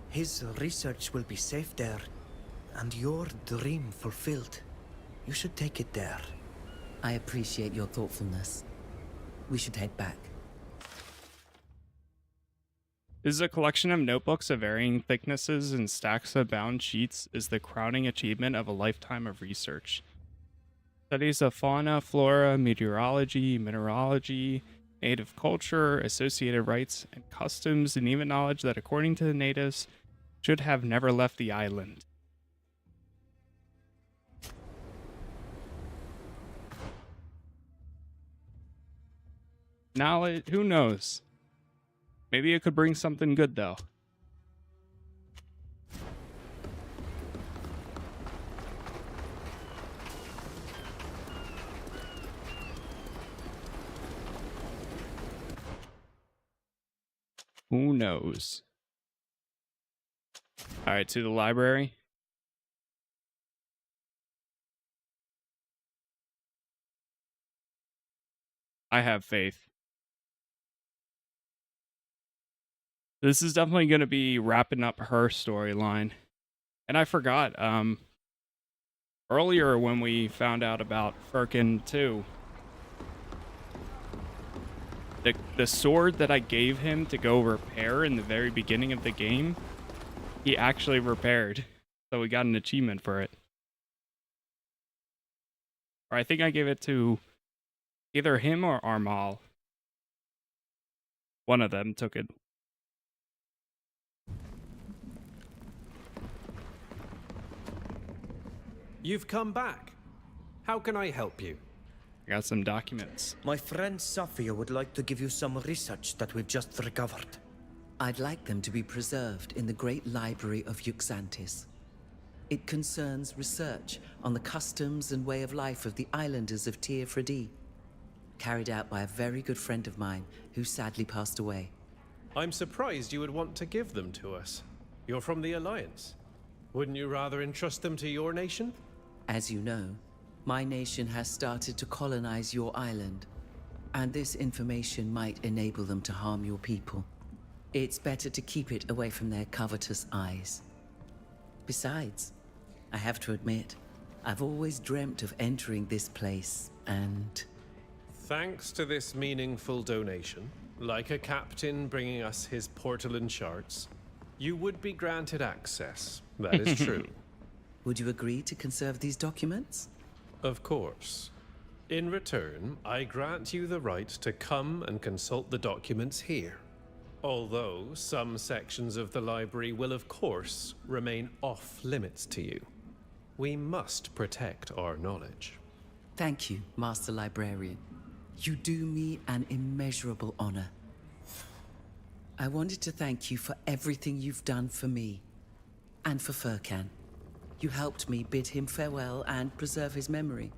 His research will be safe there, and your dream fulfilled. You should take it there. I appreciate your thoughtfulness. We should head back. This is a collection of notebooks of varying thicknesses and stacks of bound sheets is the crowning achievement of a lifetime of research. Studies of fauna, flora, meteorology, mineralogy, native culture, associated rites and customs, and even knowledge that, according to the natives, should have never left the island. Knowledge, who knows? Maybe it could bring something good, though. Who knows? All right, to the library. I have faith. This is definitely going to be wrapping up her storyline. And I forgot, earlier when we found out about Furkan 2, the sword that I gave him to go repair in the very beginning of the game, he actually repaired. So we got an achievement for it. Or I think I gave it to either him or Armal. One of them took it. You've come back. How can I help you? I got some documents. My friend Safia would like to give you some research that we've just recovered. I'd like them to be preserved in the great library of Yuxantis. It concerns research on the customs and way of life of the islanders of Tir Fredi, carried out by a very good friend of mine who sadly passed away. I'm surprised you would want to give them to us. You're from the Alliance. Wouldn't you rather entrust them to your nation? As you know, my nation has started to colonize your island, and this information might enable them to harm your people. It's better to keep it away from their covetous eyes. Besides, I have to admit, I've always dreamt of entering this place, and... Thanks to this meaningful donation, like a captain bringing us his porcelain shards, you would be granted access. That is true. Would you agree to conserve these documents? Of course. In return, I grant you the right to come and consult the documents here. Although some sections of the library will, of course, remain off limits to you. We must protect our knowledge. Thank you, Master Librarian. You do me an immeasurable honor. I wanted to thank you for everything you've done for me, and for Furkan. You helped me bid him farewell and preserve his memory.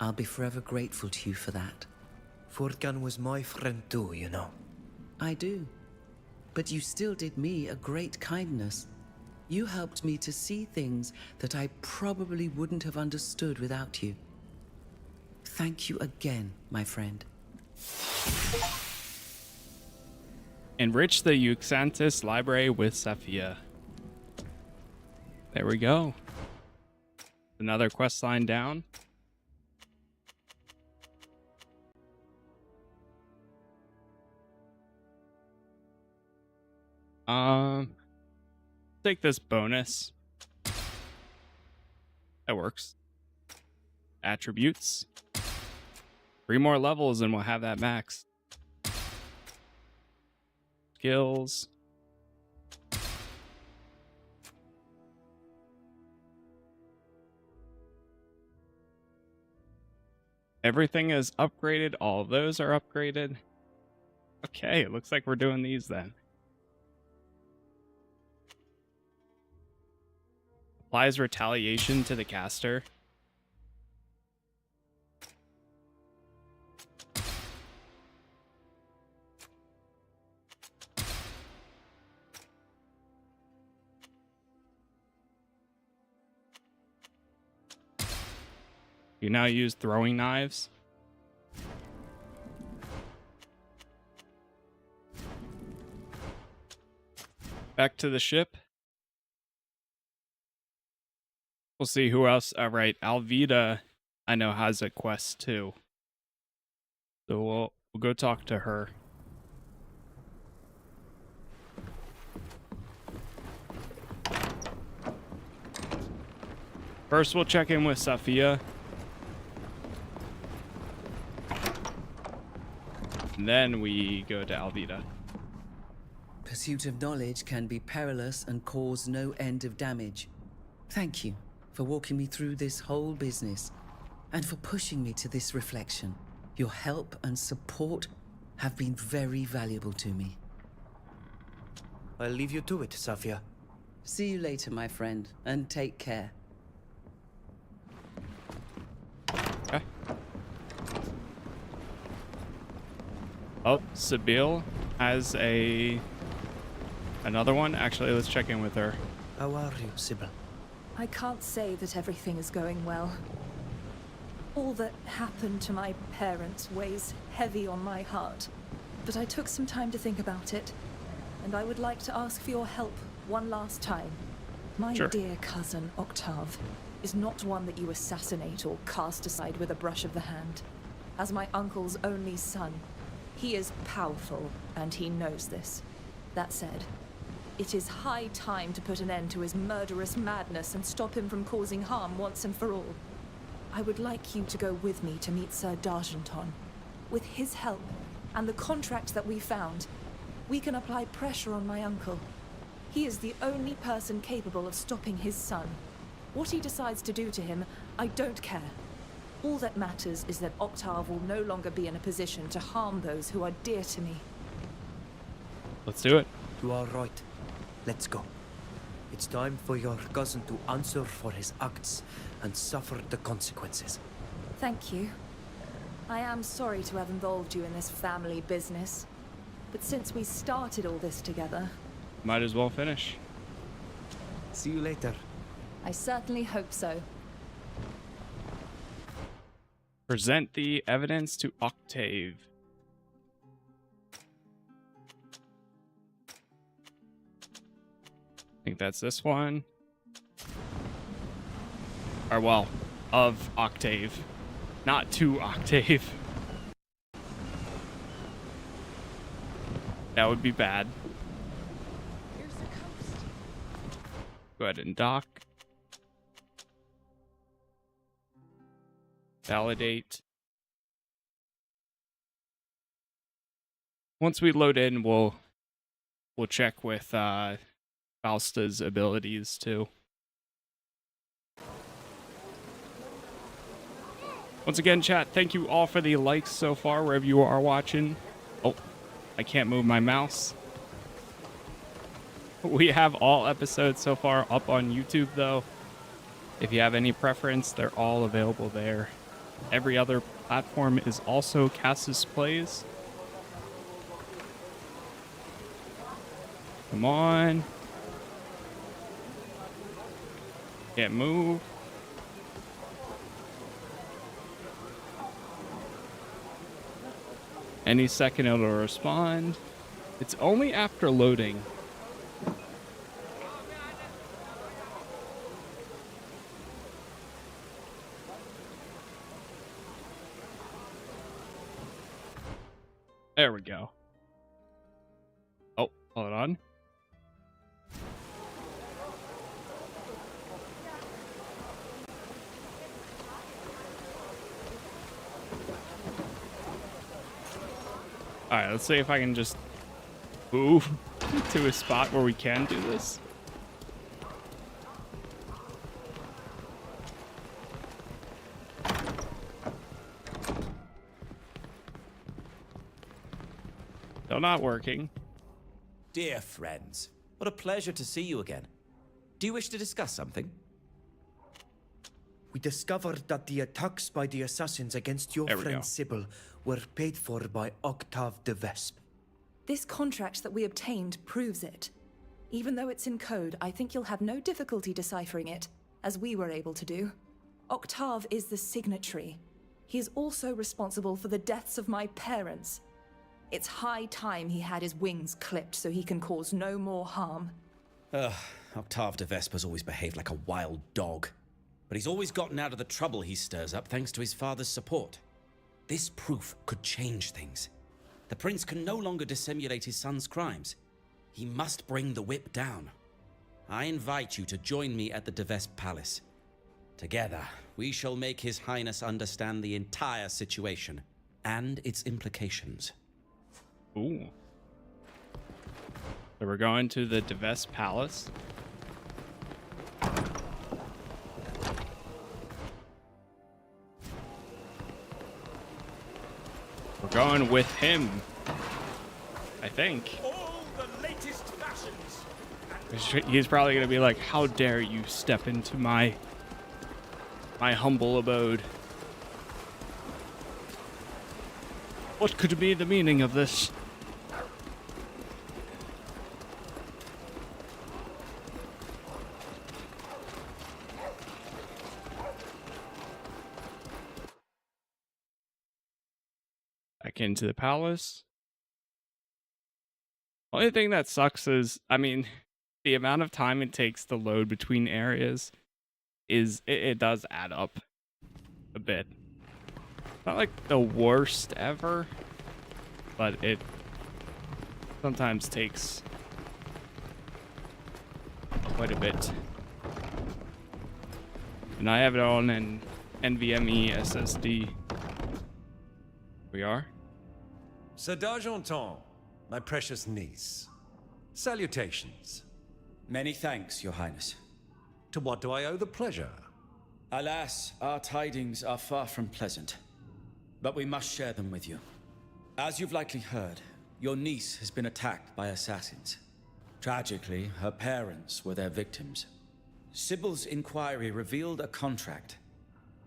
I'll be forever grateful to you for that. Furkan was my friend too, you know. I do. But you still did me a great kindness. You helped me to see things that I probably wouldn't have understood without you. Thank you again, my friend. Enrich the Yuxantis library with Safia. There we go. Another quest line down. Take this bonus. That works. Attributes. 3 more levels and we'll have that max. Skills. Everything is upgraded. All of those are upgraded. Okay, it looks like we're doing these then. Applies retaliation to the caster. You now use throwing knives. Back to the ship. We'll see who else. All right, Alvida, I know, has a quest too. So we'll go talk to her. First, we'll check in with Safia. And then we go to Alvida. Pursuit of knowledge can be perilous and cause no end of damage. Thank you for walking me through this whole business, and for pushing me to this reflection. Your help and support have been very valuable to me. I'll leave you to it, Safia. See you later, my friend, and take care. Okay. Oh, Sibyl has another one. Actually, let's check in with her. How are you, Sybil? I can't say that everything is going well. All that happened to my parents weighs heavy on my heart. But I took some time to think about it, and I would like to ask for your help one last time. My dear cousin, Octav, is not one that you assassinate or cast aside with a brush of the hand. As my uncle's only son, he is powerful, and he knows this. That said, It is high time to put an end to his murderous madness and stop him from causing harm once and for all. I would like you to go with me to meet Sir D'Argenton. With his help, and the contract that we found, we can apply pressure on my uncle. He is the only person capable of stopping his son. What he decides to do to him, I don't care. All that matters is that Octav will no longer be in a position to harm those who are dear to me. Let's do it. You are right. Let's go. It's time for your cousin to answer for his acts and suffer the consequences. Thank you. I am sorry to have involved you in this family business. But since we started all this together... Might as well finish. See you later. I certainly hope so. Present the evidence to Octav. I think that's this one. Or, well, of Octav. Not to Octav. That would be bad. Here's the coast. Go ahead and dock. Validate. Once we load in, we'll check with Fausta's abilities too. Once again, chat, thank you all for the likes so far wherever you are watching. Oh, I can't move my mouse. We have all episodes so far up on YouTube though. If you have any preference, they're all available there. Every other platform is also Casas Plays. Come on. Can't move. Any second it'll respond. It's only after loading. There we go. Oh, hold on. Alright, let's see if I can just move to a spot where we can do this. Still not working. Dear friends, what a pleasure to see you again. Do you wish to discuss something? We discovered that the attacks by the assassins against your friend Sybil were paid for by Octav de Vespe. This contract that we obtained proves it. Even though it's in code, I think you'll have no difficulty deciphering it, as we were able to do. Octav is the signatory. He is also responsible for the deaths of my parents. It's high time he had his wings clipped so he can cause no more harm. Octav de Vespe has always behaved like a wild dog. But he's always gotten out of the trouble he stirs up thanks to his father's support. This proof could change things. The prince can no longer dissimulate his son's crimes. He must bring the whip down. I invite you to join me at the de Vespe Palace. Together, we shall make His Highness understand the entire situation and its implications. Ooh. So we're going to the de Vespe Palace. We're going with him, I think. All the latest fashions. He's probably going to be like, how dare you step into my humble abode. What could be the meaning of this? Back into the palace. Only thing that sucks is, I mean, the amount of time it takes to load between areas is, it does add up a bit. Not like the worst ever, but it sometimes takes quite a bit. And I have it on an NVMe SSD. We are? Sir d'Argenton, my precious niece. Salutations. Many thanks, Your Highness. To what do I owe the pleasure? Alas, our tidings are far from pleasant, but we must share them with you. As you've likely heard, your niece has been attacked by assassins. Tragically, her parents were their victims. Sybil's inquiry revealed a contract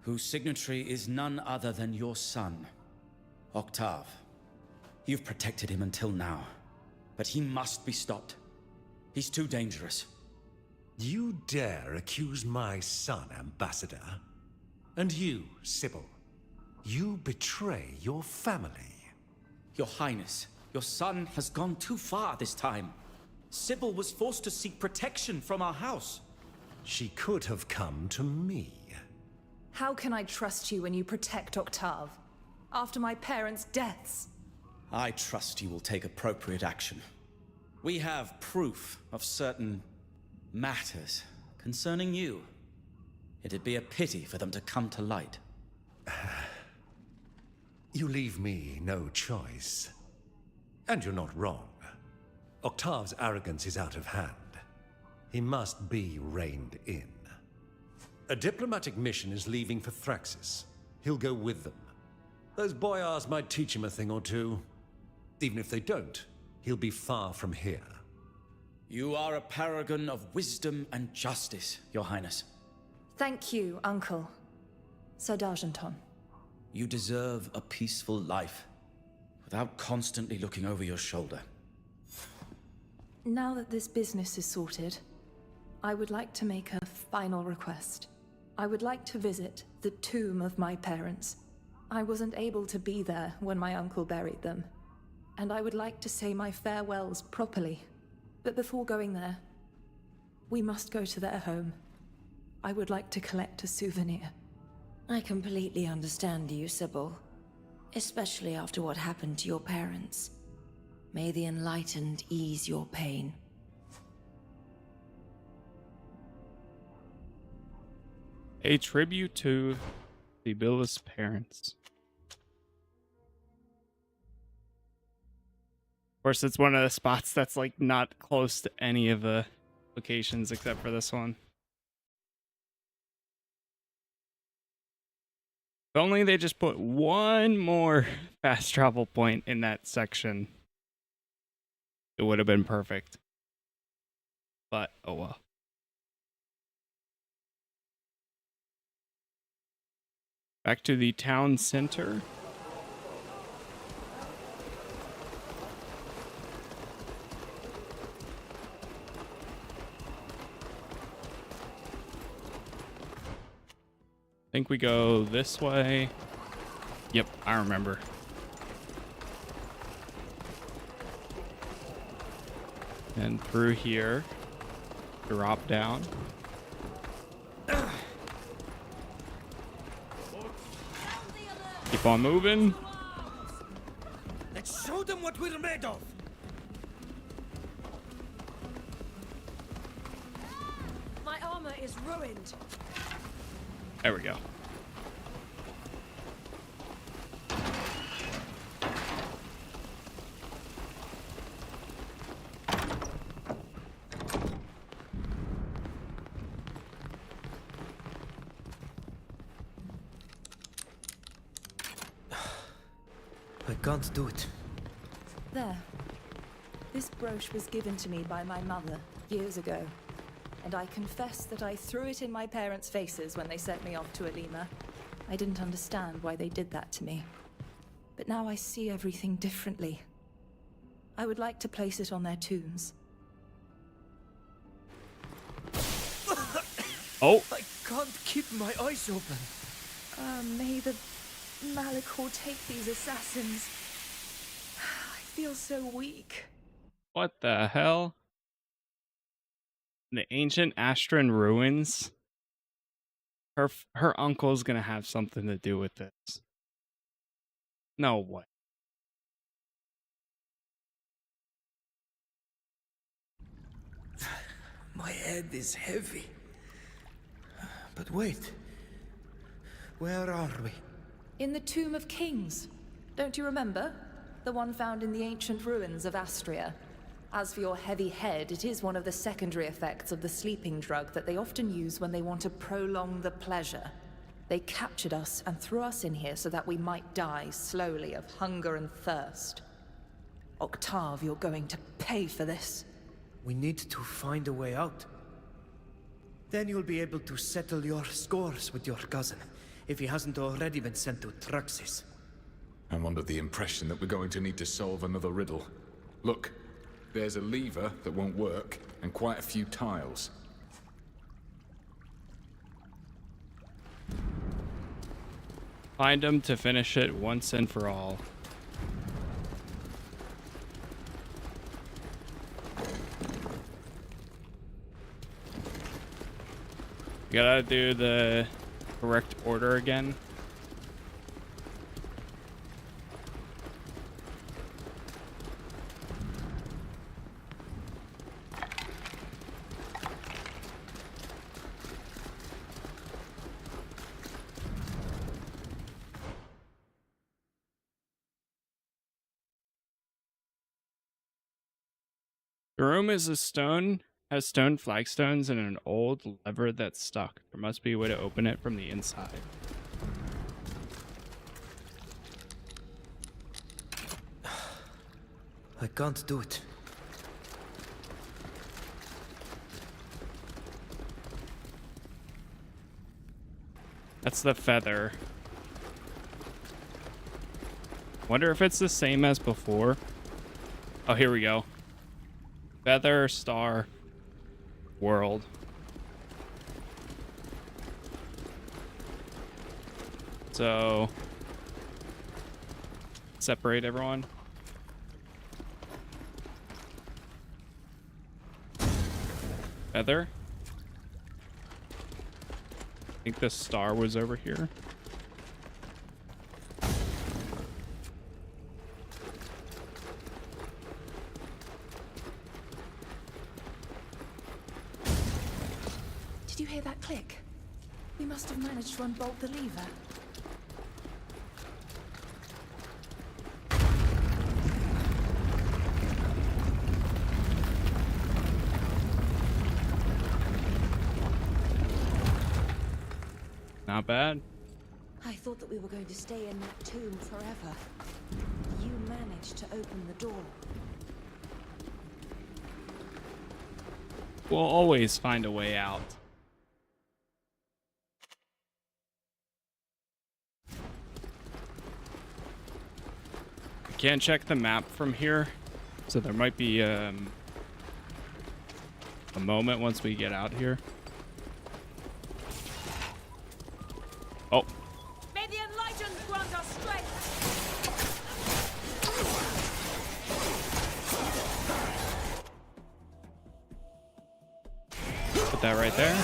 whose signatory is none other than your son, Octav. You've protected him until now, but he must be stopped. He's too dangerous. You dare accuse my son, Ambassador? And you, Sybil, you betray your family. Your Highness, your son has gone too far this time. Sybil was forced to seek protection from our house. She could have come to me. How can I trust you when you protect Octav? After my parents' deaths? I trust you will take appropriate action. We have proof of certain matters concerning you. It'd be a pity for them to come to light. You leave me no choice. And you're not wrong. Octav's arrogance is out of hand. He must be reined in. A diplomatic mission is leaving for Thraxis. He'll go with them. Those boyars might teach him a thing or two. Even if they don't, he'll be far from here. You are a paragon of wisdom and justice, Your Highness. Thank you, Uncle. Sir d'Argenton. You deserve a peaceful life, without constantly looking over your shoulder. Now that this business is sorted, I would like to make a final request. I would like to visit the tomb of my parents. I wasn't able to be there when my uncle buried them, and I would like to say my farewells properly. But before going there, we must go to their home. I would like to collect a souvenir. I completely understand you, Sybil. Especially after what happened to your parents. May the enlightened ease your pain. A tribute to Sibylla's parents. Of course, it's one of the spots that's like not close to any of the locations except for this one. If only they just put one more fast travel point in that section, it would have been perfect. But, oh well. Back to the town center. I think we go this way. Yep, I remember. And through here. Drop down. Keep on moving. Let's show them what we're made of. My armor is ruined. There we go. I can't do it. There. This brooch was given to me by my mother years ago, and I confess that I threw it in my parents' faces when they sent me off to Alima. I didn't understand why they did that to me. But now I see everything differently. I would like to place it on their tombs. Oh! I can't keep my eyes open. May the Malachor take these assassins. I feel so weak. What the hell? The ancient Astran ruins? Her uncle's gonna have something to do with this. No way. My head is heavy. But wait. Where are we? In the Tomb of Kings. Don't you remember? The one found in the ancient ruins of Astria. As for your heavy head, it is one of the secondary effects of the sleeping drug that they often use when they want to prolong the pleasure. They captured us and threw us in here so that we might die slowly of hunger and thirst. Octav, you're going to pay for this. We need to find a way out. Then you'll be able to settle your scores with your cousin, if he hasn't already been sent to Truxis. I'm under the impression that we're going to need to solve another riddle. Look, there's a lever that won't work, and quite a few tiles. Find him to finish it once and for all. You gotta do the correct order again. The room is a stone, has stone flagstones and an old lever that's stuck. There must be a way to open it from the inside. I can't do it. That's the feather. Wonder if it's the same as before. Oh, here we go. Feather, star, world. So, separate everyone. Feather. I think the star was over here. Did you hear that click? We must have managed to unbolt the lever. Not bad. I thought that we were going to stay in that tomb forever. You managed to open the door. We'll always find a way out. I can't check the map from here, so there might be a moment once we get out here. Oh. May the enlightened grant us strength. Put that right there.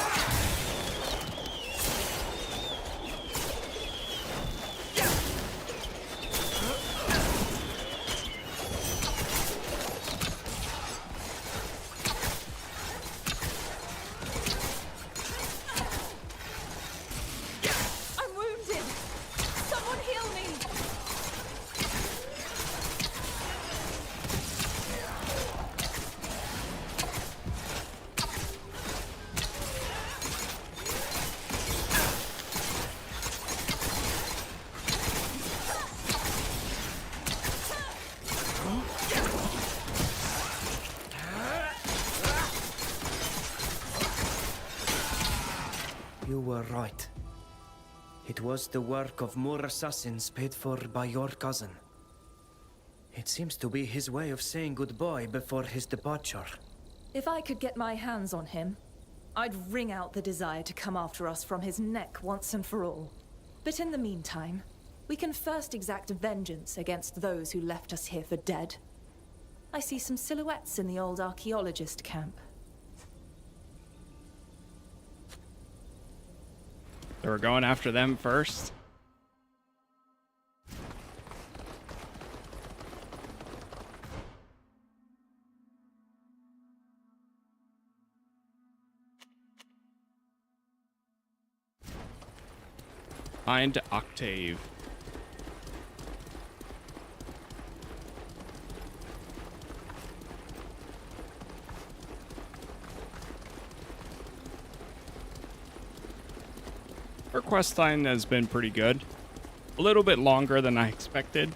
You were right. It was the work of more assassins paid for by your cousin. It seems to be his way of saying goodbye before his departure. If I could get my hands on him, I'd wring out the desire to come after us from his neck once and for all. But in the meantime, we can first exact vengeance against those who left us here for dead. I see some silhouettes in the old archaeologist camp. So we're going after them first. Find Octav. Her quest line has been pretty good. A little bit longer than I expected.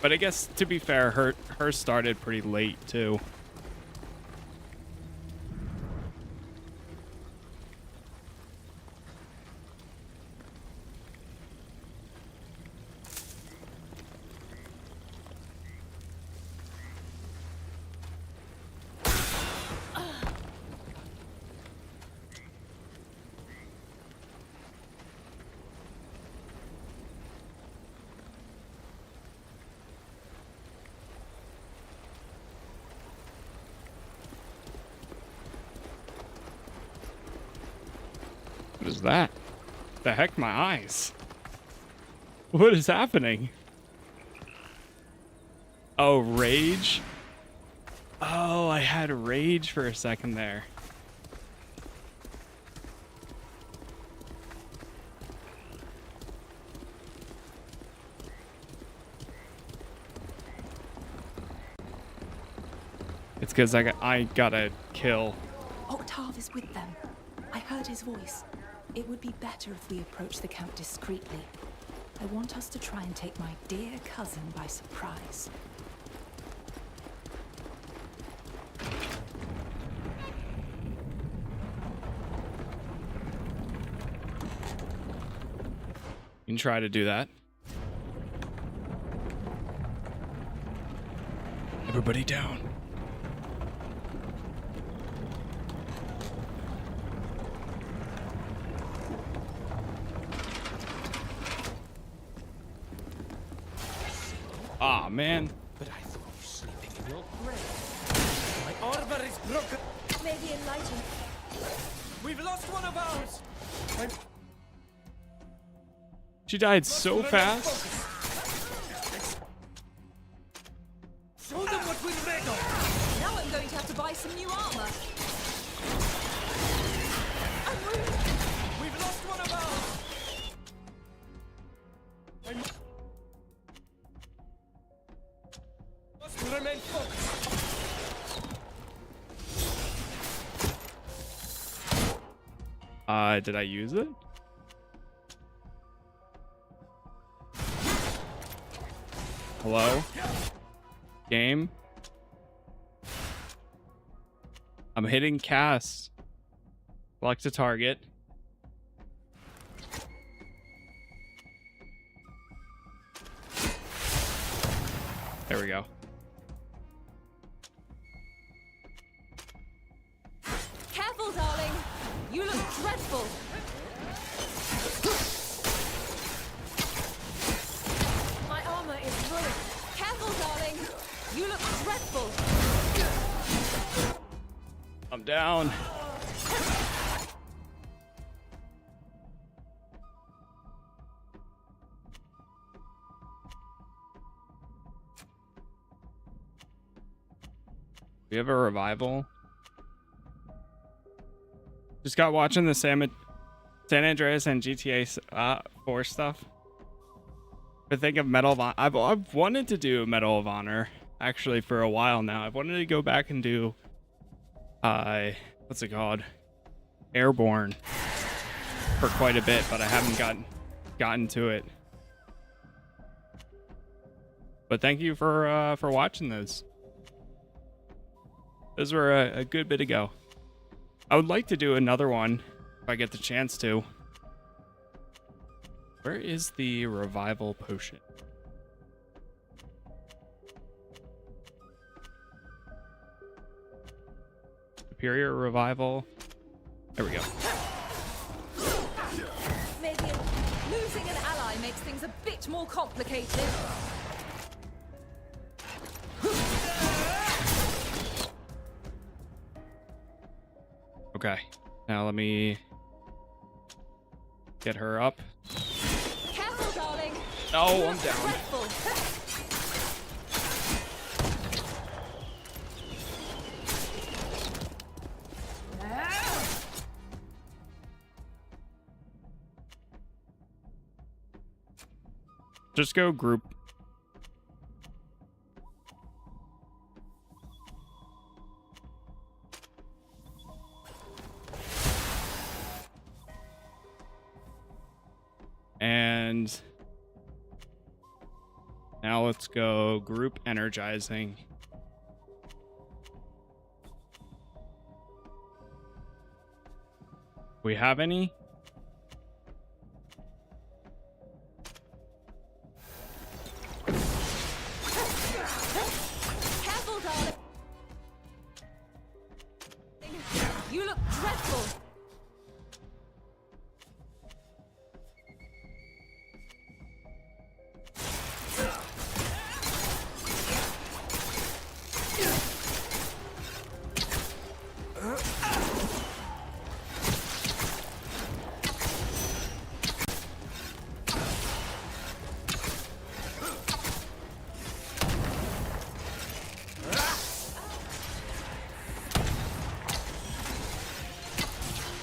But I guess, to be fair, her started pretty late, too. What is that? The heck, my eyes. What is happening? Oh, rage? Oh, I had rage for a second there. It's because I got a kill. Octav is with them. I heard his voice. It would be better if we approach the camp discreetly. I want us to try and take my dear cousin by surprise. You can try to do that. Everybody down. Aw, man. But I thought you sleeping in your grave. My armor is broken. Maybe enlighten. We've lost one of ours. She died so fast. Show them what we're made of. Now I'm going to have to buy some new armor. We've lost one of ours. Must remain focused. Did I use it? Hello? Game? I'm hitting cast. Select a target. There we go. Careful, darling. You look dreadful. My armor is ruined. Careful, darling. You look dreadful. I'm down. We have a revival. Just got watching the San Andreas and GTA 4 stuff. But think of Medal of Honor. I've wanted to do Medal of Honor actually for a while now. I've wanted to go back and do what's it called? Airborne for quite a bit, but I haven't gotten to it. But thank you for watching those. Those were a good bit ago. I would like to do another one if I get the chance to. Where is the revival potion? Superior revival. There we go. Maybe losing an ally makes things a bit more complicated. Okay, now let me get her up. Careful, darling. No, I'm down. Dreadful. Just go group. And now let's go group energizing. We have any? Careful, darling. You look dreadful.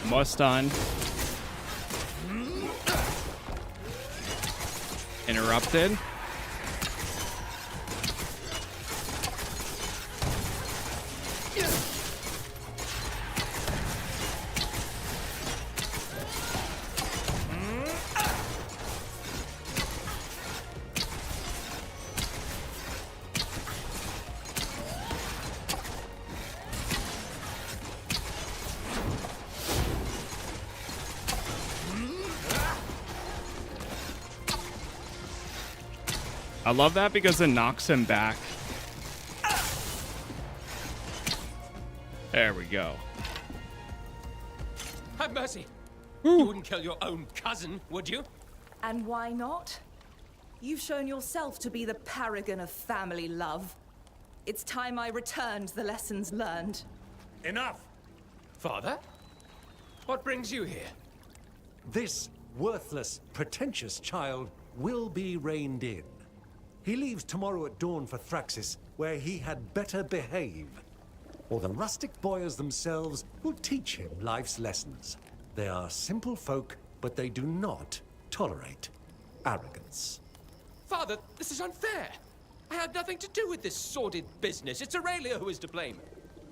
Almost done. Interrupted. I love that because it knocks him back. There we go. Have mercy. You wouldn't kill your own cousin, would you? And why not? You've shown yourself to be the paragon of family love. It's time I returned the lessons learned. Enough! Father? What brings you here? This worthless, pretentious child will be reined in. He leaves tomorrow at dawn for Thraxis, where he had better behave. Or the rustic boyars themselves will teach him life's lessons. They are simple folk, but they do not tolerate arrogance. Father, this is unfair. I had nothing to do with this sordid business. It's Aurelia who is to blame.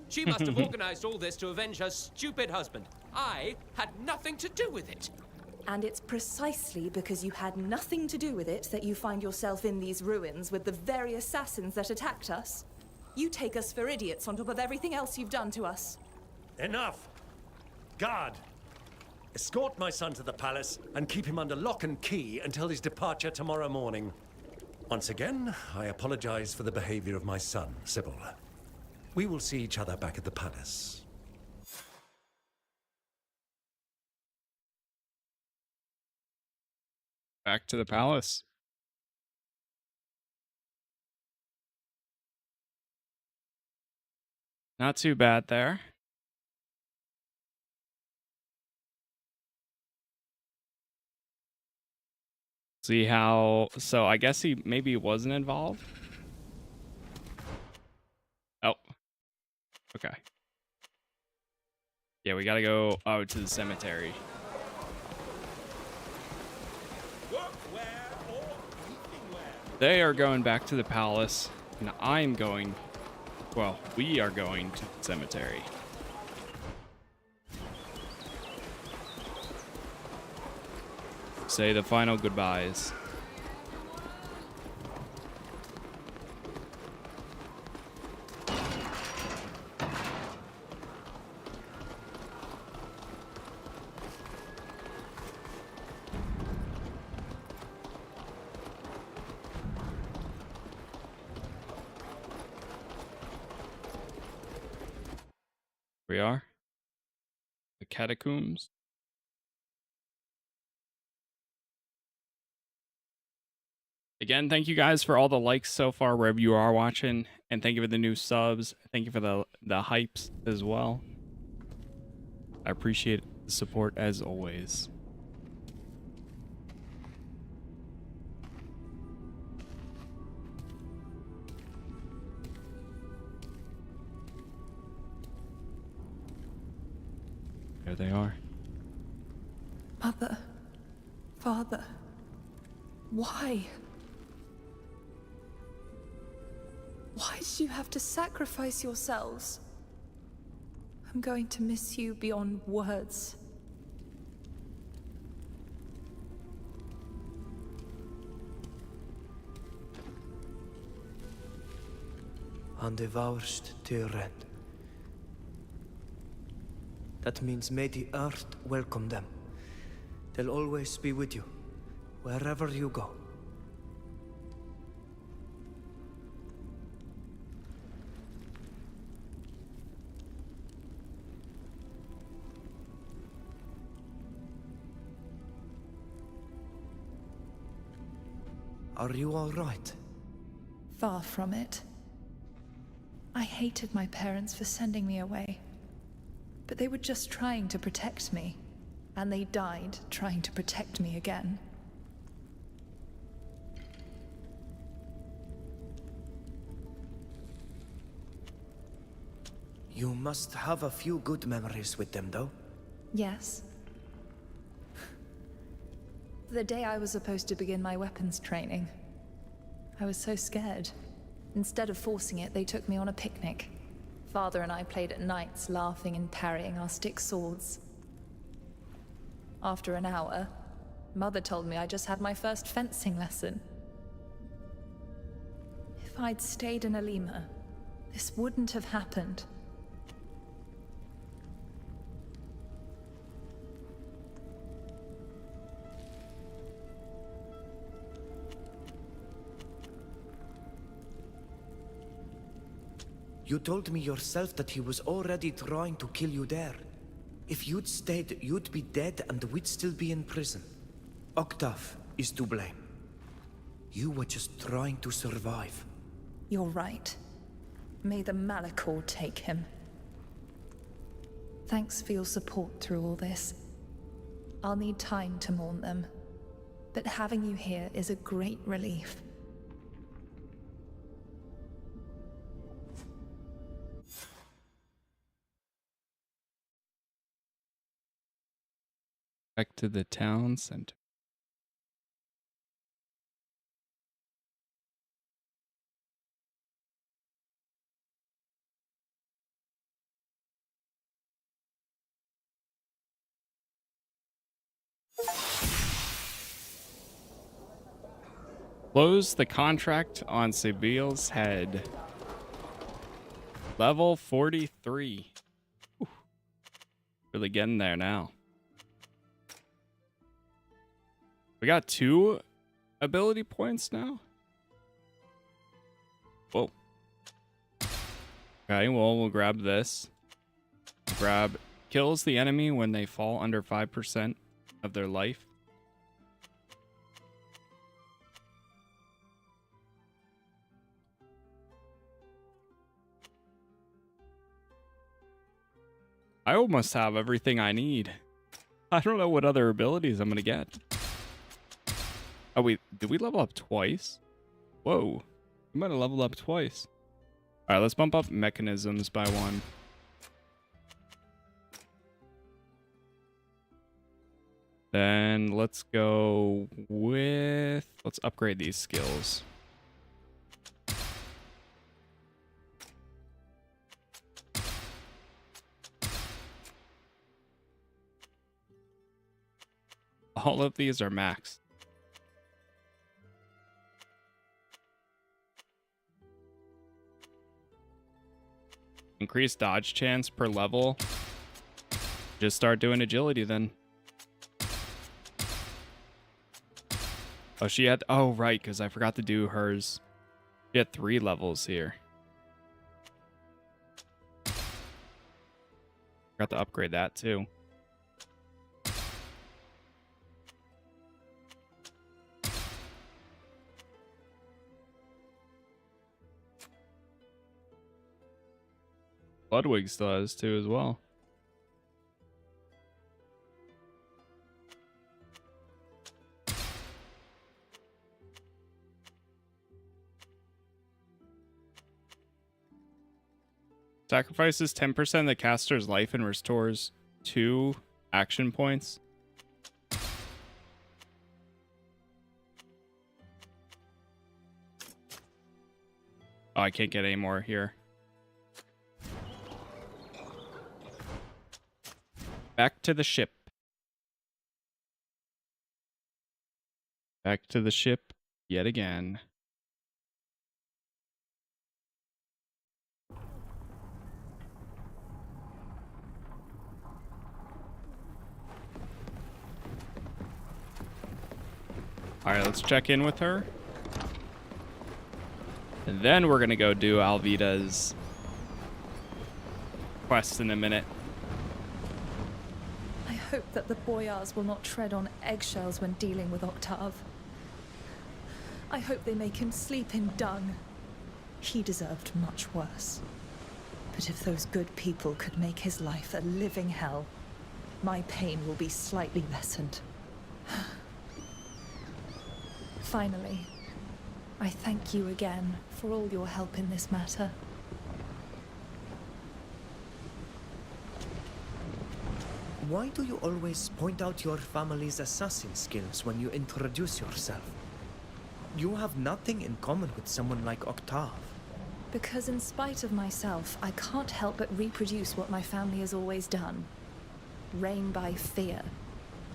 She must have organized all this to avenge her stupid husband. I had nothing to do with it. And it's precisely because you had nothing to do with it that you find yourself in these ruins with the very assassins that attacked us. You take us for idiots on top of everything else you've done to us. Enough! Guard! Escort my son to the palace and keep him under lock and key until his departure tomorrow morning. Once again, I apologize for the behavior of my son, Sybil. We will see each other back at the palace. Back to the palace. Not too bad there. See how... So I guess he maybe wasn't involved? Oh. Okay. Yeah, we gotta go out to the cemetery. They are going back to the palace, and I'm going... Well, we are going to the cemetery. Say the final goodbyes. We are. The catacombs. Again, thank you guys for all the likes so far wherever you are watching, and thank you for the new subs. Thank you for the hypes as well. I appreciate the support as always. There they are. Mother, Father, why? Why did you have to sacrifice yourselves? I'm going to miss you beyond words. Undevoured to your end. That means may the earth welcome them. They'll always be with you, wherever you go. Are you all right? Far from it. I hated my parents for sending me away. But they were just trying to protect me. And they died trying to protect me again. You must have a few good memories with them, though. Yes. The day I was supposed to begin my weapons training, I was so scared. Instead of forcing it, they took me on a picnic. Father and I played at nights, laughing and parrying our stick swords. After an hour, Mother told me I just had my first fencing lesson. If I'd stayed in Alima, this wouldn't have happened. You told me yourself that he was already trying to kill you there. If you'd stayed, you'd be dead and we'd still be in prison. Octav is to blame. You were just trying to survive. You're right. May the Malachor take him. Thanks for your support through all this. I'll need time to mourn them, but having you here is a great relief. Back to the town center. Close the contract on Seville's head. Level 43. Whew. Really getting there now. We got 2 ability points now. Whoa. Okay, well, we'll grab this. Grab kills the enemy when they fall under 5% of their life. I almost have everything I need. I don't know what other abilities I'm going to get. Oh, wait. Did we level up twice? Whoa. We might have leveled up twice. All right, let's bump up mechanisms by 1. Then let's go with... Let's upgrade these skills. All of these are maxed. Increase dodge chance per level. Just start doing agility then. Oh, she had... Oh, right, because I forgot to do hers. She had 3 levels here. Forgot to upgrade that too. Ludwig still has 2 as well. Sacrifices 10% of the caster's life and restores 2 action points. Oh, I can't get any more here. Back to the ship. Back to the ship yet again. All right, let's check in with her. And then we're going to go do Alvida's quest in a minute. I hope that the boyars will not tread on eggshells when dealing with Octav. I hope they make him sleep in dung. He deserved much worse. But if those good people could make his life a living hell, my pain will be slightly lessened. Finally, I thank you again for all your help in this matter. Why do you always point out your family's assassin skills when you introduce yourself? You have nothing in common with someone like Octav. Because in spite of myself, I can't help but reproduce what my family has always done. Reign by fear.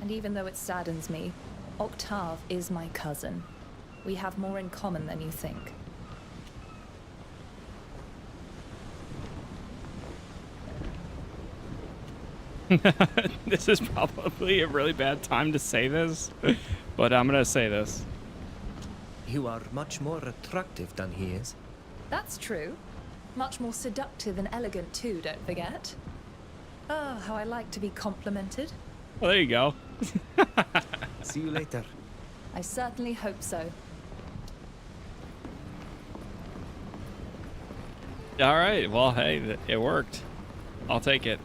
And even though it saddens me, Octav is my cousin. We have more in common than you think. This is probably a really bad time to say this, but I'm gonna say this. You are much more attractive than he is. That's true. Much more seductive and elegant too, don't forget. Oh, how I like to be complimented. Well, there you go. See you later. I certainly hope so. All right, well, hey, it worked. I'll take it.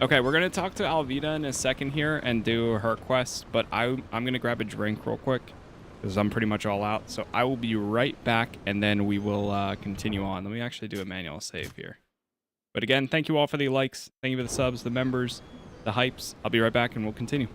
Okay, we're gonna talk to Alvida in a second here and do her quest, but I'm gonna grab a drink real quick because I'm pretty much all out. So I will be right back, and then we will continue on. Let me actually do a manual save here. But again, thank you all for the likes, thank you for the subs, the members, the hypes. I'll be right back, and we'll continue.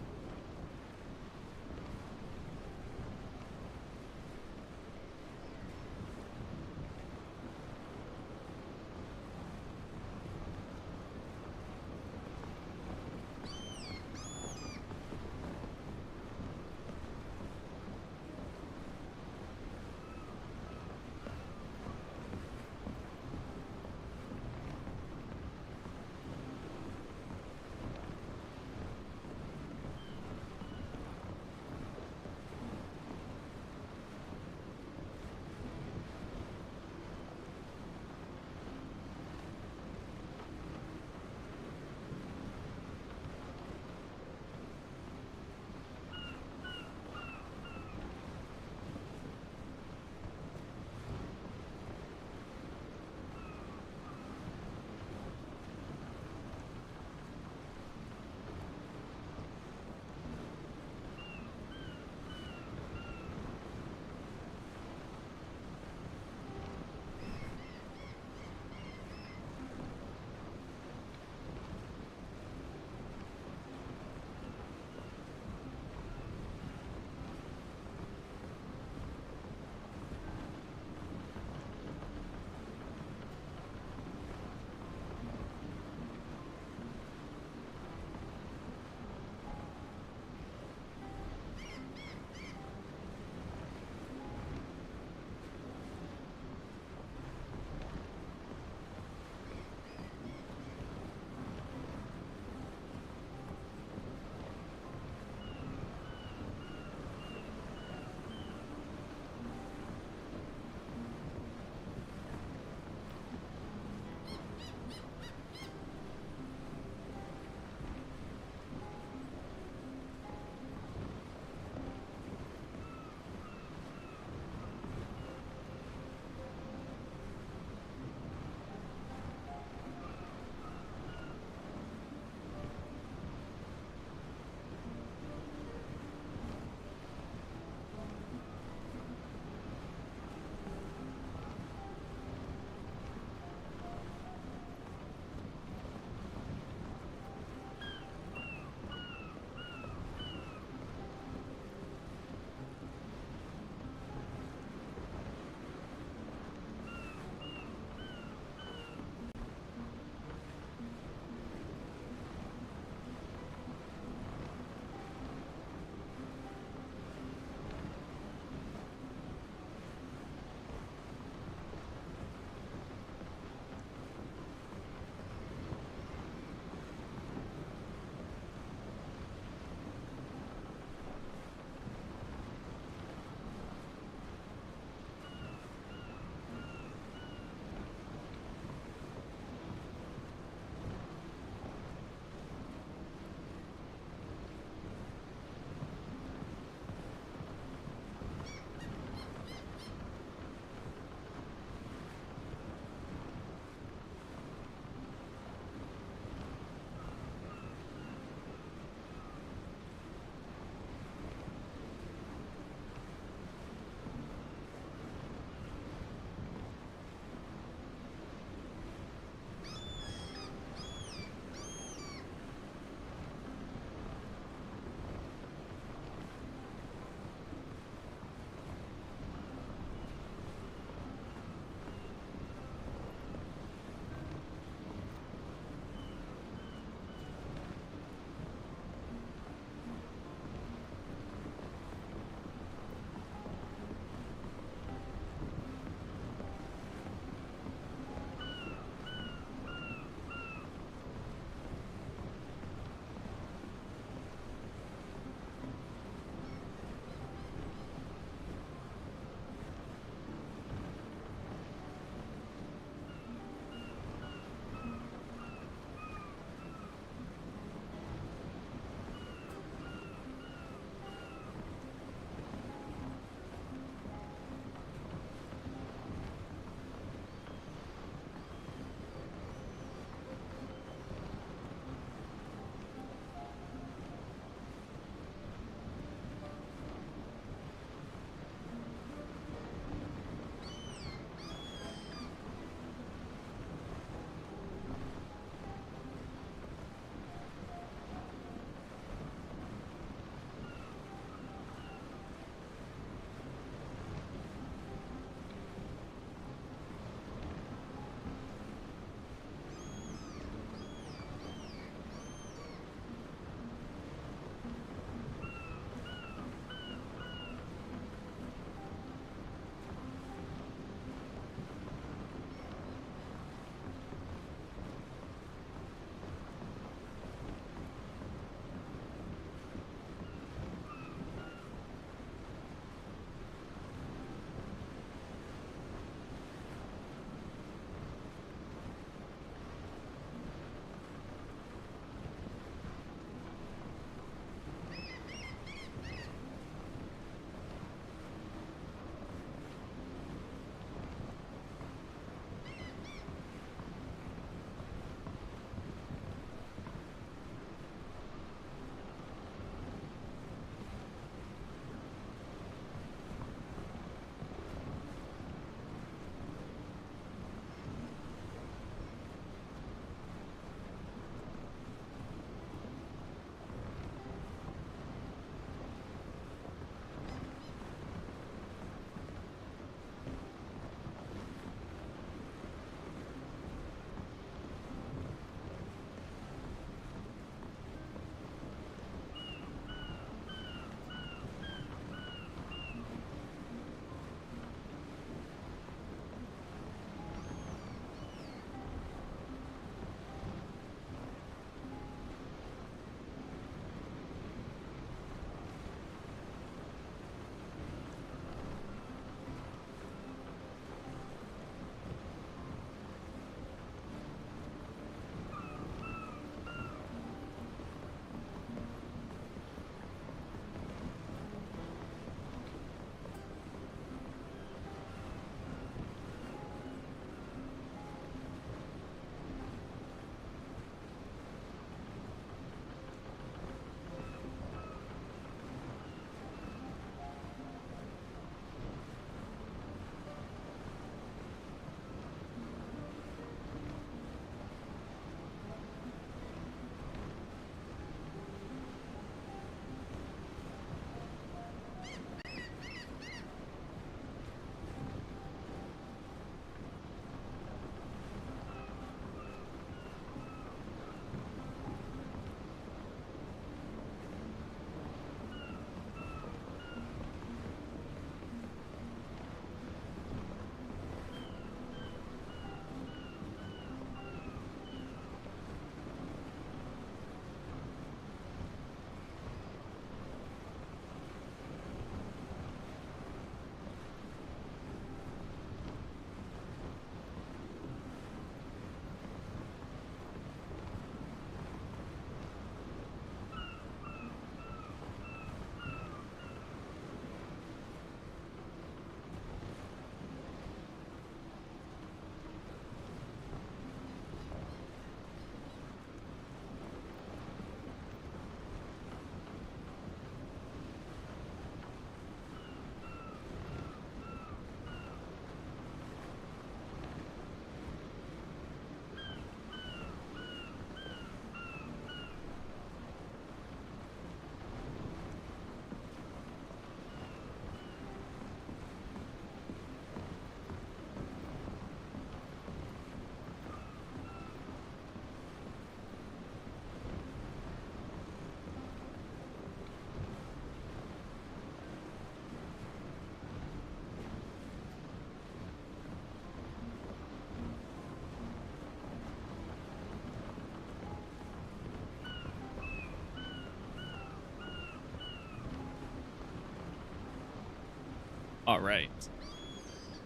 All right.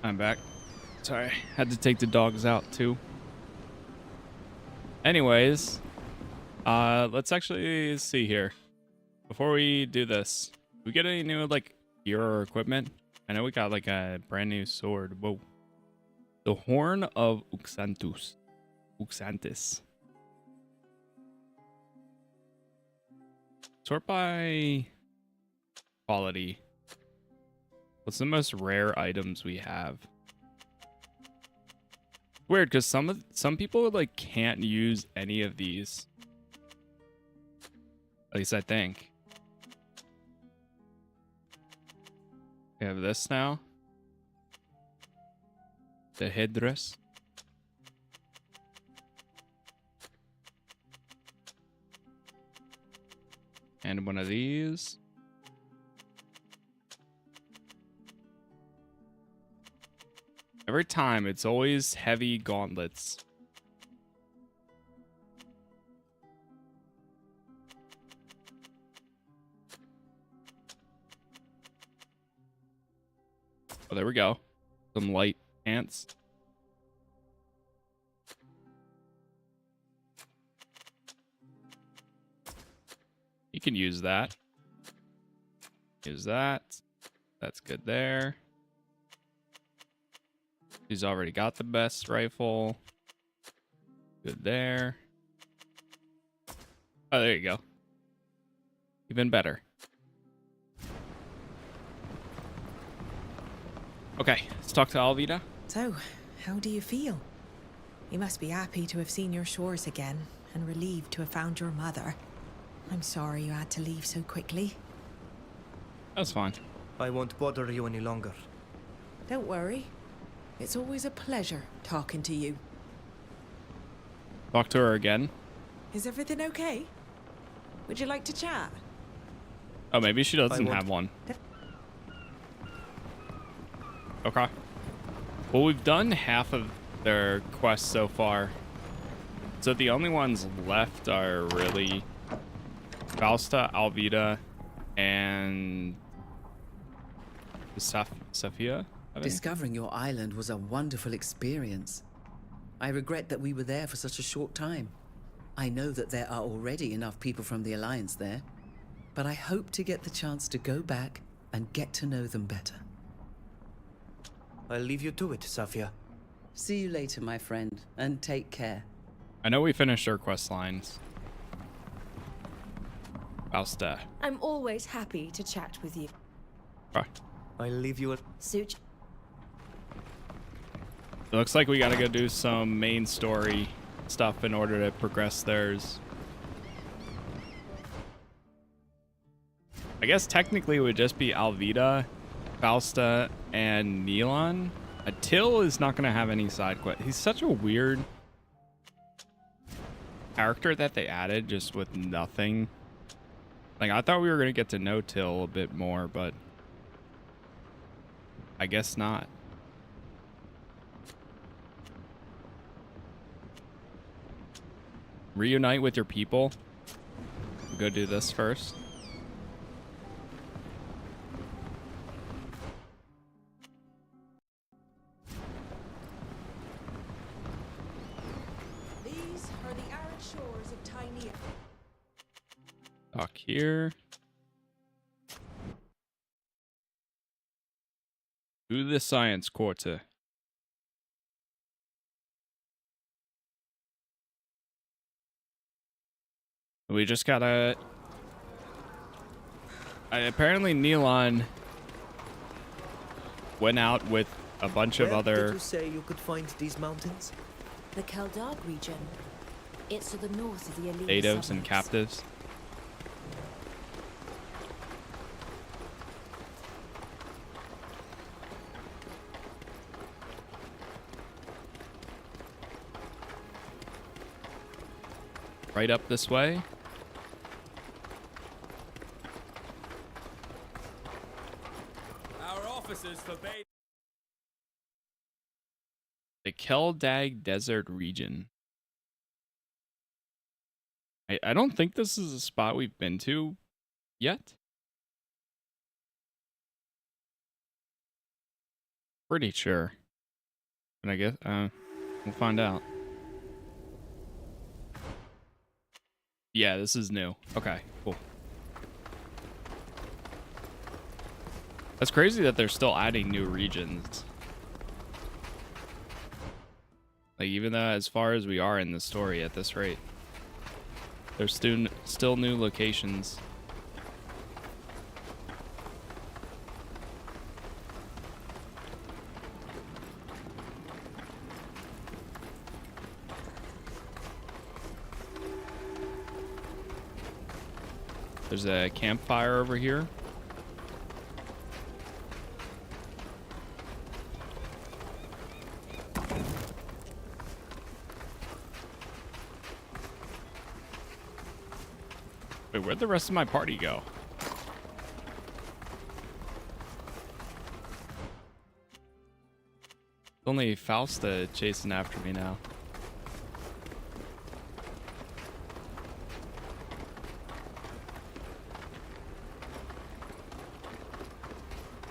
I'm back. Sorry, had to take the dogs out too. Anyways, let's actually see here. Before we do this, we get any new like gear or equipment? I know we got like a brand new sword. Whoa. The Horn of Uxantus. Uxantis. Sort by quality. What's the most rare items we have? Weird, because some people like can't use any of these. At least I think. We have this now. The headdress. And one of these. Every time, it's always heavy gauntlets. Oh, there we go. Some light pants. You can use that. Use that. That's good there. He's already got the best rifle. Good there. Oh, there you go. Even better. Okay, let's talk to Alvida. So, how do you feel? You must be happy to have seen your shores again, and relieved to have found your mother. I'm sorry you had to leave so quickly. That's fine. I won't bother you any longer. Don't worry. It's always a pleasure talking to you. Talk to her again. Is everything okay? Would you like to chat? Oh, maybe she doesn't have one. Okay. Well, we've done half of their quests so far. So the only ones left are really Fausta, Alvida, and Safia. Discovering your island was a wonderful experience. I regret that we were there for such a short time. I know that there are already enough people from the Alliance there, but I hope to get the chance to go back and get to know them better. I'll leave you to it, Safia. See you later, my friend, and take care. I know we finished our quest lines. Fausta. I'm always happy to chat with you. Okay. I'll leave you at... Suit. It looks like we gotta go do some main story stuff in order to progress theirs. I guess technically it would just be Alvida, Fausta, and Neilon. Till is not gonna have any side quest. He's such a weird character that they added just with nothing. Like, I thought we were gonna get to know Till a bit more, but I guess not. Reunite with your people. We'll go do this first. These are the arid shores of Tynea. Dock here. To the science quarter. We just gotta... apparently Neilon went out with a bunch of Where other... did you say you could find these mountains? The Keldar region. It's to the north of the elite natives and suburbs. captives. Right up this way. Our officers forbade. The Keldag Desert region. I don't think this is a spot we've been to yet. Pretty sure. And I guess we'll find out. Yeah, this is new. Okay, cool. That's crazy that they're still adding new regions. Like, even though as far as we are in the story at this rate, there's still new locations. There's a campfire over here. Wait, where'd the rest of my party go? Only Fausta chasing after me now.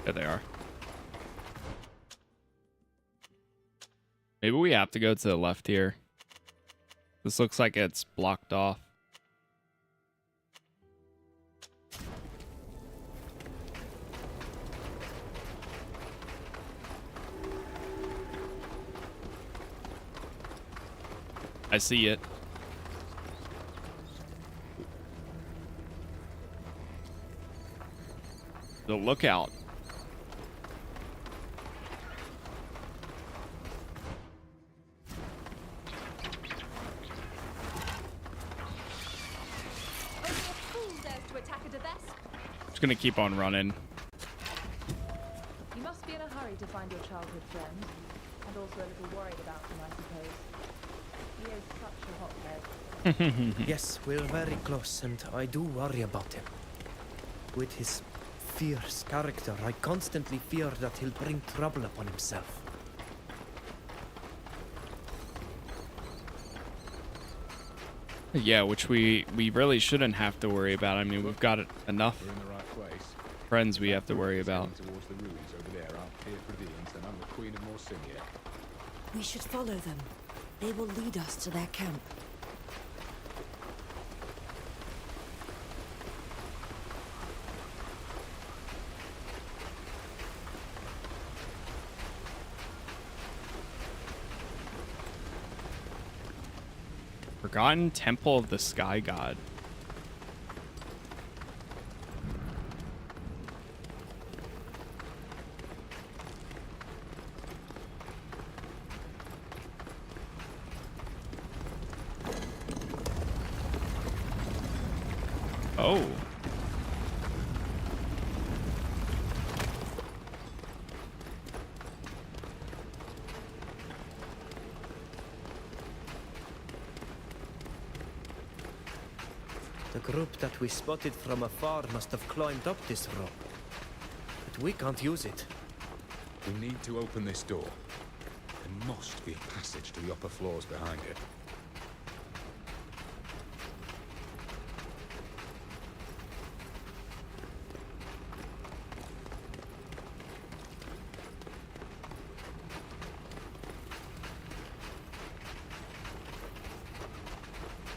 There they are. Maybe we have to go to the left here. This looks like it's blocked off. I see it. The lookout. Just gonna keep on running. You must be in a hurry to find your childhood friend, and also a little worried about him, I suppose. He is such a hothead. Yes, we're very close, and I do worry about him. With his fierce character, I constantly fear that he'll bring trouble upon himself. Yeah, which we really shouldn't have to worry about. I mean, we've got enough friends we have to worry about. We should follow them. They will lead us to their camp. Forgotten Temple of the Sky God. Oh. The group that we spotted from afar must have climbed up this rope. But we can't use it. We need to open this door. There must be a passage to the upper floors behind it.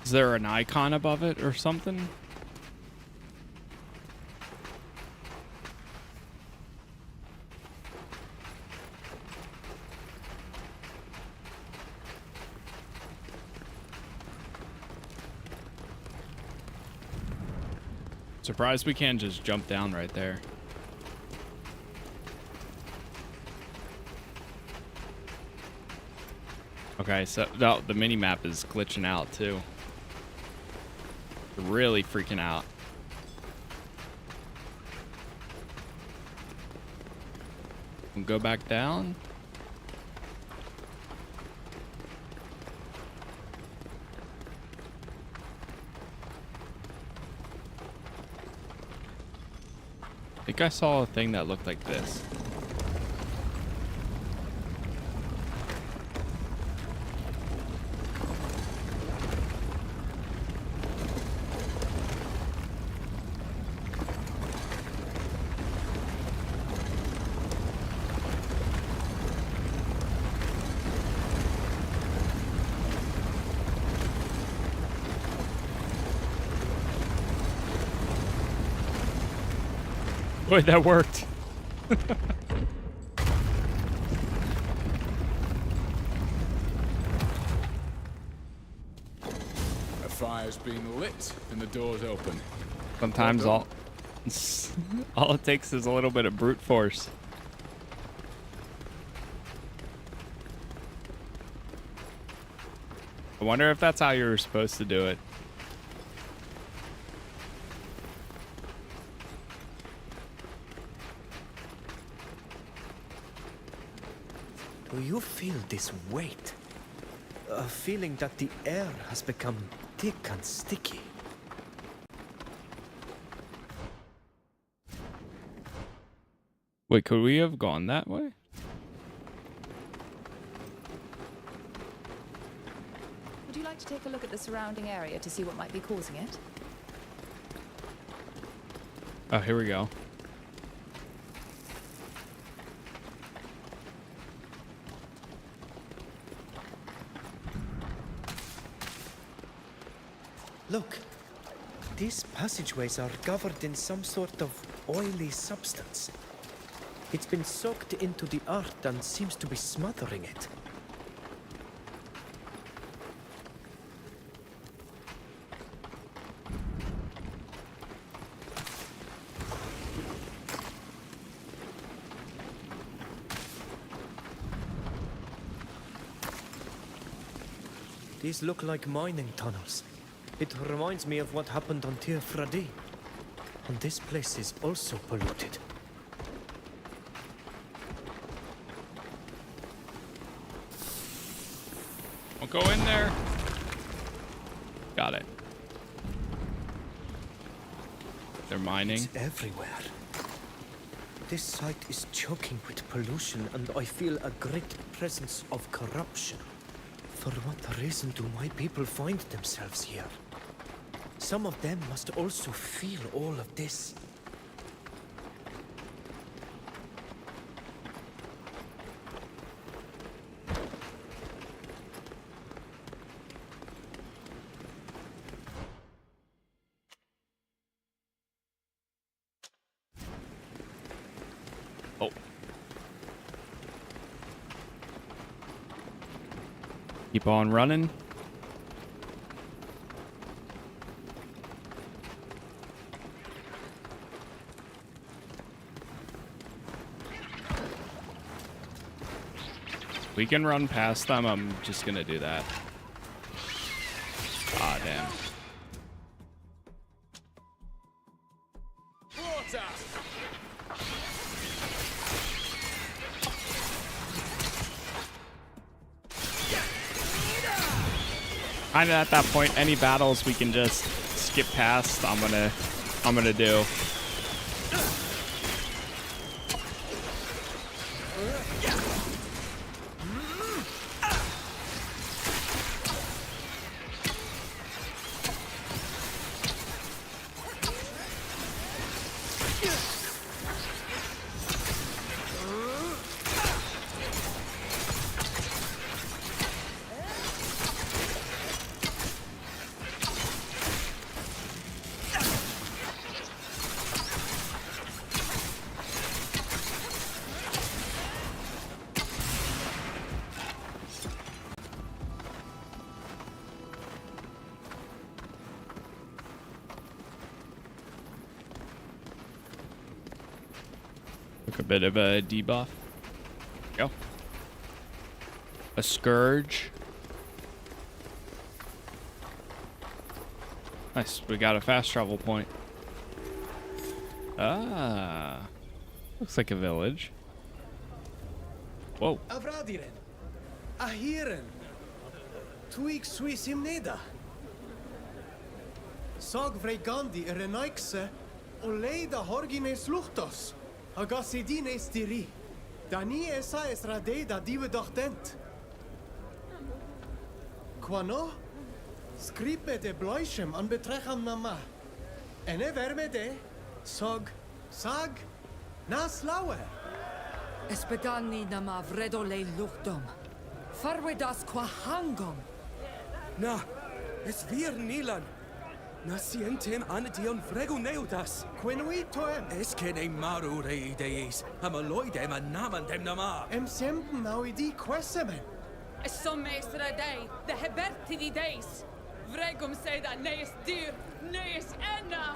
Is there an icon above it or something? Surprised we can't just jump down right there. Okay, so the mini map is glitching out too. Really freaking out. We'll go back down. I think I saw a thing that looked like this. Boy, that worked. A fire's been lit and the door's open. Sometimes all it takes is a little bit of brute force. I wonder if that's how you were supposed to do it. Do you feel this weight? A feeling that the air has become thick and sticky. Wait, could we have gone that way? Would you like to take a look at the surrounding area to see what might be causing it? Oh, here we go. Look, these passageways are covered in some sort of oily substance. It's been soaked into the earth and seems to be smothering it. These look like mining tunnels. It reminds me of what happened on Tir Fradi. And this place is also polluted. Don't go in there. Got it. They're mining. It's everywhere. This site is choking with pollution, and I feel a great presence of corruption. For what reason do my people find themselves here? Some of them must also feel all of this. Oh. Keep on running. We can run past them. I'm just gonna do that. Ah, damn. Kind of at that point, any battles we can just skip past, I'm gonna do. Took a bit of a debuff. Go. A scourge. Nice. We got a fast travel point. Ah. Looks like a village. Whoa. Avradiren. Ahiren. Tuig suisim neda. Sag vregandi erenaikse. Oleida horgines luchtos. Agasidine stiri. Dani esa es radeda diwe dent. Quano? Skripe de bloishem an betrecham nama. Ene vermede. Sog. Sag. Nas laue. Espegani nama vredole luchtom. Farwedas qua hangom. Na, es wir Nilan. Nasientem anation frego neudas. Quinvitoem. Escene maru rei deis. Amaloidem anamandem nama. Siempen naudi quesemen. Somestra dei, the hebertidi days. Vregum seda neis dir, neis enna.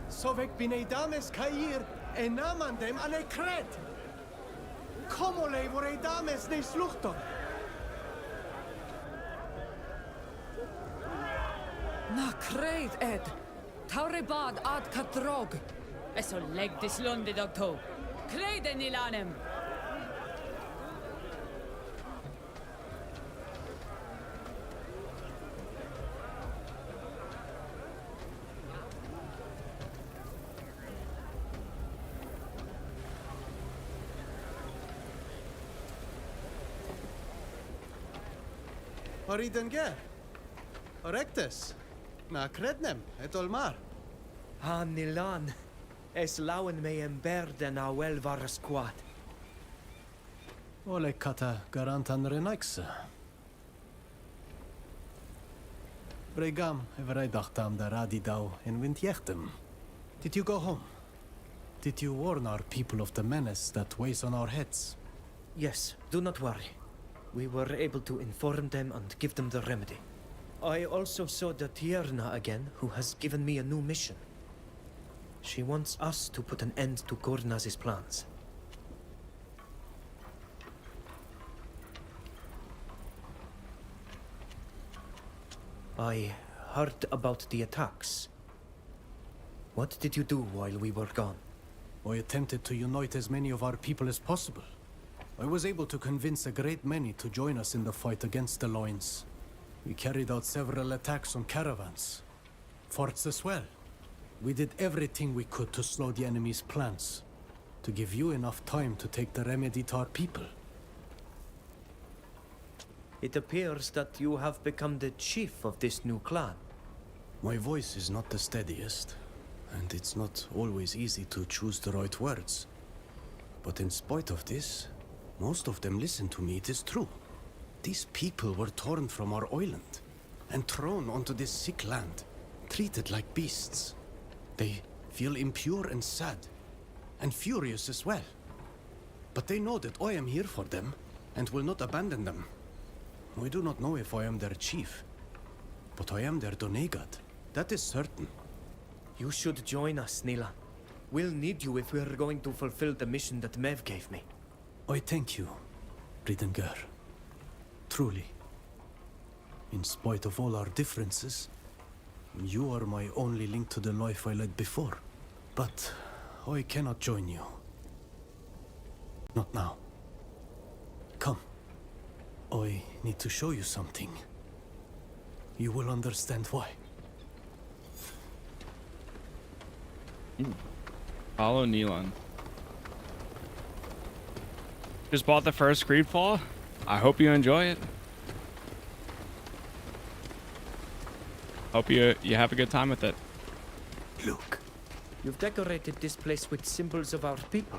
Sovek bine dames cair, enamandem ane cred. Comole vorei dames ne sluchton. Na creid ed. Taurebad ad catrog. Eso leg dis lunde docto. Creden ilanem. Oriden ger. Orectus. Na crednem, et olmar. Han nilan. Es lauen me en berden a welvar squad. Ole kata garantan renaikse. Bregam everai dachtam da radidau in windjechtem. Did you go home? Did you warn our people of the menace that weighs on our heads? Yes, do not worry. We were able to inform them and give them the remedy. I also saw the Tierna again, who has given me a new mission. She wants us to put an end to Gurnaz's plans. I heard about the attacks. What did you do while we were gone? I attempted to unite as many of our people as possible. I was able to convince a great many to join us in the fight against the Loins. We carried out several attacks on caravans, forts as well. We did everything we could to slow the enemy's plans, to give you enough time to take the remedy to our people. It appears that you have become the chief of this new clan. My voice is not the steadiest, and it's not always easy to choose the right words. But in spite of this, most of them listen to me, it is true. These people were torn from our island and thrown onto this sick land, treated like beasts. They feel impure and sad, and furious as well. But they know that I am here for them, and will not abandon them. I do not know if I am their chief, but I am their Donegat. That is certain. You should join us, Nila. We'll need you if we are going to fulfill the mission that Mev gave me. I thank you, Ridengar. Truly. In spite of all our differences, you are my only link to the life I led before. But I cannot join you. Not now. Come. I need to show you something. You will understand why. Follow Neelan. Just bought the first GreedFall. I hope you enjoy it. Hope you have a good time with it. Look. You've decorated this place with symbols of our people,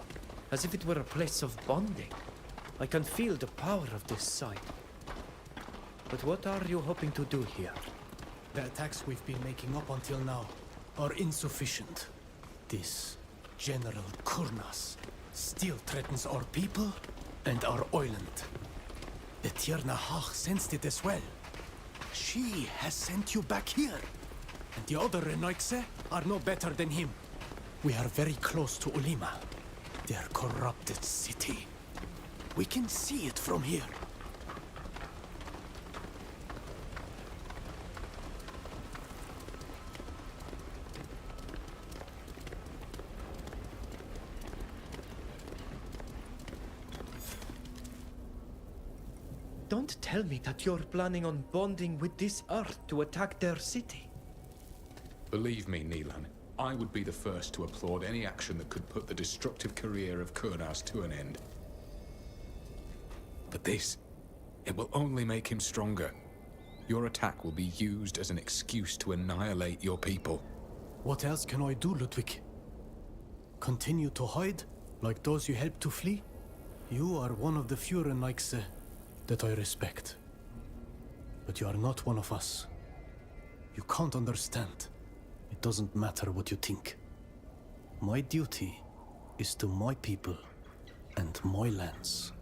as if it were a place of bonding. I can feel the power of this site. But what are you hoping to do here? The attacks we've been making up until now are insufficient. This General Kurnas still threatens our people and our island. The Tierna Hach sensed it as well. She has sent you back here. And the other Renoixe are no better than him. We are very close to Ulima, their corrupted city. We can see it from here. Don't tell me that you're planning on bonding with this earth to attack their city. Believe me, Neelan, I would be the first to applaud any action that could put the destructive career of Kurnas to an end. But this, it will only make him stronger. Your attack will be used as an excuse to annihilate your people. What else can I do, Ludwig? Continue to hide, like those you helped to flee? You are one of the few Renoixe that I respect. But you are not one of us. You can't understand. It doesn't matter what you think. My duty is to my people and my lands.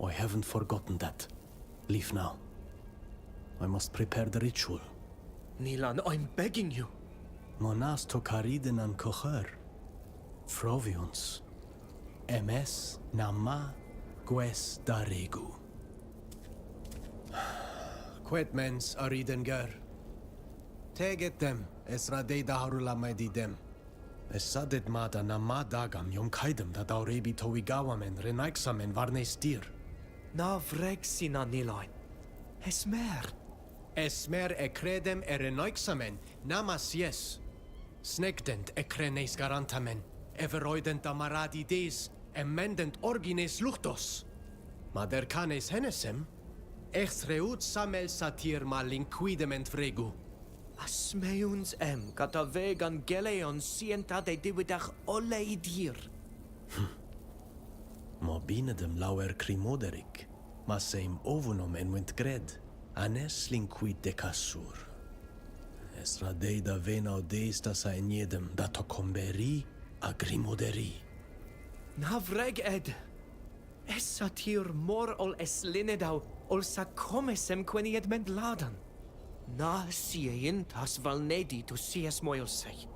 I haven't forgotten that. Leave now. I must prepare the ritual. Nilan, I'm begging you. Monas to kariden an kocher. Frovions. MS nama gues daregu. Quetmens aridengar. Teget dem, es radeda harula medidem. Es sadet mada nama dagam yom kaidem da daurebi towigawamen renaixamen varnestir. Na vrexina Nilan. Esmer. Esmer credem renaixamen namas yes. Snegdent crenes garantamen. Everoident amaradi des, emendent orgines luchtos. Madercanes henesem, exreut samel satir malinquidement fregu. Asmeuns gata vegan geleon sienta de dividach ole idir. Ma binedem lauer crimoderic, ma seim ovunum enwent gred, anes linquid de cassur. Es radeida vena odestas a eniedem da tocomberi a grimoderi. Na vreg ed. Es satir mor ol es linedau, ol sa comesem queni edment ladan. Na siein tas valnedi tu sies moilsei.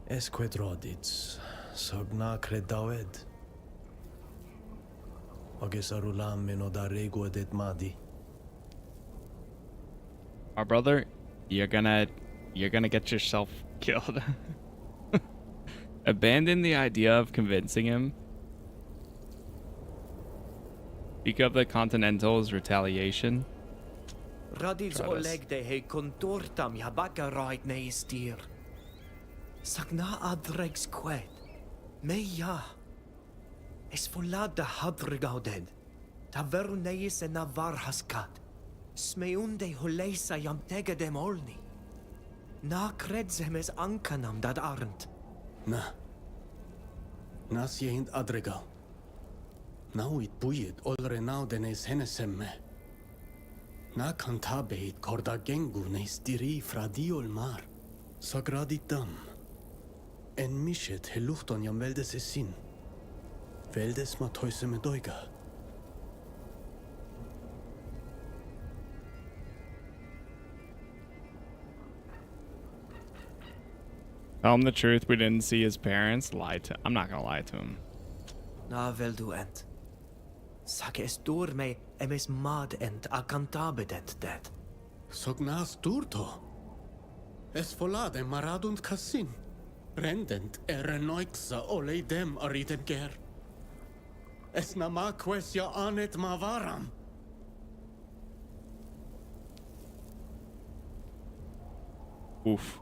Es quedrodits, sogna credaued. Oges arulam meno da rego edet madi. Our brother, you're gonna get yourself killed. Abandon the idea of convincing him. Speak of the Continental's retaliation. Radils oleg de he contortam jabaka right neistir. Sagna adregs qued. Me ja. Es volad da hadregauded. Ta veru neis en na varhaskat. Smeunde holeisa jam tege dem olni. Na credzem es ankanam dat arnt. Na. Nas jehint adrega. Nauit buyet olre nau denes henesemme. Na cantabeit corda gengu nes diri fradiol mar. Sagradit dam. En mishet heluchton jam veldes esin. Veldes ma toise me doiga. Tell him the truth. We didn't see his parents. I'm not gonna lie to him. Na vel du ent. Sag es dur me emes mad ent a cantabedent det. Sognas durto. Es volade maradunt cassin. Rendent renoixa oleidem aridem ger. Es nama quesia anet mavaram. Oof.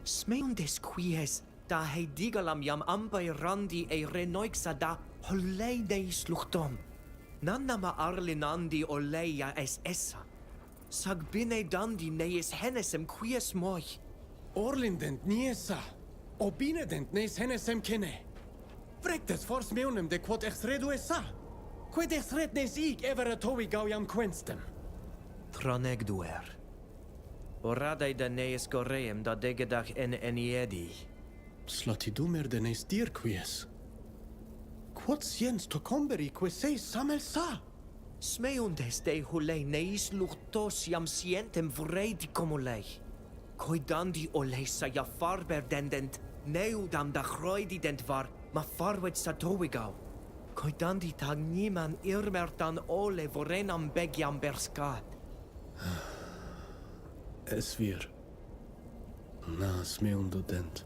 Smeundes quies da he digalam jam ambai randi e renoixa da holeideis luchtom. Nannama arlinandi oleia es essa. Sag bine dandi neis henesem quies moi. Orlindent niesa. Obinedent neis henesem kene. Vrectes fors meonem de quod ex redu essa. Quid ex red nes ig evera tovi gauiam quenstem. Traneg duer. Oradai da neis goreem da degedach en eniedi. Slatidumer de nes dir quies. Quod siens tocomberi quae samel sa? Smeundes de hulei neis luchtos jam sientem vredi comulei. Coidandi oleisa ja farber dendent, neudam da chroidident var, ma farwet satowigau. Coidandi tag niman irmertan ole vorenam begiam berskat. Es vir. Na smeundudent.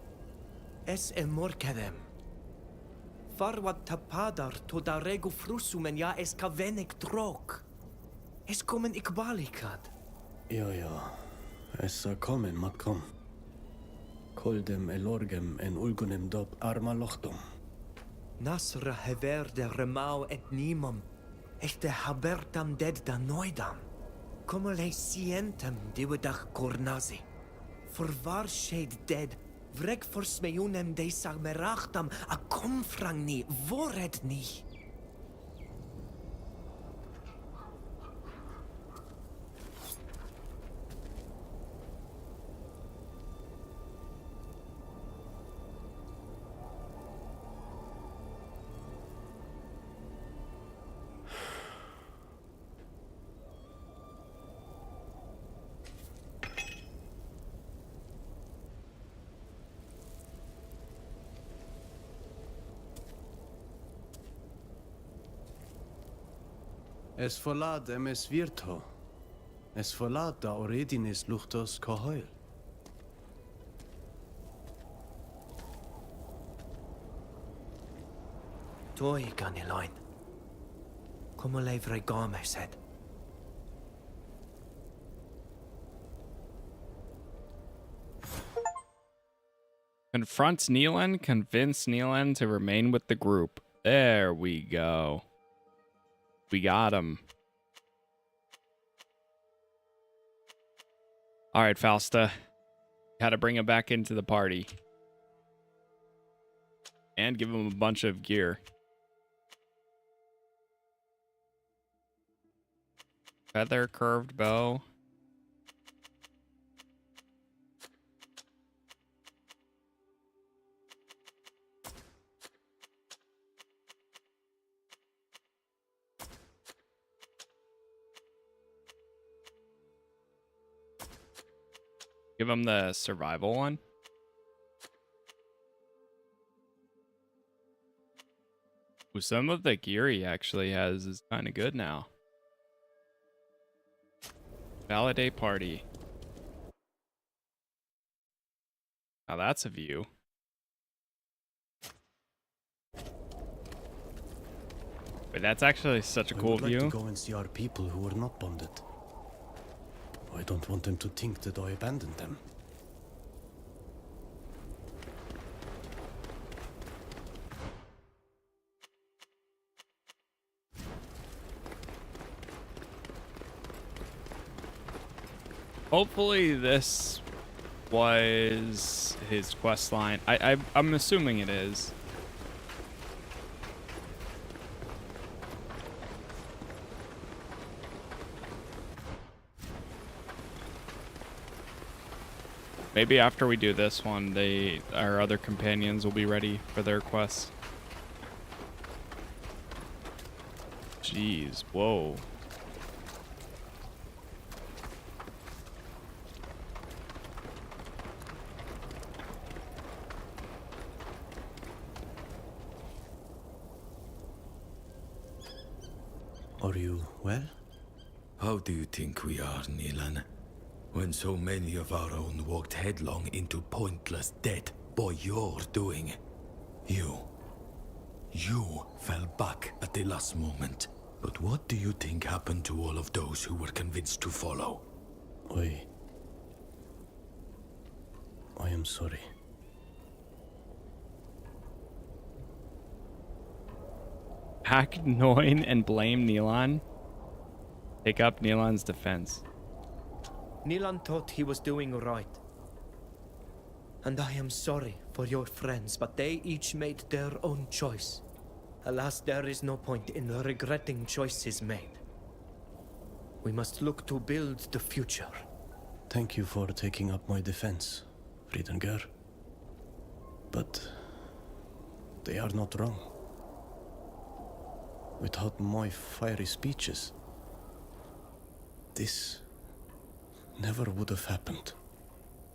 Es morkedem. Farwat tapadar to da regu frusumen ja es kavenek drog. Es komen ikbalikad. Ja. Es komen matkom. Koldem elorgem en ulgunem dob arma lochtum. Nasra hever de remau et nimum. Echte habertam ded da noidam. Como le sientem diwedach cornazi. For var shed dead. Vrek for smeunem de sagmerachtam a komfrang ni, vored ni. Es volad emes virto. Es volad da oredinis luchtos cohoil. Toi Ganilain. Como levre game said. Confronts Neelan, convince Neelan to remain with the group. There we go. We got him. All right, Fausta. Got to bring him back into the party. And give him a bunch of gear. Feather, curved bow. Give him the survival one. Ooh, some of the gear he actually has is kind of good now. Validate party. Now that's a view. But that's actually such a cool view. I would like to go and see our people who are not bonded. I don't want them to think that I abandoned them. Hopefully this was his quest line. I'm assuming it is. Maybe after we do this one, our other companions will be ready for their quests. Jeez, whoa. Are you well? How do you think we are, Neelan? When so many of our own walked headlong into pointless death by your doing. You fell back at the last moment. But what do you think happened to all of those who were convinced to follow? I am sorry. Hack Noin and blame Neelan. Take up Neelan's defense. Neelan thought he was doing right. And I am sorry for your friends, but they each made their own choice. Alas, there is no point in regretting choices made. We must look to build the future. Thank you for taking up my defense, Friedenger. But they are not wrong. Without my fiery speeches, this never would have happened.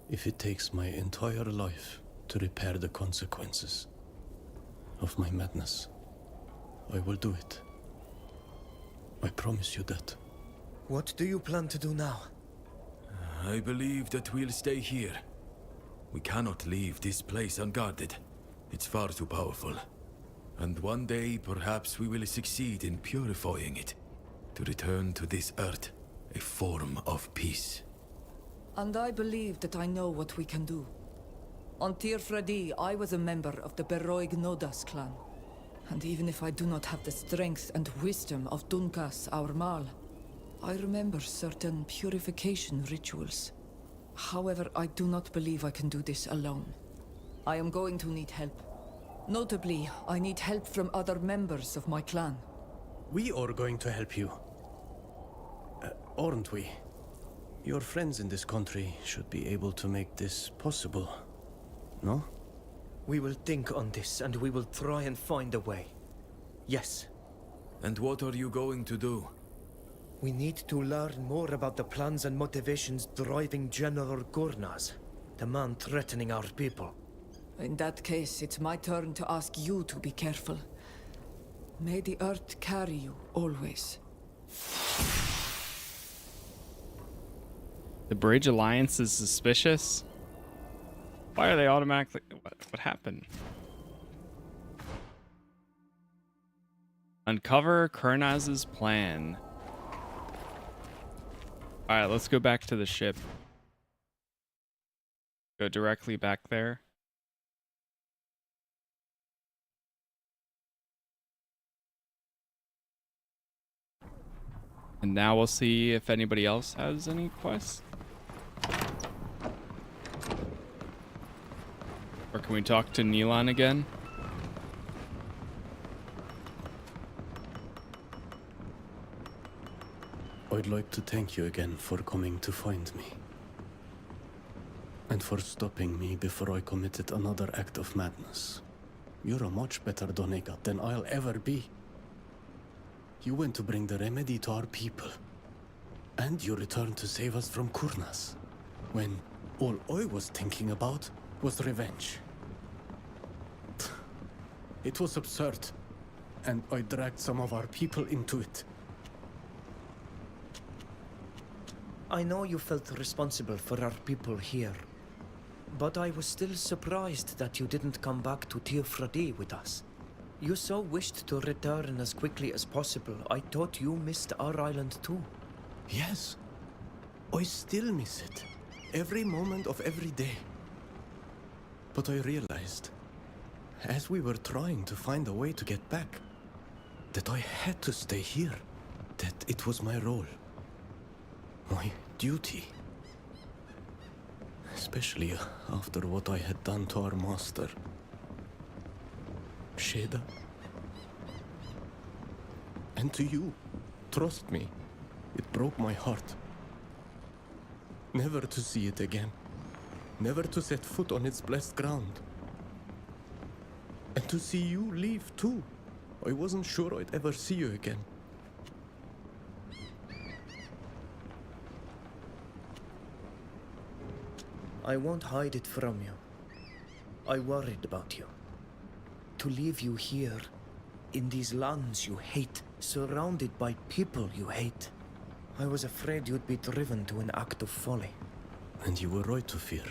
If it takes my entire life to repair the consequences of my madness, I will do it. I promise you that. What do you plan to do now? I believe that we'll stay here. We cannot leave this place unguarded. It's far too powerful. And one day, perhaps we will succeed in purifying it, to return to this earth a form of peace. And I believe that I know what we can do. On Tir Fredi, I was a member of the Beroig Nodas clan. And even if I do not have the strength and wisdom of Dunkas, our Mal, I remember certain purification rituals. However, I do not believe I can do this alone. I am going to need help. Notably, I need help from other members of my clan. We are going to help you. Aren't we? Your friends in this country should be able to make this possible, no? We will think on this and we will try and find a way. Yes. And what are you going to do? We need to learn more about the plans and motivations driving General Gurnaz, the man threatening our people. In that case, it's my turn to ask you to be careful. May the earth carry you, always. The Bridge Alliance is suspicious? Why are they automatically... What happened? Uncover Kurnaz's plan. Alright, let's go back to the ship. Go directly back there. And now we'll see if anybody else has any quests. Or can we talk to Neelan again? I'd like to thank you again for coming to find me. And for stopping me before I committed another act of madness. You're a much better Donega than I'll ever be. You went to bring the remedy to our people. And you returned to save us from Kurnaz. When all I was thinking about was revenge. It was absurd. And I dragged some of our people into it. I know you felt responsible for our people here. But I was still surprised that you didn't come back to Tirfradi with us. You so wished to return as quickly as possible. I thought you missed our island too. Yes. I still miss it. Every moment of every day. But I realized, as we were trying to find a way to get back, that I had to stay here. That it was my role. My duty. Especially after what I had done to our master. Sheda. And to you. Trust me. It broke my heart. Never to see it again. Never to set foot on its blessed ground. And to see you leave too. I wasn't sure I'd ever see you again. I won't hide it from you. I worried about you. To leave you here, in these lands you hate, surrounded by people you hate. I was afraid you'd be driven to an act of folly. And you were right to fear.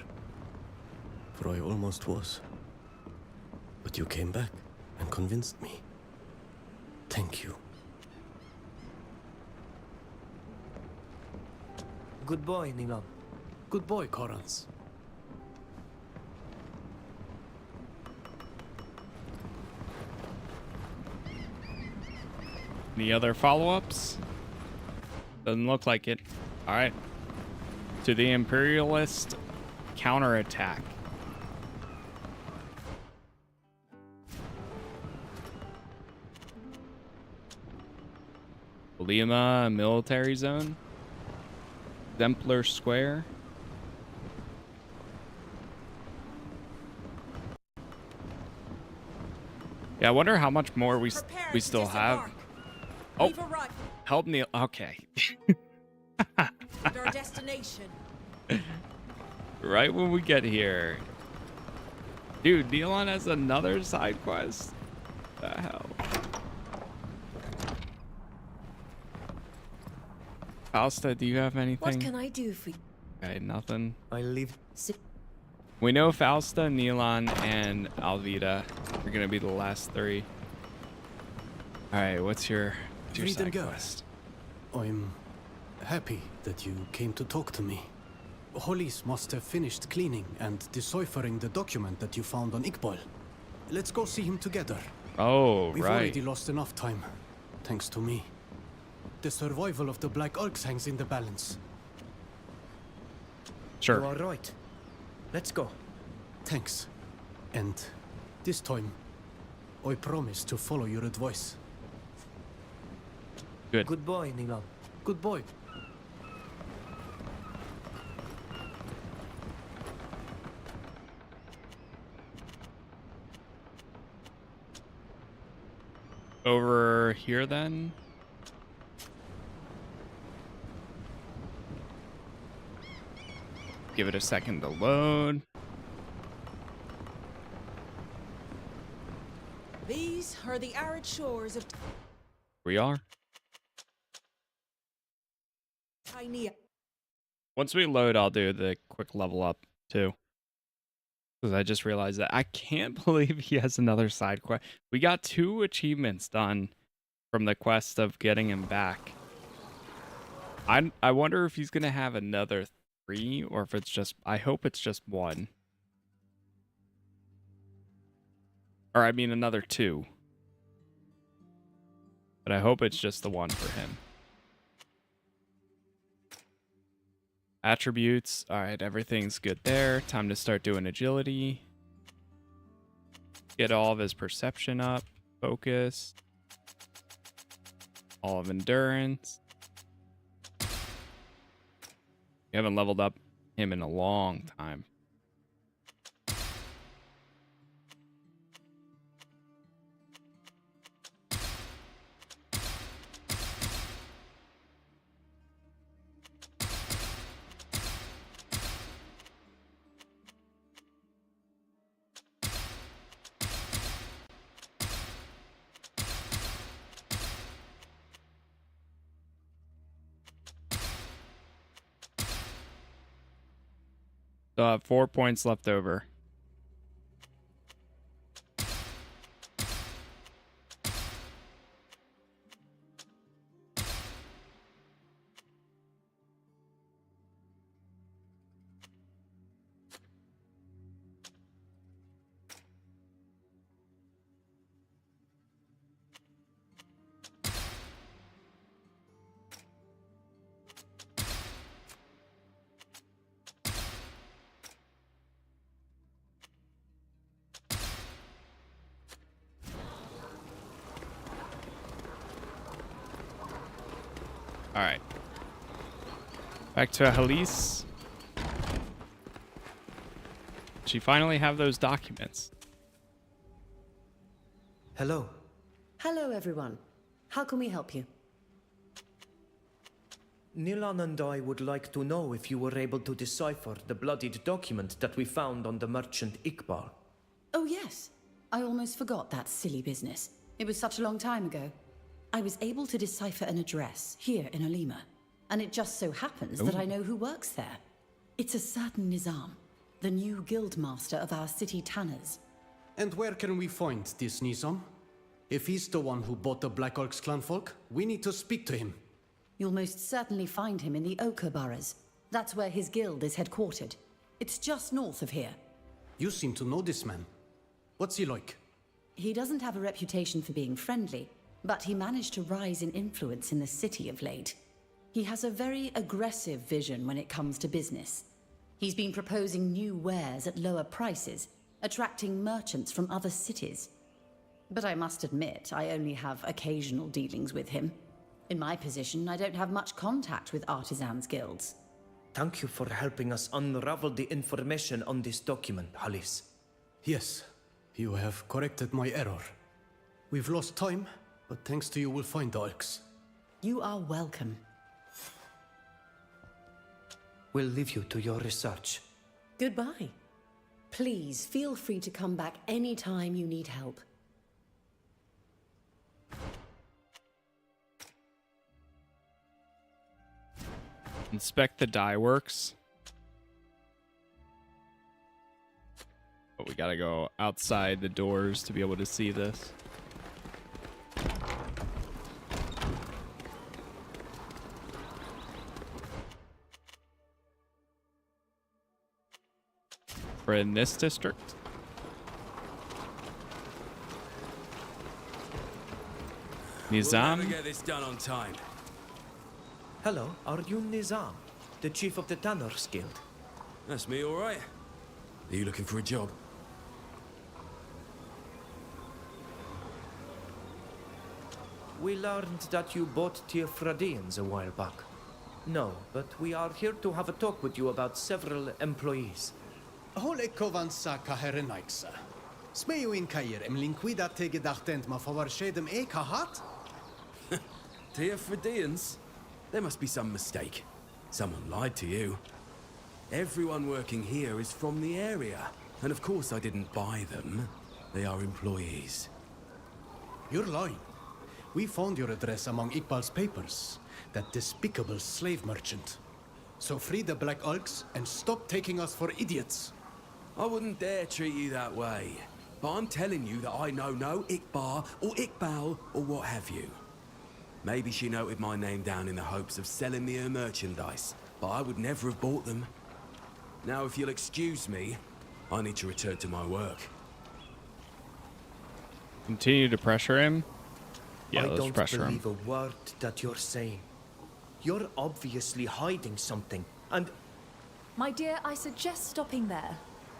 For I almost was. But you came back and convinced me. Thank you. Good boy, Nilam. Good boy, Korans. Any other follow-ups? Doesn't look like it. Alright. To the Imperialist counterattack. Lima military zone. Exemplar Square. Yeah, I wonder how much more we still have. Oh, help me. Okay. Our destination. Right when we get here. Dude, Neelan has another side quest. What the hell? Fausta, do you have anything? What can I do for you? Okay, nothing. I leave. We know Fausta, Neelan, and Alvida are gonna be the last three. All right, what's your side quest? I'm happy that you came to talk to me. Hollis must have finished cleaning and deciphering the document that you found on Iqbal. Let's go see him together. Oh, We've right. already lost enough time, thanks to me. The survival of the Black Arcs hangs in the balance. Sure. You are right. Let's go. Thanks. And this time, I promise to follow your advice. Good. Good boy, Nilam. Good boy. Over here then. Give it a second to load. These are the arid shores of... We are. tiny. Once we load, I'll do the quick level up too. Because I just realized that I can't believe he has another side quest. We got 2 achievements done from the quest of getting him back. I wonder if he's gonna have another 3 or if it's just. I hope it's just 1. Or I mean another 2. But I hope it's just the 1 for him. Attributes. Alright, everything's good there. Time to start doing agility. Get all of his perception up. Focus. All of endurance. We haven't leveled up him in a long time. So I have 4 points left over. All right. Back to Halise. She finally have those documents. Hello. Hello, everyone. How can we help you? Nilan and I would like to know if you were able to decipher the bloodied document that we found on the merchant Iqbal. Oh, yes. I almost forgot that silly business. It was such a long time ago. I was able to decipher an address here in Olima, and it just so happens that I know who works there. It's a certain Nizam, the new guildmaster of our city tanners. And where can we find this Nizam? If he's the one who bought the Black Orcs clanfolk, we need to speak to him. You'll most certainly find him in the Ochre boroughs. That's where his guild is headquartered. It's just north of here. You seem to know this man. What's he like? He doesn't have a reputation for being friendly, but he managed to rise in influence in the city of late. He has a very aggressive vision when it comes to business. He's been proposing new wares at lower prices, attracting merchants from other cities. But I must admit, I only have occasional dealings with him. In my position, I don't have much contact with artisans' guilds. Thank you for helping us unravel the information on this document, Halise. Yes, you have corrected my error. We've lost time, but thanks to you we'll find the orcs. You are welcome. We'll leave you to your research. Goodbye. Please feel free to come back anytime you need help. Inspect the dye works. But we gotta go outside the doors to be able to see this. We're in this district. We'll Nizam. never get this done on time. Hello, are you Nizam, the chief of the Tanners Guild? That's me, all right. Are you looking for a job? We learned that you bought Tirfradians a while back. No, but we are here to have a talk with you about several employees. Hol ekovan sa kaherenaiksa. Smeuin kair linkvida tegedachtend ma favarshedem kahat? Tirfradians? There must be some mistake. Someone lied to you. Everyone working here is from the area. And of course I didn't buy them. They are employees. You're lying. We found your address among Iqbal's papers. That despicable slave merchant. So free the Black Ulks and stop taking us for idiots. I wouldn't dare treat you that way. But I'm telling you that I know no Iqbal or Iqbal or what have you. Maybe she noted my name down in the hopes of selling me her merchandise, but I would never have bought them. Now, if you'll excuse me, I need to return to my work. Continue to pressure him? Yeah, I let's don't pressure him. believe a word that you're saying. You're obviously hiding something, and... My dear, I suggest stopping there.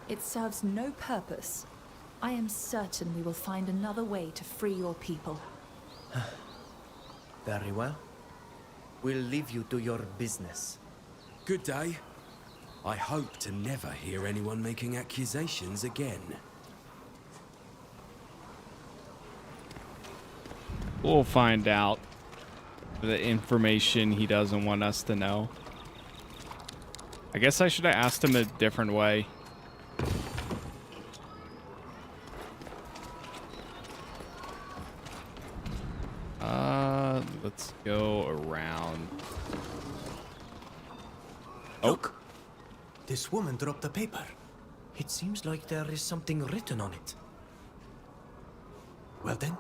It serves no purpose. I am certain we will find another way to free your people. Very well. We'll leave you to your business. Good day. I hope to never hear anyone making accusations again. We'll find out the information he doesn't want us to know. I guess I should have asked him a different way. Let's go around. Look! This woman dropped a paper. It seems like there is something written on it. Well then,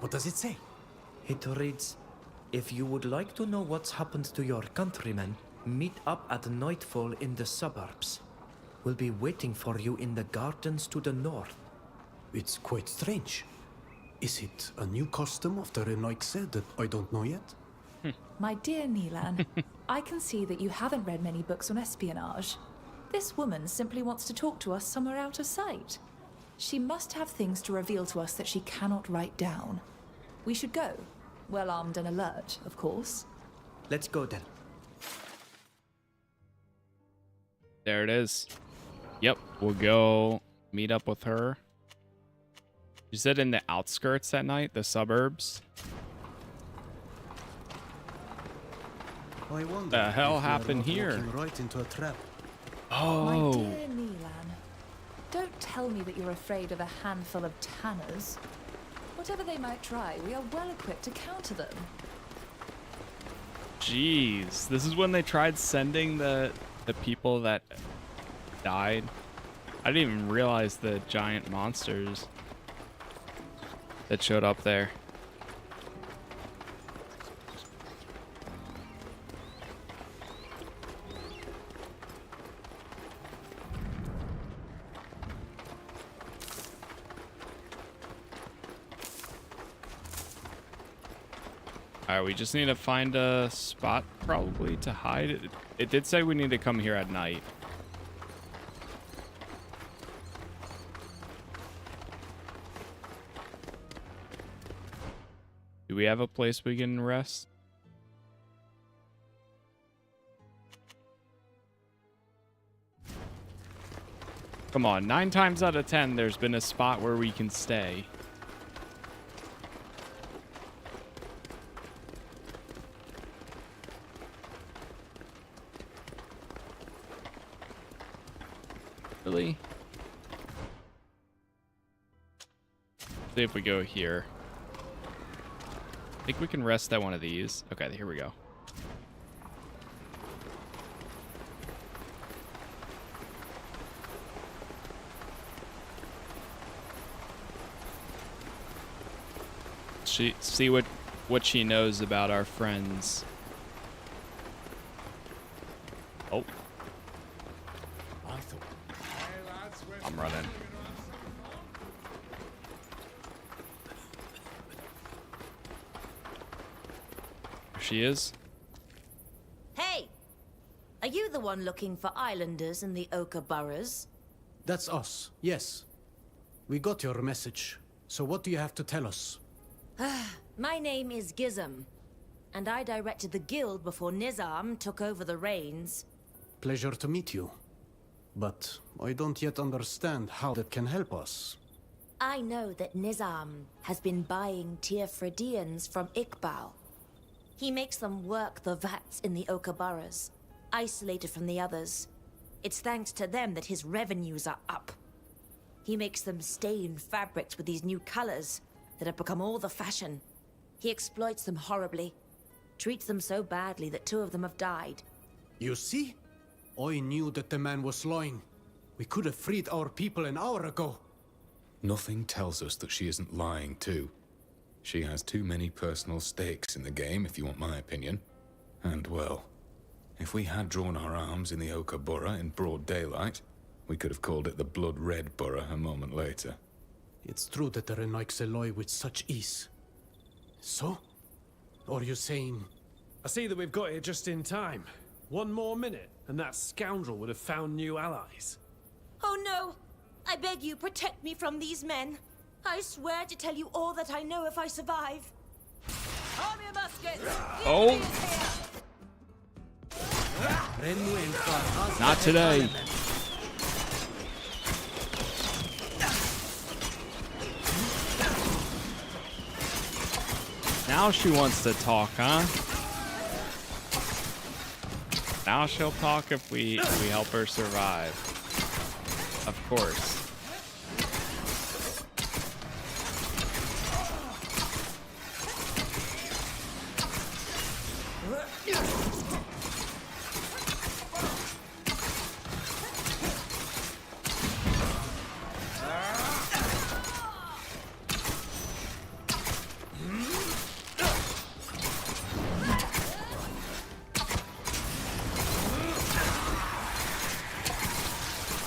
what does it say? It reads, if you would like to know what's happened to your countrymen, meet up at nightfall in the suburbs. We'll be waiting for you in the gardens to the north. It's quite strange. Is it a new custom of the Renoixe that I don't know yet? My dear Nilan, I can see that you haven't read many books on espionage. This woman simply wants to talk to us somewhere out of sight. She must have things to reveal to us that she cannot write down. We should go. Well armed and alert, of course. Let's go then. There it is. Yep, we'll go meet up with her. You said in the outskirts at night, the suburbs. I wonder The hell if we are happened not here? walking right into a trap. Oh. My dear Nilan, don't tell me that you're afraid of a handful of tanners. Whatever they might try, we are well equipped to counter them. Jeez, this is when they tried sending the people that died. I didn't even realize the giant monsters that showed up there. Alright, we just need to find a spot probably to hide. It did say we need to come here at night. Do we have a place we can rest? Come on, 9 times out of 10 there's been a spot where we can stay. Really? See if we go here. I think we can rest at one of these. Okay, here we go. See what she knows about our friends. Oh. I'm running. There she is. Hey! Are you the one looking for islanders in the Ochre boroughs? That's us, yes. We got your message. So what do you have to tell us? My name is Gizem, and I directed the guild before Nizam took over the reins. Pleasure to meet you. But I don't yet understand how that can help us. I know that Nizam has been buying Tirfredians from Iqbal. He makes them work the vats in the Ochre boroughs, isolated from the others. It's thanks to them that his revenues are up. He makes them stain fabrics with these new colors that have become all the fashion. He exploits them horribly. Treats them so badly that 2 of them have died. You see? I knew that the man was lying. We could have freed our people an hour ago. Nothing tells us that she isn't lying, too. She has too many personal stakes in the game, if you want my opinion. And, well, if we had drawn our arms in the Ochre Borough in broad daylight, we could have called it the Blood Red Borough a moment later. It's true that the Renaikse lie with such ease. So? Or are you saying... I see that we've got here just in time. 1 more minute, and that scoundrel would have found new allies. Oh no! I beg you, protect me from these men. I swear to tell you all that I know if I survive. Arm your muskets! Oh! Not today. Now she wants to talk, huh? Now she'll talk if we help her survive. Of course.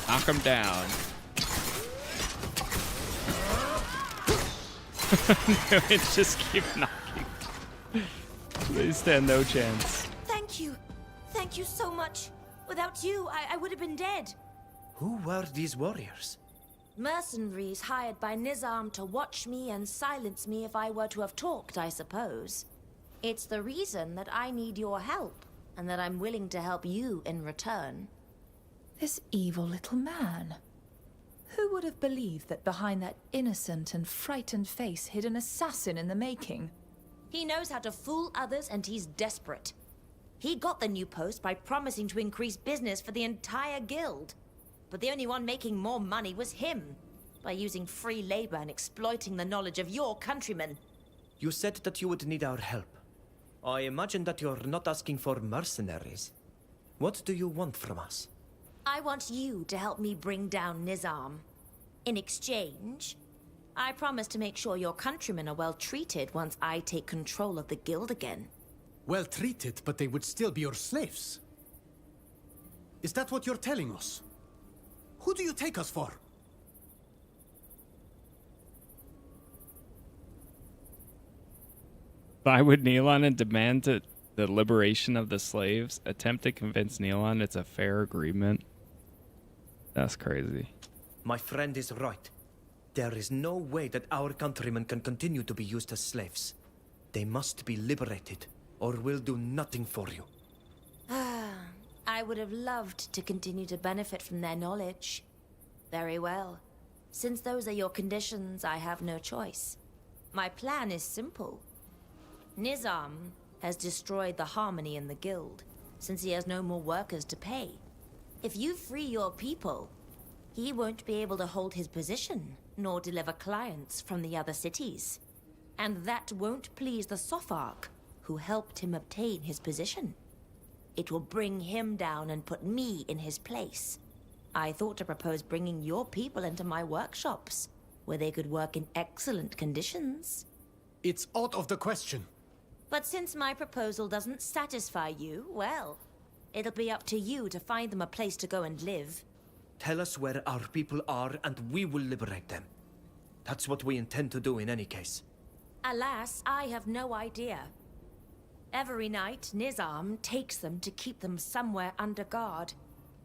Knock him down. It just keep knocking. They stand no chance. Thank you. Thank you so much. Without you, I would have been dead. Who were these warriors? Mercenaries hired by Nizam to watch me and silence me if I were to have talked, I suppose. It's the reason that I need your help, and that I'm willing to help you in return. This evil little man. Who would have believed that behind that innocent and frightened face hid an assassin in the making? He knows how to fool others, and he's desperate. He got the new post by promising to increase business for the entire guild. But the only one making more money was him, by using free labor and exploiting the knowledge of your countrymen. You said that you would need our help. I imagine that you're not asking for mercenaries. What do you want from us? I want you to help me bring down Nizam. In exchange, I promise to make sure your countrymen are well treated once I take control of the guild again. Well treated, but they would still be your slaves. Is that what you're telling us? Who do you take us for? Why would Nealon demand the liberation of the slaves? Attempt to convince Nealon it's a fair agreement. That's crazy. My friend is right. There is no way that our countrymen can continue to be used as slaves. They must be liberated, or we'll do nothing for you. I would have loved to continue to benefit from their knowledge. Very well. Since those are your conditions, I have no choice. My plan is simple. Nizam has destroyed the harmony in the guild, since he has no more workers to pay. If you free your people, he won't be able to hold his position, nor deliver clients from the other cities. And that won't please the Sopharch, who helped him obtain his position. It will bring him down and put me in his place. I thought to propose bringing your people into my workshops, where they could work in excellent conditions. It's out of the question. But since my proposal doesn't satisfy you, well, it'll be up to you to find them a place to go and live. Tell us where our people are, and we will liberate them. That's what we intend to do in any case. Alas, I have no idea. Every night, Nizam takes them to keep them somewhere under guard.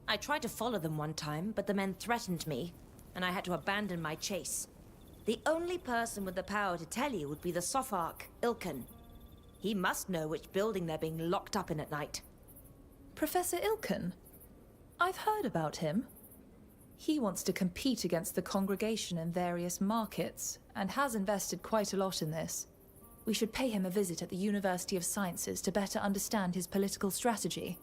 I tried to follow them one time, but the men threatened me, and I had to abandon my chase. The only person with the power to tell you would be the Sopharch, Ilkan. He must know which building they're being locked up in at night. Professor Ilkan? I've heard about him. He wants to compete against the congregation in various markets, and has invested quite a lot in this. We should pay him a visit at the University of Sciences to better understand his political strategy.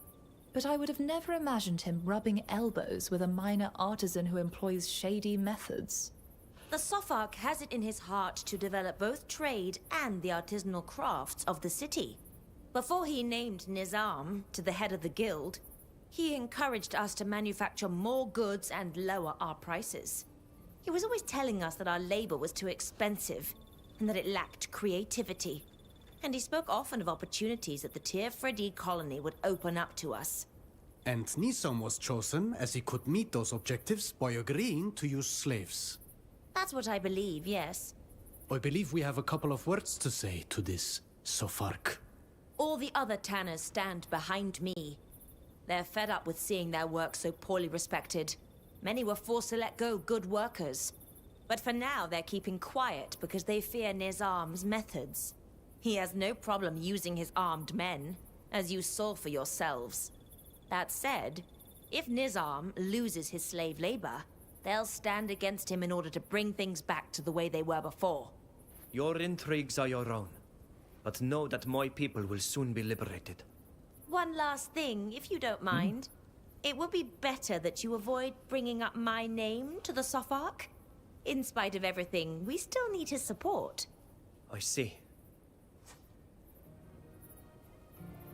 But I would have never imagined him rubbing elbows with a minor artisan who employs shady methods. The Sophark has it in his heart to develop both trade and the artisanal crafts of the city. Before he named Nizam to the head of the guild, he encouraged us to manufacture more goods and lower our prices. He was always telling us that our labor was too expensive and that it lacked creativity. And he spoke often of opportunities that the Tirfredi colony would open up to us. And Nizam was chosen as he could meet those objectives by agreeing to use slaves. That's what I believe, yes. I believe we have a couple of words to say to this Sophark. All the other tanners stand behind me. They're fed up with seeing their work so poorly respected. Many were forced to let go good workers. But for now, they're keeping quiet because they fear Nizam's methods. He has no problem using his armed men, as you saw for yourselves. That said, if Nizam loses his slave labor, they'll stand against him in order to bring things back to the way they were before. Your intrigues are your own, but know that my people will soon be liberated. One last thing, if you don't mind. It would be better that you avoid bringing up my name to the Sophark. In spite of everything, we still need his support. I see.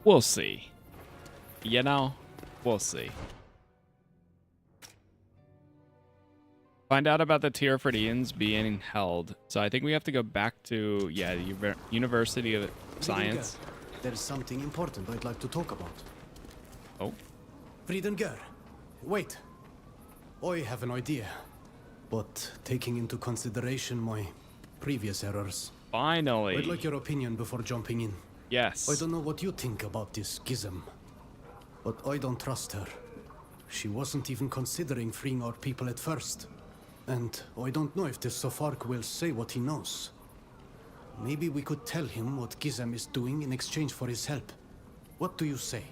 We'll see. You know, we'll see. Find out about the Tirfredians being held. So I think we have to go back to, the University of Science. There's something important I'd like to talk about. Oh. Friedenger, wait. I have an idea. But taking into consideration my previous errors. Finally. I'd like your opinion before jumping in. Yes. I don't know what you think about this Gizem, but I don't trust her. She wasn't even considering freeing our people at first. And I don't know if the Sophark will say what he knows. Maybe we could tell him what Gizem is doing in exchange for his help. What do you say?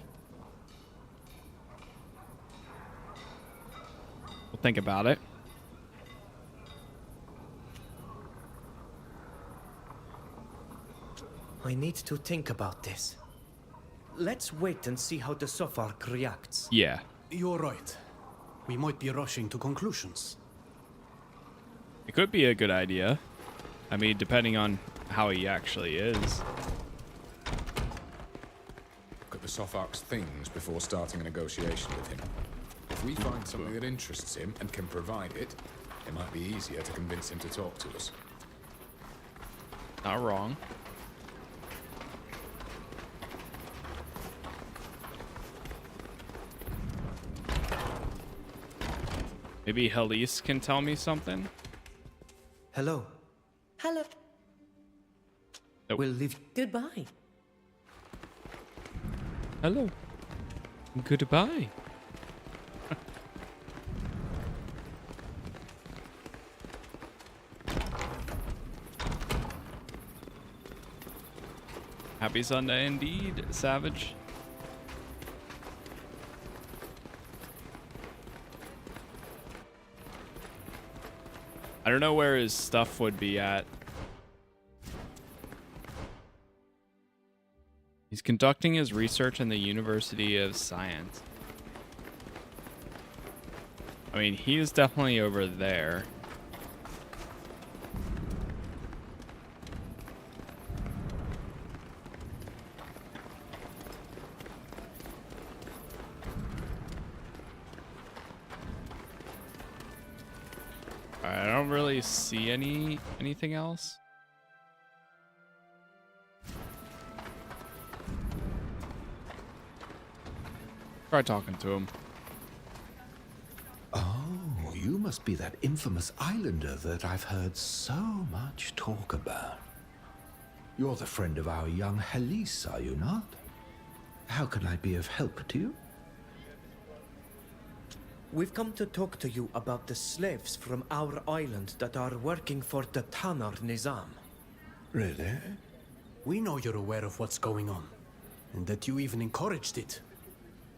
We'll think about it. I need to think about this. Let's wait and see how the Sophark reacts. Yeah. You're right. We might be rushing to conclusions. It could be a good idea. I mean, depending on how he actually is. Look at the Sophark's things before starting a negotiation with him. If we find something that interests him and can provide it, it might be easier to convince him to talk to us. Not wrong. Maybe Helise can tell me something? Hello. Hello. Nope. We'll leave. Goodbye. Hello. Goodbye. Happy Sunday indeed, Savage. I don't know where his stuff would be at. He's conducting his research in the University of Science. I mean, he is definitely over there. I don't really see anything else. Try talking to him. Oh, you must be that infamous islander that I've heard so much talk about. You're the friend of our young Helise, are you not? How can I be of help to you? We've come to talk to you about the slaves from our island that are working for the Tanner Nizam. Really? We know you're aware of what's going on, and that you even encouraged it.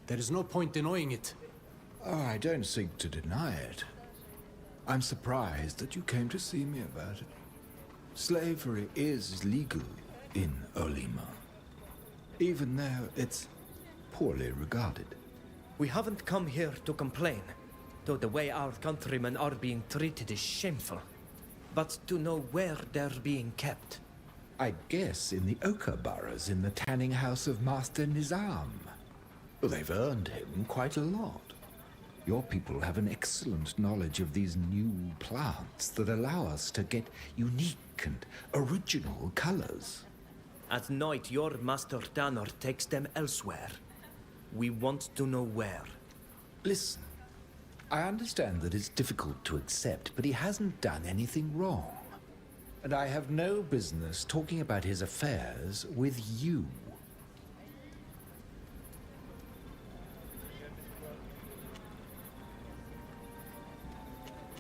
There is no point denying it. Oh, I don't seek to deny it. I'm surprised that you came to see me about it. Slavery is legal in Olima, even though it's poorly regarded. We haven't come here to complain, though the way our countrymen are being treated is shameful. but to know where they're being kept. I'd guess in the ochre burrows in the tanning house of Master Nizam. Well, they've earned him quite a lot. Your people have an excellent knowledge of these new plants that allow us to get unique and original colors. At night, your Master Tanner takes them elsewhere. We want to know where. Listen, I understand that it's difficult to accept, but he hasn't done anything wrong. And I have no business talking about his affairs with you.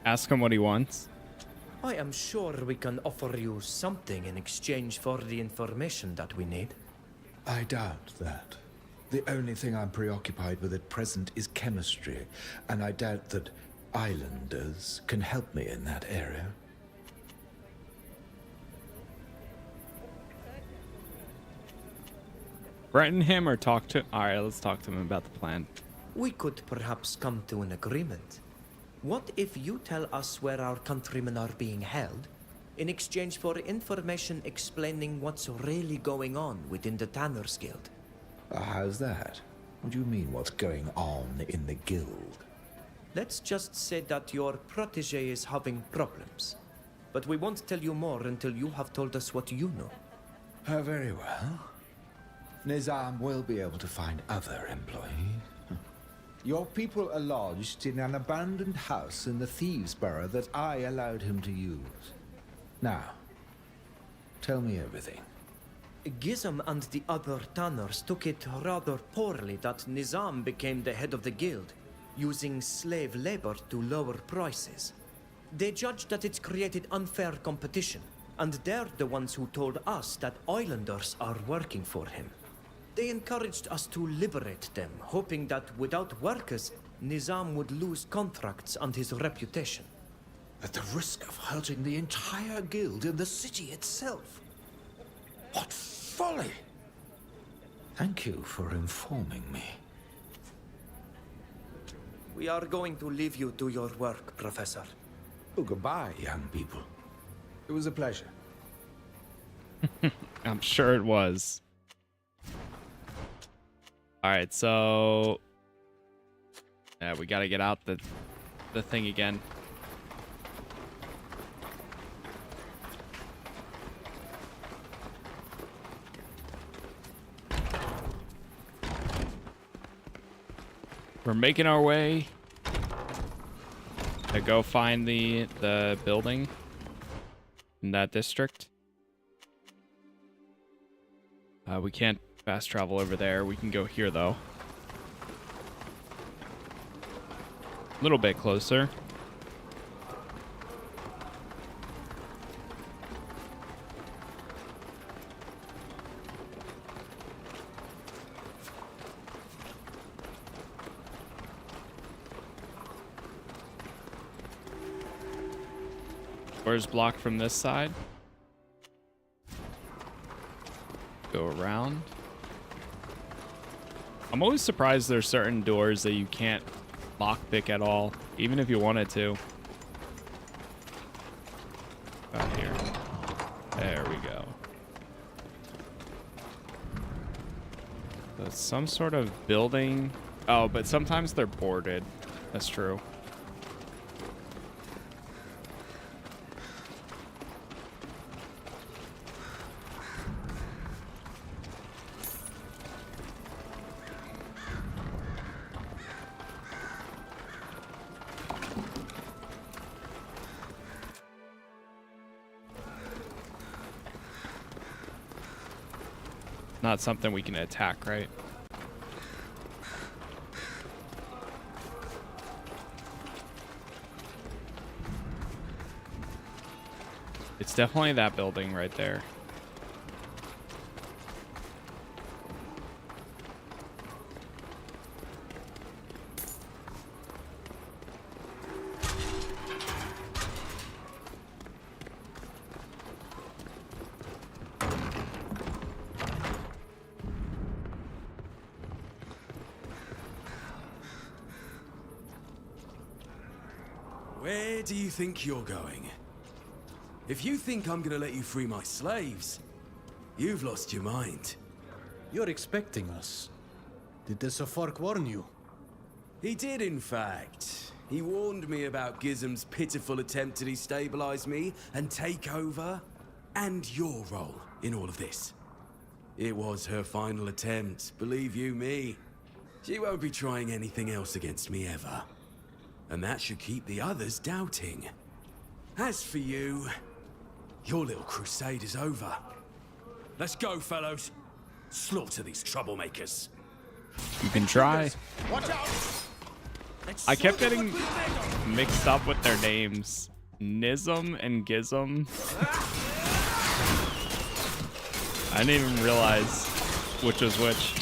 Ask him what he wants. I am sure we can offer you something in exchange for the information that we need. I doubt that. The only thing I'm preoccupied with at present is chemistry, and I doubt that islanders can help me in that area. Threaten him or talk to... Alright, let's talk to him about the plan. We could perhaps come to an agreement. What if you tell us where our countrymen are being held, in exchange for information explaining what's really going on within the Tanners Guild? How's that? What do you mean, what's going on in the guild? Let's just say that your protege is having problems. But we won't tell you more until you have told us what you know. Very well. Nizam will be able to find other employees. Your people are lodged in an abandoned house in the Thieves' Burrow that I allowed him to use. Now, tell me everything. Gizem and the other Tanners took it rather poorly that Nizam became the head of the guild, using slave labor to lower prices. They judged that it created unfair competition, and they're the ones who told us that islanders are working for him. They encouraged us to liberate them, hoping that without workers, Nizam would lose contracts and his reputation. At the risk of hurting the entire guild and the city itself. What folly! Thank you for informing me. We are going to leave you to your work, Professor. Oh, goodbye, young people. It was a pleasure. I'm sure it was. Alright, so... yeah, we gotta get out the thing again. We're making our way to go find the building in that district. We can't fast travel over there. We can go here though. A little bit closer. Doors blocked from this side. Go around. I'm always surprised there's certain doors that you can't lockpick at all, even if you wanted to. Out here. There we go. So it's some sort of building. Oh, but sometimes they're boarded. That's true. Not something we can attack, right? It's definitely that building right there. Where do you think you're going? If you think I'm gonna let you free my slaves, you've lost your mind. You're expecting us. Did the Safark warn you? He did, in fact. He warned me about Gizm's pitiful attempt to destabilize me and take over, and your role in all of this. It was her final attempt, believe you me. She won't be trying anything else against me ever. And that should keep the others doubting. As for you, your little crusade is over. Let's go, fellows. Slaughter these troublemakers. You can try. Watch out! I kept getting mixed up with their names. Nizam and Gizm. I didn't even realize which was which.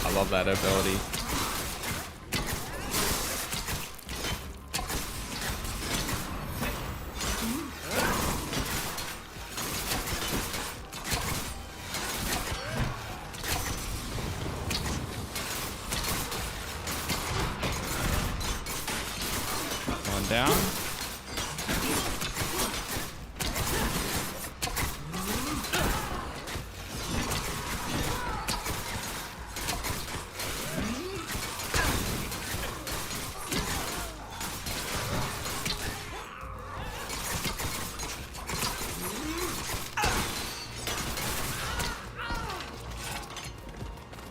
I love that ability. Down.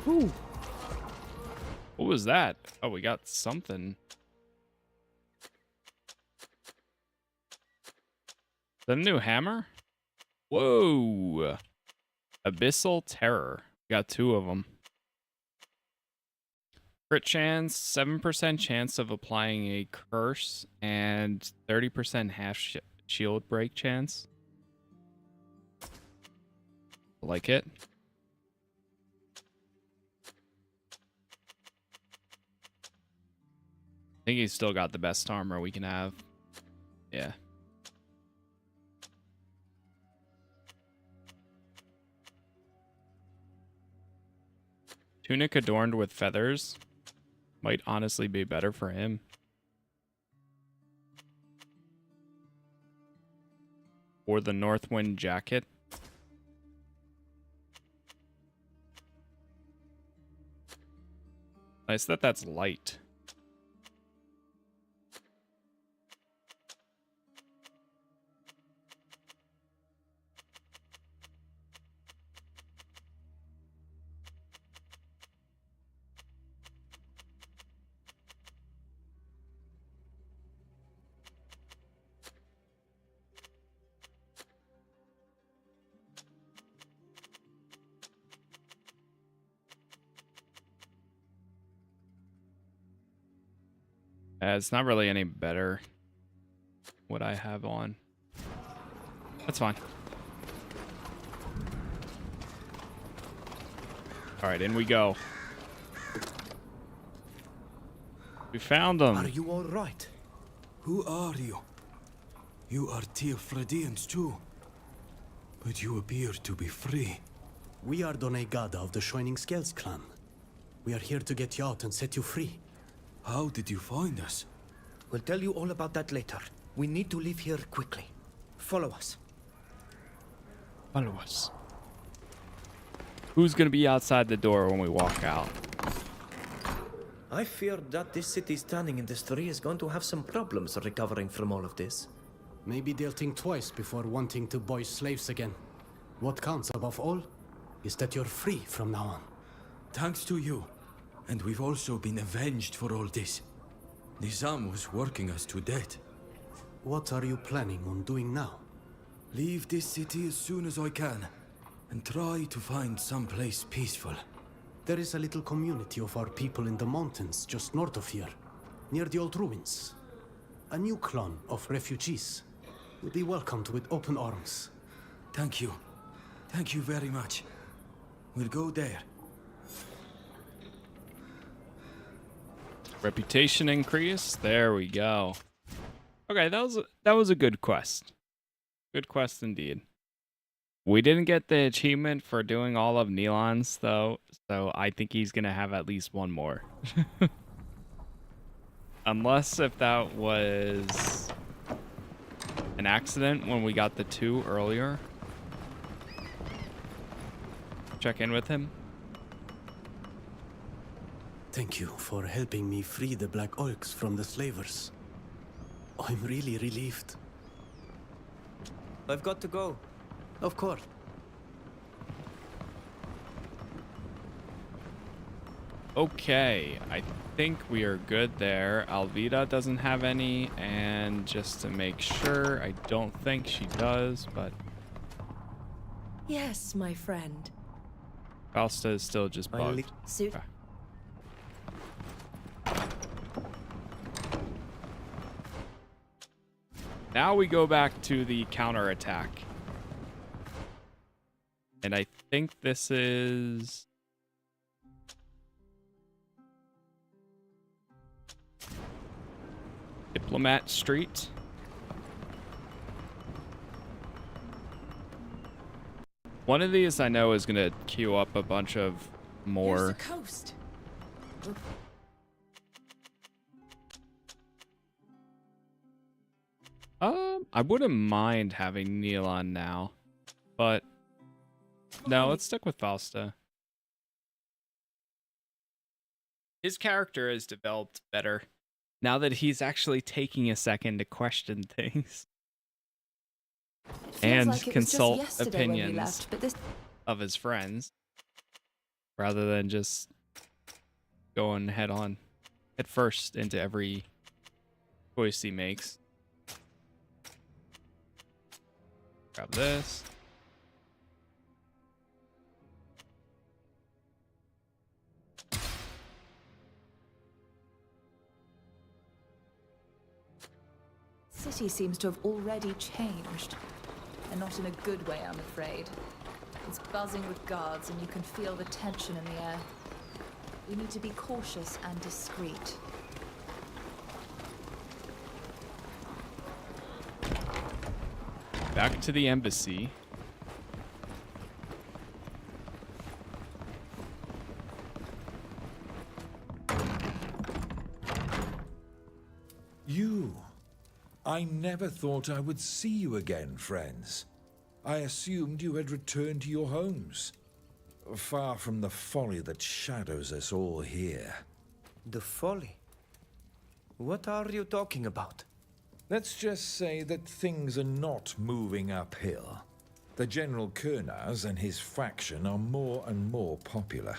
Ooh. What was that? Oh, we got something. The new hammer? Whoa. Abyssal Terror. Got 2 of them. Crit chance, 7% chance of applying a curse, and 30% half shield break chance. Like it. I think he's still got the best armor we can have. Yeah. Tunic adorned with feathers might honestly be better for him. Or the Northwind jacket. Nice that that's light. It's not really any better what I have on. That's fine. Alright, in we go. We found them. Are you all right? Who are you? You are Teofradians too. But you appear to be free. We are Donegada of the Shining Scales clan. We are here to get you out and set you free. How did you find us? We'll tell you all about that later. We need to leave here quickly. Follow us. Follow us. Who's gonna be outside the door when we walk out? I fear that this city's tanning industry is going to have some problems recovering from all of this. Maybe they'll think twice before wanting to buy slaves again. What counts above all is that you're free from now on. Thanks to you. And we've also been avenged for all this. Nizam was working us to death. What are you planning on doing now? Leave this city as soon as I can, and try to find some place peaceful. There is a little community of our people in the mountains just north of here, near the old ruins. A new clan of refugees. You'll be welcomed with open arms. Thank you. Thank you very much. We'll go there. Reputation increase. There we go. Okay, that was a good quest. Good quest indeed. We didn't get the achievement for doing all of Neilon's though, so I think he's gonna have at least one more. Unless if that was an accident when we got the 2 earlier. Check in with him. Thank you for helping me free the Black Orcs from the slavers. I'm really relieved. I've got to go. Of course. Okay, I think we are good there. Alvida doesn't have any, and just to make sure, I don't think she does, but Yes, my friend. Fausta is still just bugged. Suit. Okay. Now we go back to the counterattack. And I think this is... Diplomat Street. One of these I know is going to queue up a bunch of more. Here's the coast. I wouldn't mind having Neil on now, but no, let's stick with Fausta. His character has developed better now that he's actually taking a second to question things and Like consult opinions opinions left, of his friends rather than just going head first into every choice he makes. Grab this. City seems to have already changed. And not in a good way, I'm afraid. It's buzzing with guards, and you can feel the tension in the air. We need to be cautious and discreet. Back to the embassy. You. I never thought I would see you again, friends. I assumed you had returned to your homes. Far from the folly that shadows us all here. The folly? What are you talking about? Let's just say that things are not moving uphill. The General Kurnaz and his faction are more and more popular.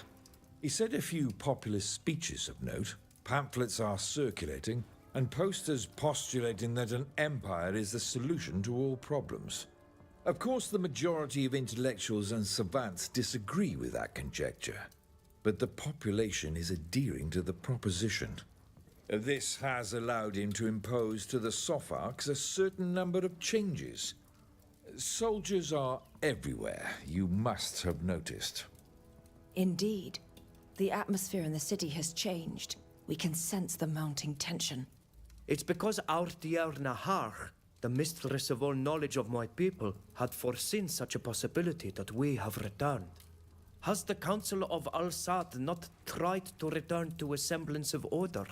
He said a few populist speeches of note, pamphlets are circulating, and posters postulating that an empire is the solution to all problems. Of course, the majority of intellectuals and savants disagree with that conjecture, but the population is adhering to the proposition. This has allowed him to impose to the Sopharks a certain number of changes. Soldiers are everywhere, you must have noticed. Indeed. The atmosphere in the city has changed. We can sense the mounting tension. It's because our dear Nahar, the mistress of all knowledge of my people, had foreseen such a possibility that we have returned. Has the Council of Al-Sad not tried to return to a semblance of order?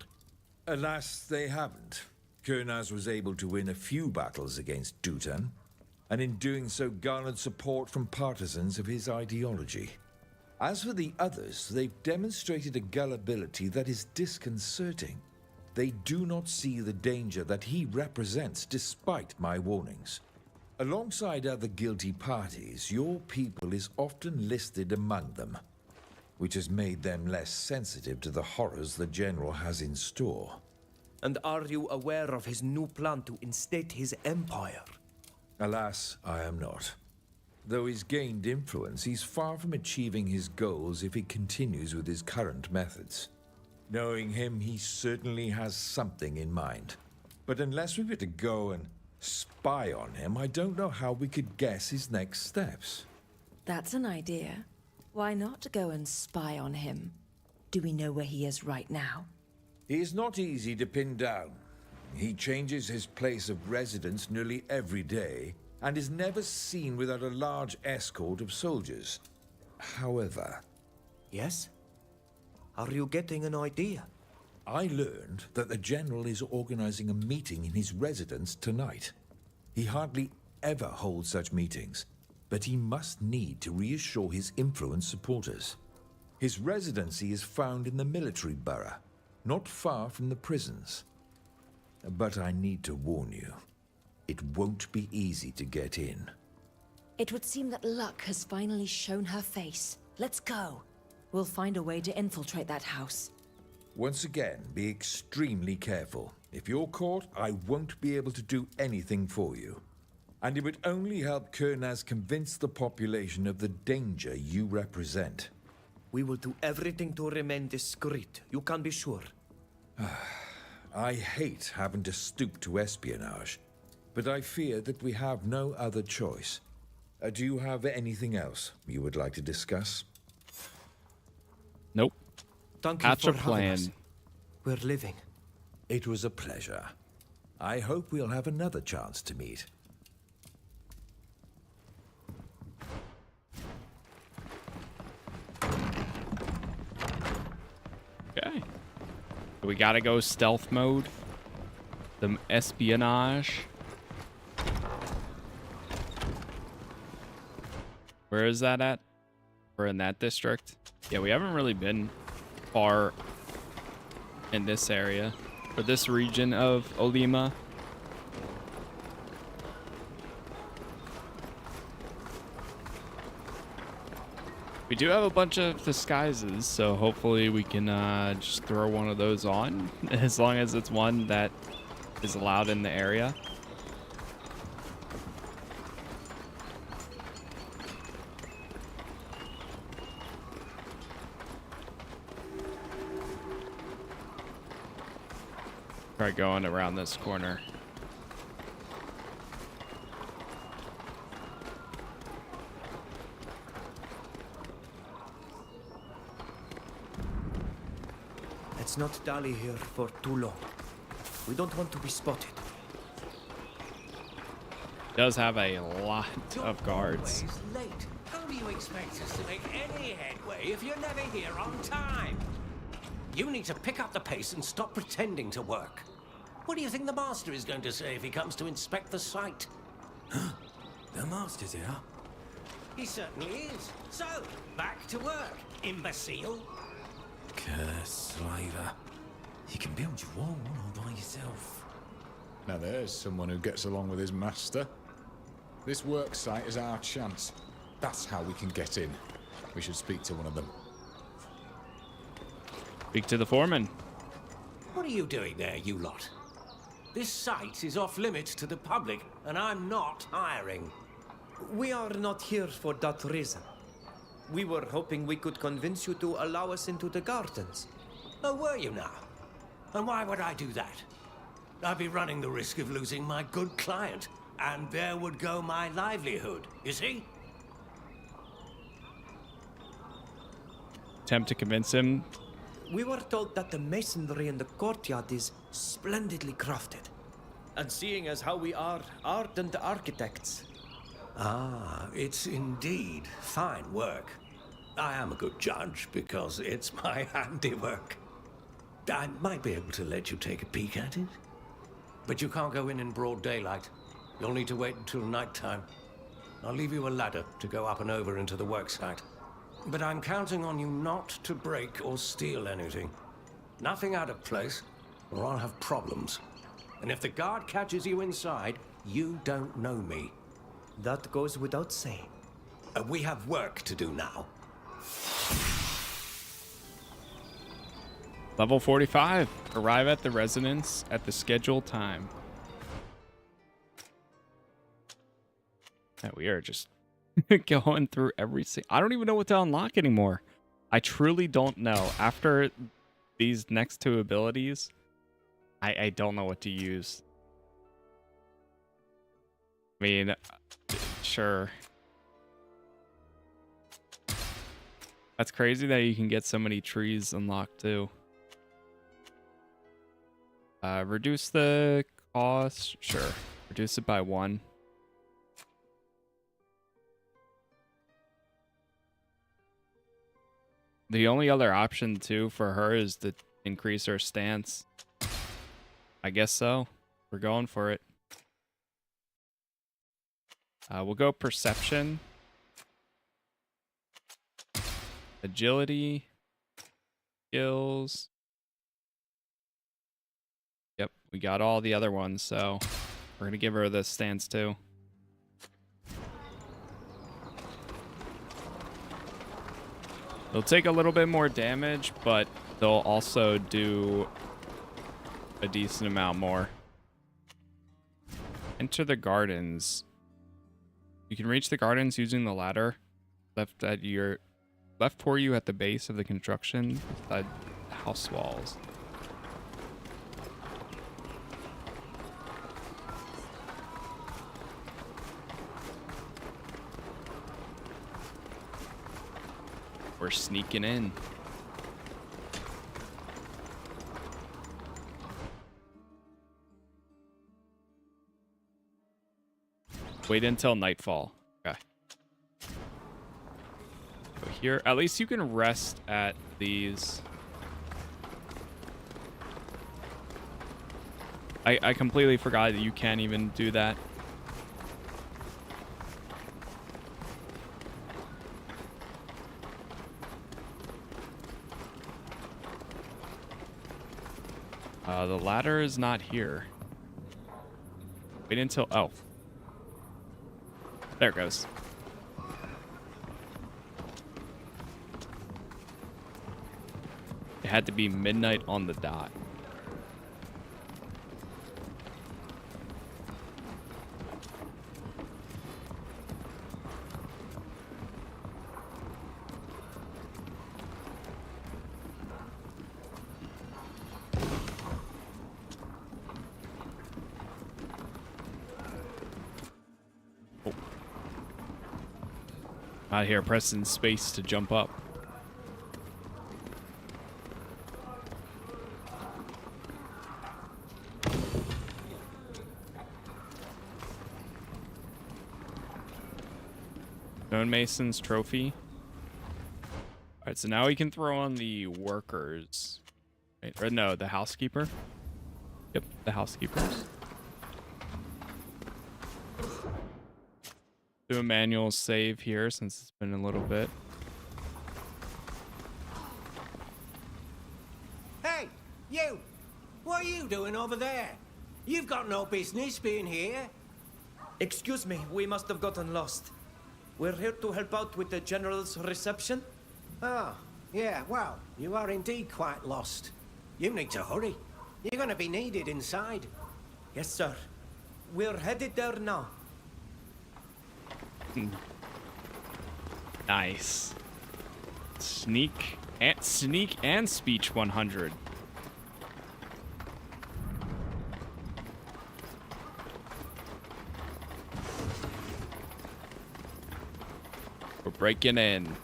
Alas, they haven't. Kurnaz was able to win a few battles against Dutan, and in doing so garnered support from partisans of his ideology. As for the others, they've demonstrated a gullibility that is disconcerting. They do not see the danger that he represents despite my warnings. Alongside other guilty parties, your people is often listed among them, which has made them less sensitive to the horrors the General has in store. And are you aware of his new plan to instate his empire? Alas, I am not. Though he's gained influence, he's far from achieving his goals if he continues with his current methods. Knowing him, he certainly has something in mind. But unless we were to go and spy on him, I don't know how we could guess his next steps. That's an idea. Why not go and spy on him? Do we know where he is right now? He is not easy to pin down. He changes his place of residence nearly every day, and is never seen without a large escort of soldiers. However... Yes? Are you getting an idea? I learned that the General is organizing a meeting in his residence tonight. He hardly ever holds such meetings, but he must need to reassure his influence supporters. His residency is found in the military borough, not far from the prisons. But I need to warn you, it won't be easy to get in. It would seem that luck has finally shown her face. Let's go. We'll find a way to infiltrate that house. Once again, be extremely careful. If you're caught, I won't be able to do anything for you. And it would only help Kurnaz convince the population of the danger you represent. We will do everything to remain discreet, you can be sure. I hate having to stoop to espionage, but I fear that we have no other choice. Do you have anything else you would like to discuss? Nope. Thank you That's for a having plan. us. We're living. It was a pleasure. I hope we'll have another chance to meet. Okay. We gotta go stealth mode. Some espionage. Where is that at? We're in that district. Yeah, we haven't really been far in this area, or this region of Olima. We do have a bunch of disguises, so hopefully we can just throw one of those on, as long as it's one that is allowed in the area. Try going around this corner. Let's not dally here for too long. We don't want to be spotted. Does have a lot of guards. Always late. How do you expect us to make any headway if you're never here on time? You need to pick up the pace and stop pretending to work. What do you think the master is going to say if he comes to inspect the site? The master's here. He certainly is. So, back to work, imbecile. Curse slaver. You can build your wall all by yourself. Now there's someone who gets along with his master. This work site is our chance. That's how we can get in. We should speak to one of them. Speak to the foreman. What are you doing there, you lot? This site is off limits to the public, and I'm not hiring. We are not here for that reason. We were hoping we could convince you to allow us into the gardens. Oh, were you now? And why would I do that? I'd be running the risk of losing my good client, and there would go my livelihood, you see? Attempt to convince him. We were told that the masonry in the courtyard is splendidly crafted. And seeing as how we are ardent architects. Ah, it's indeed fine work. I am a good judge because it's my handiwork. I might be able to let you take a peek at it. But you can't go in broad daylight. You'll need to wait until nighttime. I'll leave you a ladder to go up and over into the worksite. But I'm counting on you not to break or steal anything. Nothing out of place, or I'll have problems. And if the guard catches you inside, you don't know me. That goes without saying. We have work to do now. Level 45. Arrive at the residence at the scheduled time. Yeah, we are just going through every single... I don't even know what to unlock anymore. I truly don't know. After these next two abilities, I don't know what to use. I mean, sure. That's crazy that you can get so many trees unlocked too. Reduce the cost. Sure. Reduce it by 1. The only other option too for her is to increase our stance. I guess so. We're going for it. We'll go perception, agility, skills. Yep, we got all the other ones, so we're gonna give her the stance too. They'll take a little bit more damage, but they'll also do a decent amount more. Enter the gardens. You can reach the gardens using the ladder left for you at the base of the construction beside the house walls. We're sneaking in. Wait until nightfall. Okay. Go here. At least you can rest at these. I completely forgot that you can't even do that. The ladder is not here. Wait until... Oh. There it goes. It had to be midnight on the dot. Out here, pressing space to jump up. Stonemason's trophy. Alright, so now we can throw on the workers. Right, or no, the housekeeper. Yep, the housekeepers. Do a manual save here since it's been a little bit. Hey, you! What are you doing over there? You've got no business being here. Excuse me, we must have gotten lost. We're here to help out with the general's reception. Oh, yeah, well, you are indeed quite lost. You need to hurry. You're gonna be needed inside. Yes, sir. We're headed there now. Nice. Sneak and speech 100. We're breaking in.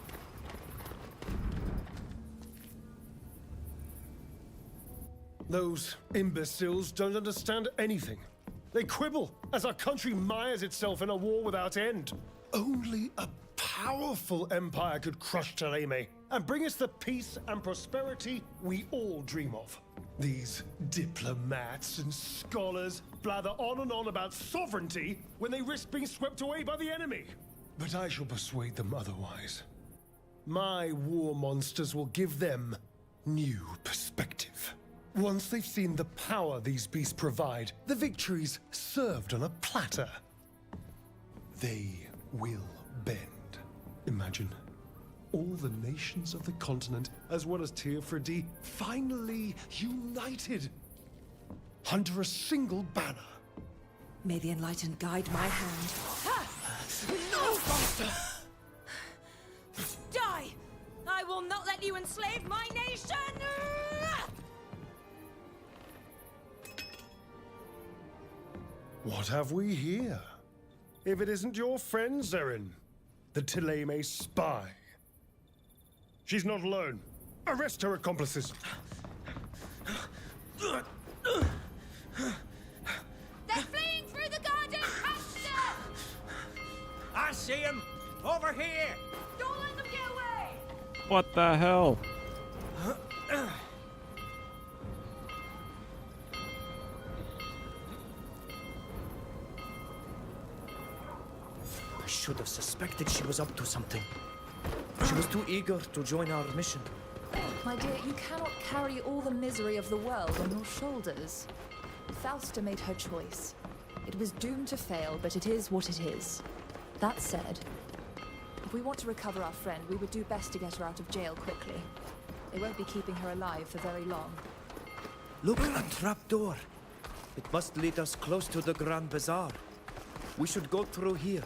Those imbeciles don't understand anything. They quibble as our country mires itself in a war without end. Only a powerful empire could crush Atonement and bring us the peace and prosperity we all dream of. These diplomats and scholars blather on and on about sovereignty when they risk being swept away by the enemy. But I shall persuade them otherwise. My war monsters will give them new perspective. Once they've seen the power these beasts provide, the victories served on a platter, they will bend. Imagine all the nations of the continent, as well as Tirfredi, finally united under a single banner. May the Enlightened guide my hand. No, monster! Die! I will not let you enslave my nation! What have we here? If it isn't your friend, Zerin, the Atonement spy. She's not alone. Arrest her accomplices. They're fleeing through the garden! Faster! I see him! Over here! Don't let them get away! What the hell? should have suspected she was up to something. She was too eager to join our mission. My dear, you cannot carry all the misery of the world on your shoulders. Fausta made her choice. It was doomed to fail, but it is what it is. That said, if we want to recover our friend, we would do best to get her out of jail quickly. They won't be keeping her alive for very long. Look, a trapdoor. It must lead us close to the Grand Bazaar. We should go through here.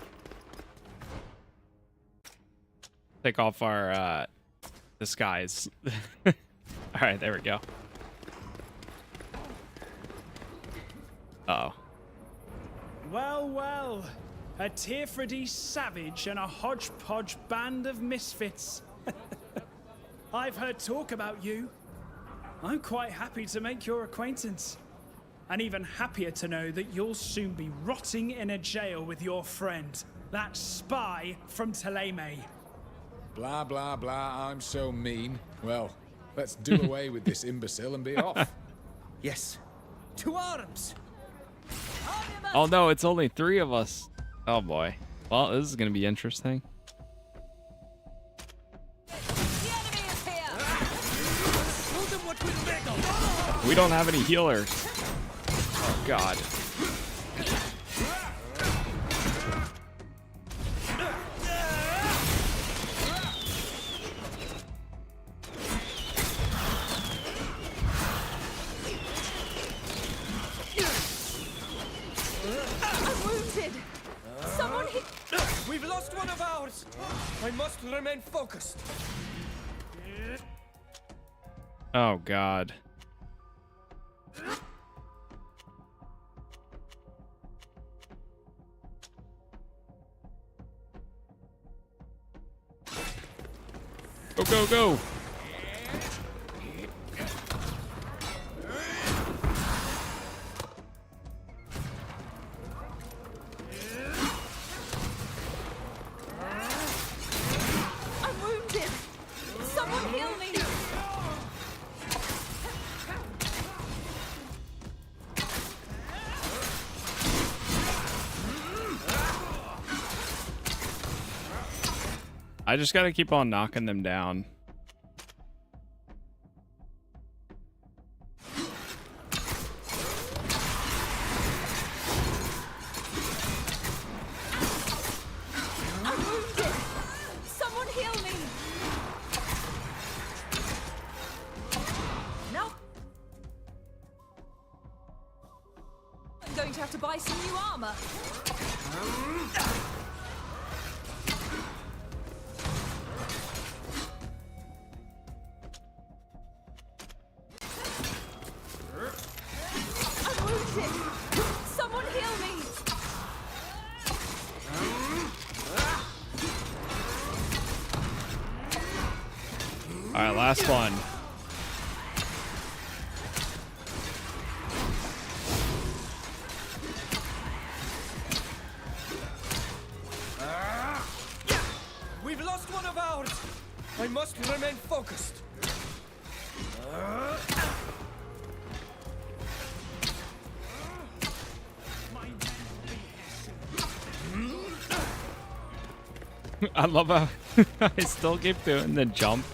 Take off our disguise. All right, there we go. Uh-oh. Well, well. A Tirfredy savage and a hodgepodge band of misfits. I've heard talk about you. I'm quite happy to make your acquaintance. And even happier to know that you'll soon be rotting in a jail with your friend, that spy from Teleme. Blah, blah, blah, I'm so mean. Well, let's do away with this imbecile and be off. Yes. To arms! Oh no, it's only 3 of us. Oh boy. Well, this is gonna be interesting. We don't have any healers. Oh god. I'm wounded! Someone hit... We've lost one of ours! I must remain focused. Oh god. Go, go, go! I'm wounded! Someone heal me! I just gotta keep on knocking them down. I'm wounded! Someone heal me! Nope. I'm going to have to buy some new armor. I'm wounded! Someone heal me! All right, last one. We've lost one of ours! I must remain focused. I love how I still keep doing the jump,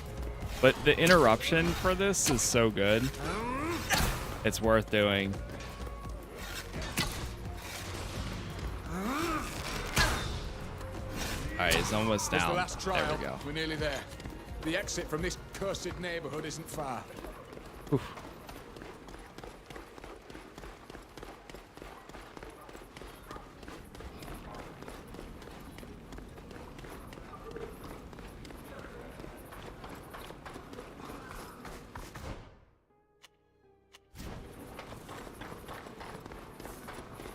but the interruption for this is so good. It's worth doing. Alright, he's almost It's down. the last trial. There we go. We're nearly there. The exit from this cursed neighborhood isn't far. Oof.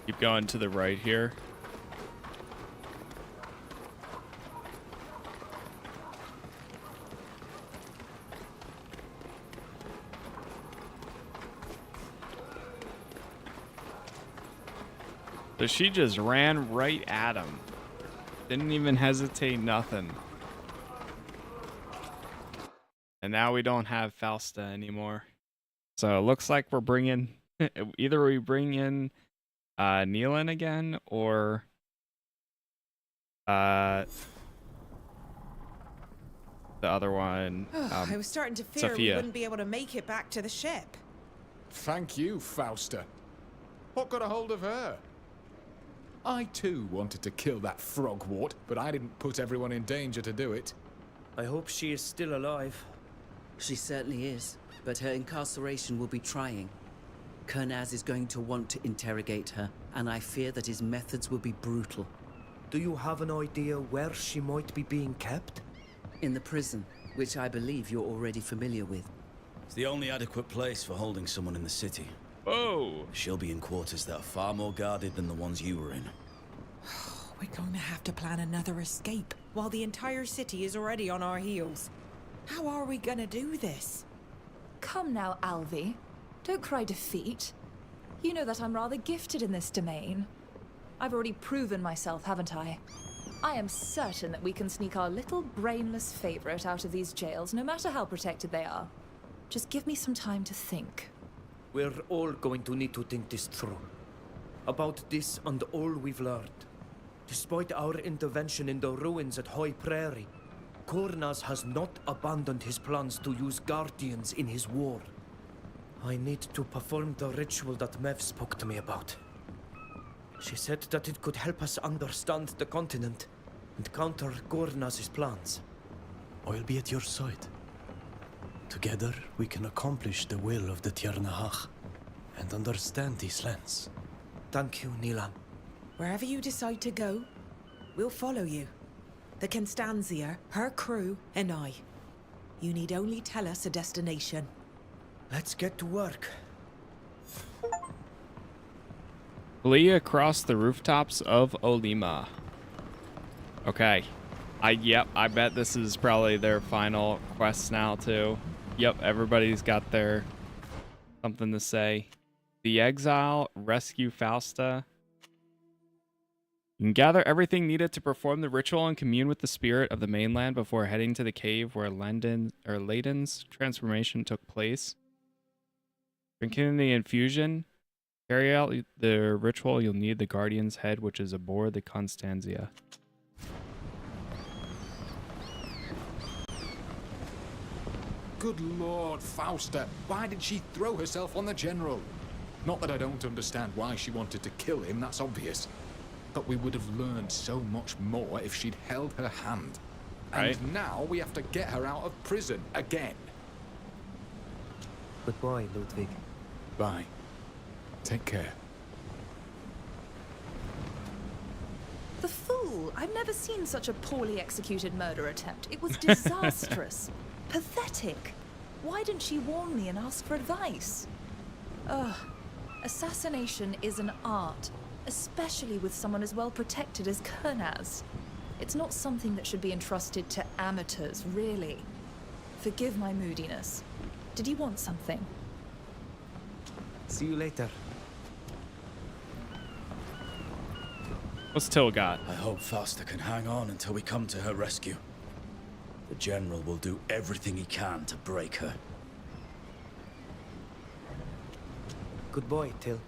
Keep going to the right here. So she just ran right at him. Didn't even hesitate, nothing. And now we don't have Fausta anymore. So it looks like we're bringing... either we bring in Nealon again, or The other one, I was starting to fear we Safia. wouldn't be able to make it back to the ship. Thank you, Fausta. What got a hold of her? I too wanted to kill that frogwort, but I didn't put everyone in danger to do it. I hope she is still alive. She certainly is, but her incarceration will be trying. Kernaz is going to want to interrogate her, and I fear that his methods will be brutal. Do you have an idea where she might be being kept? In the prison, which I believe you're already familiar with. It's the only adequate place for holding someone in the city. Oh! She'll be in quarters that are far more guarded than the ones you were in. We're going to have to plan another escape, while the entire city is already on our heels. How are we gonna do this? Come now, Alvi. Don't cry defeat. You know that I'm rather gifted in this domain. I've already proven myself, haven't I? I am certain that we can sneak our little brainless favorite out of these jails, no matter how protected they are. Just give me some time to think. We're all going to need to think this through. About this and all we've learned. Despite our intervention in the ruins at High Prairie, Kurnaz has not abandoned his plans to use guardians in his war. I need to perform the ritual that Mev spoke to me about. She said that it could help us understand the continent and counter Kurnaz's plans. I'll be at your side. Together, we can accomplish the will of the Tiernahach and understand these lands. Thank you, Nilan. Wherever you decide to go, we'll follow you. The Constanzia, her crew, and I. You need only tell us a destination. Let's get to work. Flee across the rooftops of Olima. Okay. Yep, I bet this is probably their final quest now too. Yep, everybody's got their something to say. The Exile, rescue Fausta. You can gather everything needed to perform the ritual and commune with the spirit of the mainland before heading to the cave where Layden's transformation took place. Drinking the infusion. Carry out the ritual, you'll need the Guardian's head, which is aboard the Constanzia. Good Lord, Fausta, why did she throw herself on the General? Not that I don't understand why she wanted to kill him, that's obvious. But we would have learned so much more if she'd held her hand. Right. And now we have to get her out of prison again. Goodbye, Ludwig. Bye. Take care. The fool! I've never seen such a poorly executed murder attempt. It was disastrous. Pathetic. Why didn't she warn me and ask for advice? Ugh. Assassination is an art, especially with someone as well protected as Kurnaz. It's not something that should be entrusted to amateurs, really. Forgive my moodiness. Did you want something? See you later. What's Till got? I hope Fausta can hang on until we come to her rescue. The General will do everything he can to break her. Goodbye, Till.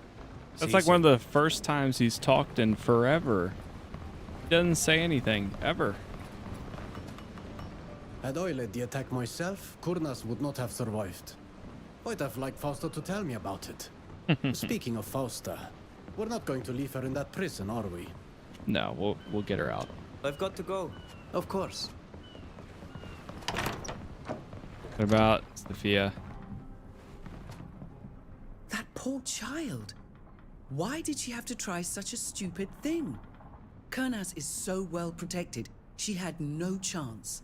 That's like one of the first times he's talked in forever. He doesn't say anything, ever. Had I led the attack myself, Kurnaz would not have survived. I'd have liked Fausta to tell me about it. Speaking of Fausta, we're not going to leave her in that prison, are we? No, we'll get her out. I've got to go. Of course. What about Safia? That poor child. Why did she have to try such a stupid thing? Kurnaz is so well protected, she had no chance.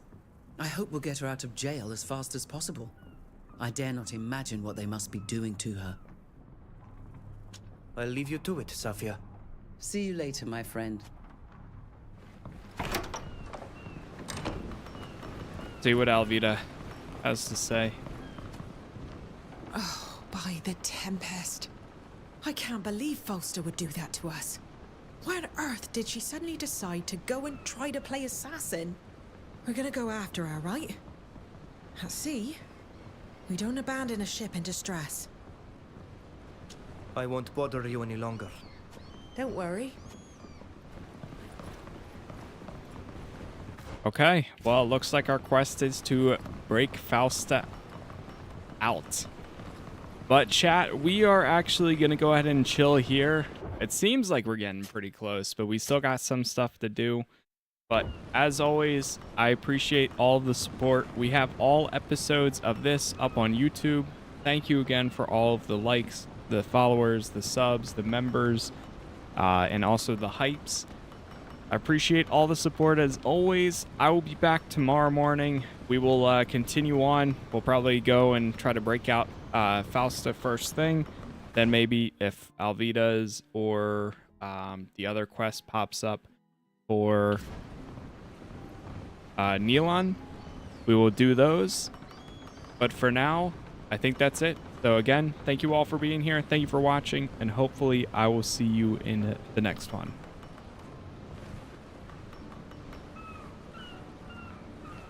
I hope we'll get her out of jail as fast as possible. I dare not imagine what they must be doing to her. I'll leave you to it, Safia. See you later, my friend. See what Alvida has to say. Oh, by the Tempest. I can't believe Fausta would do that to us. Why on earth did she suddenly decide to go and try to play assassin? We're gonna go after her, right? At sea, we don't abandon a ship in distress. I won't bother you any longer. Don't worry. Okay, well, it looks like our quest is to break Fausta out. But chat, we are actually going to go ahead and chill here. It seems like we're getting pretty close, but we still got some stuff to do. But as always, I appreciate all of the support. We have all episodes of this up on YouTube. Thank you again for all of the likes, the followers, the subs, the members, and also the hypes. I appreciate all the support as always. I will be back tomorrow morning. We will continue on. We'll probably go and try to break out Fausta first thing. Then maybe if Alvida's or the other quest pops up for Neilon, we will do those. But for now, I think that's it. So again, thank you all for being here. Thank you for watching, and hopefully I will see you in the next one.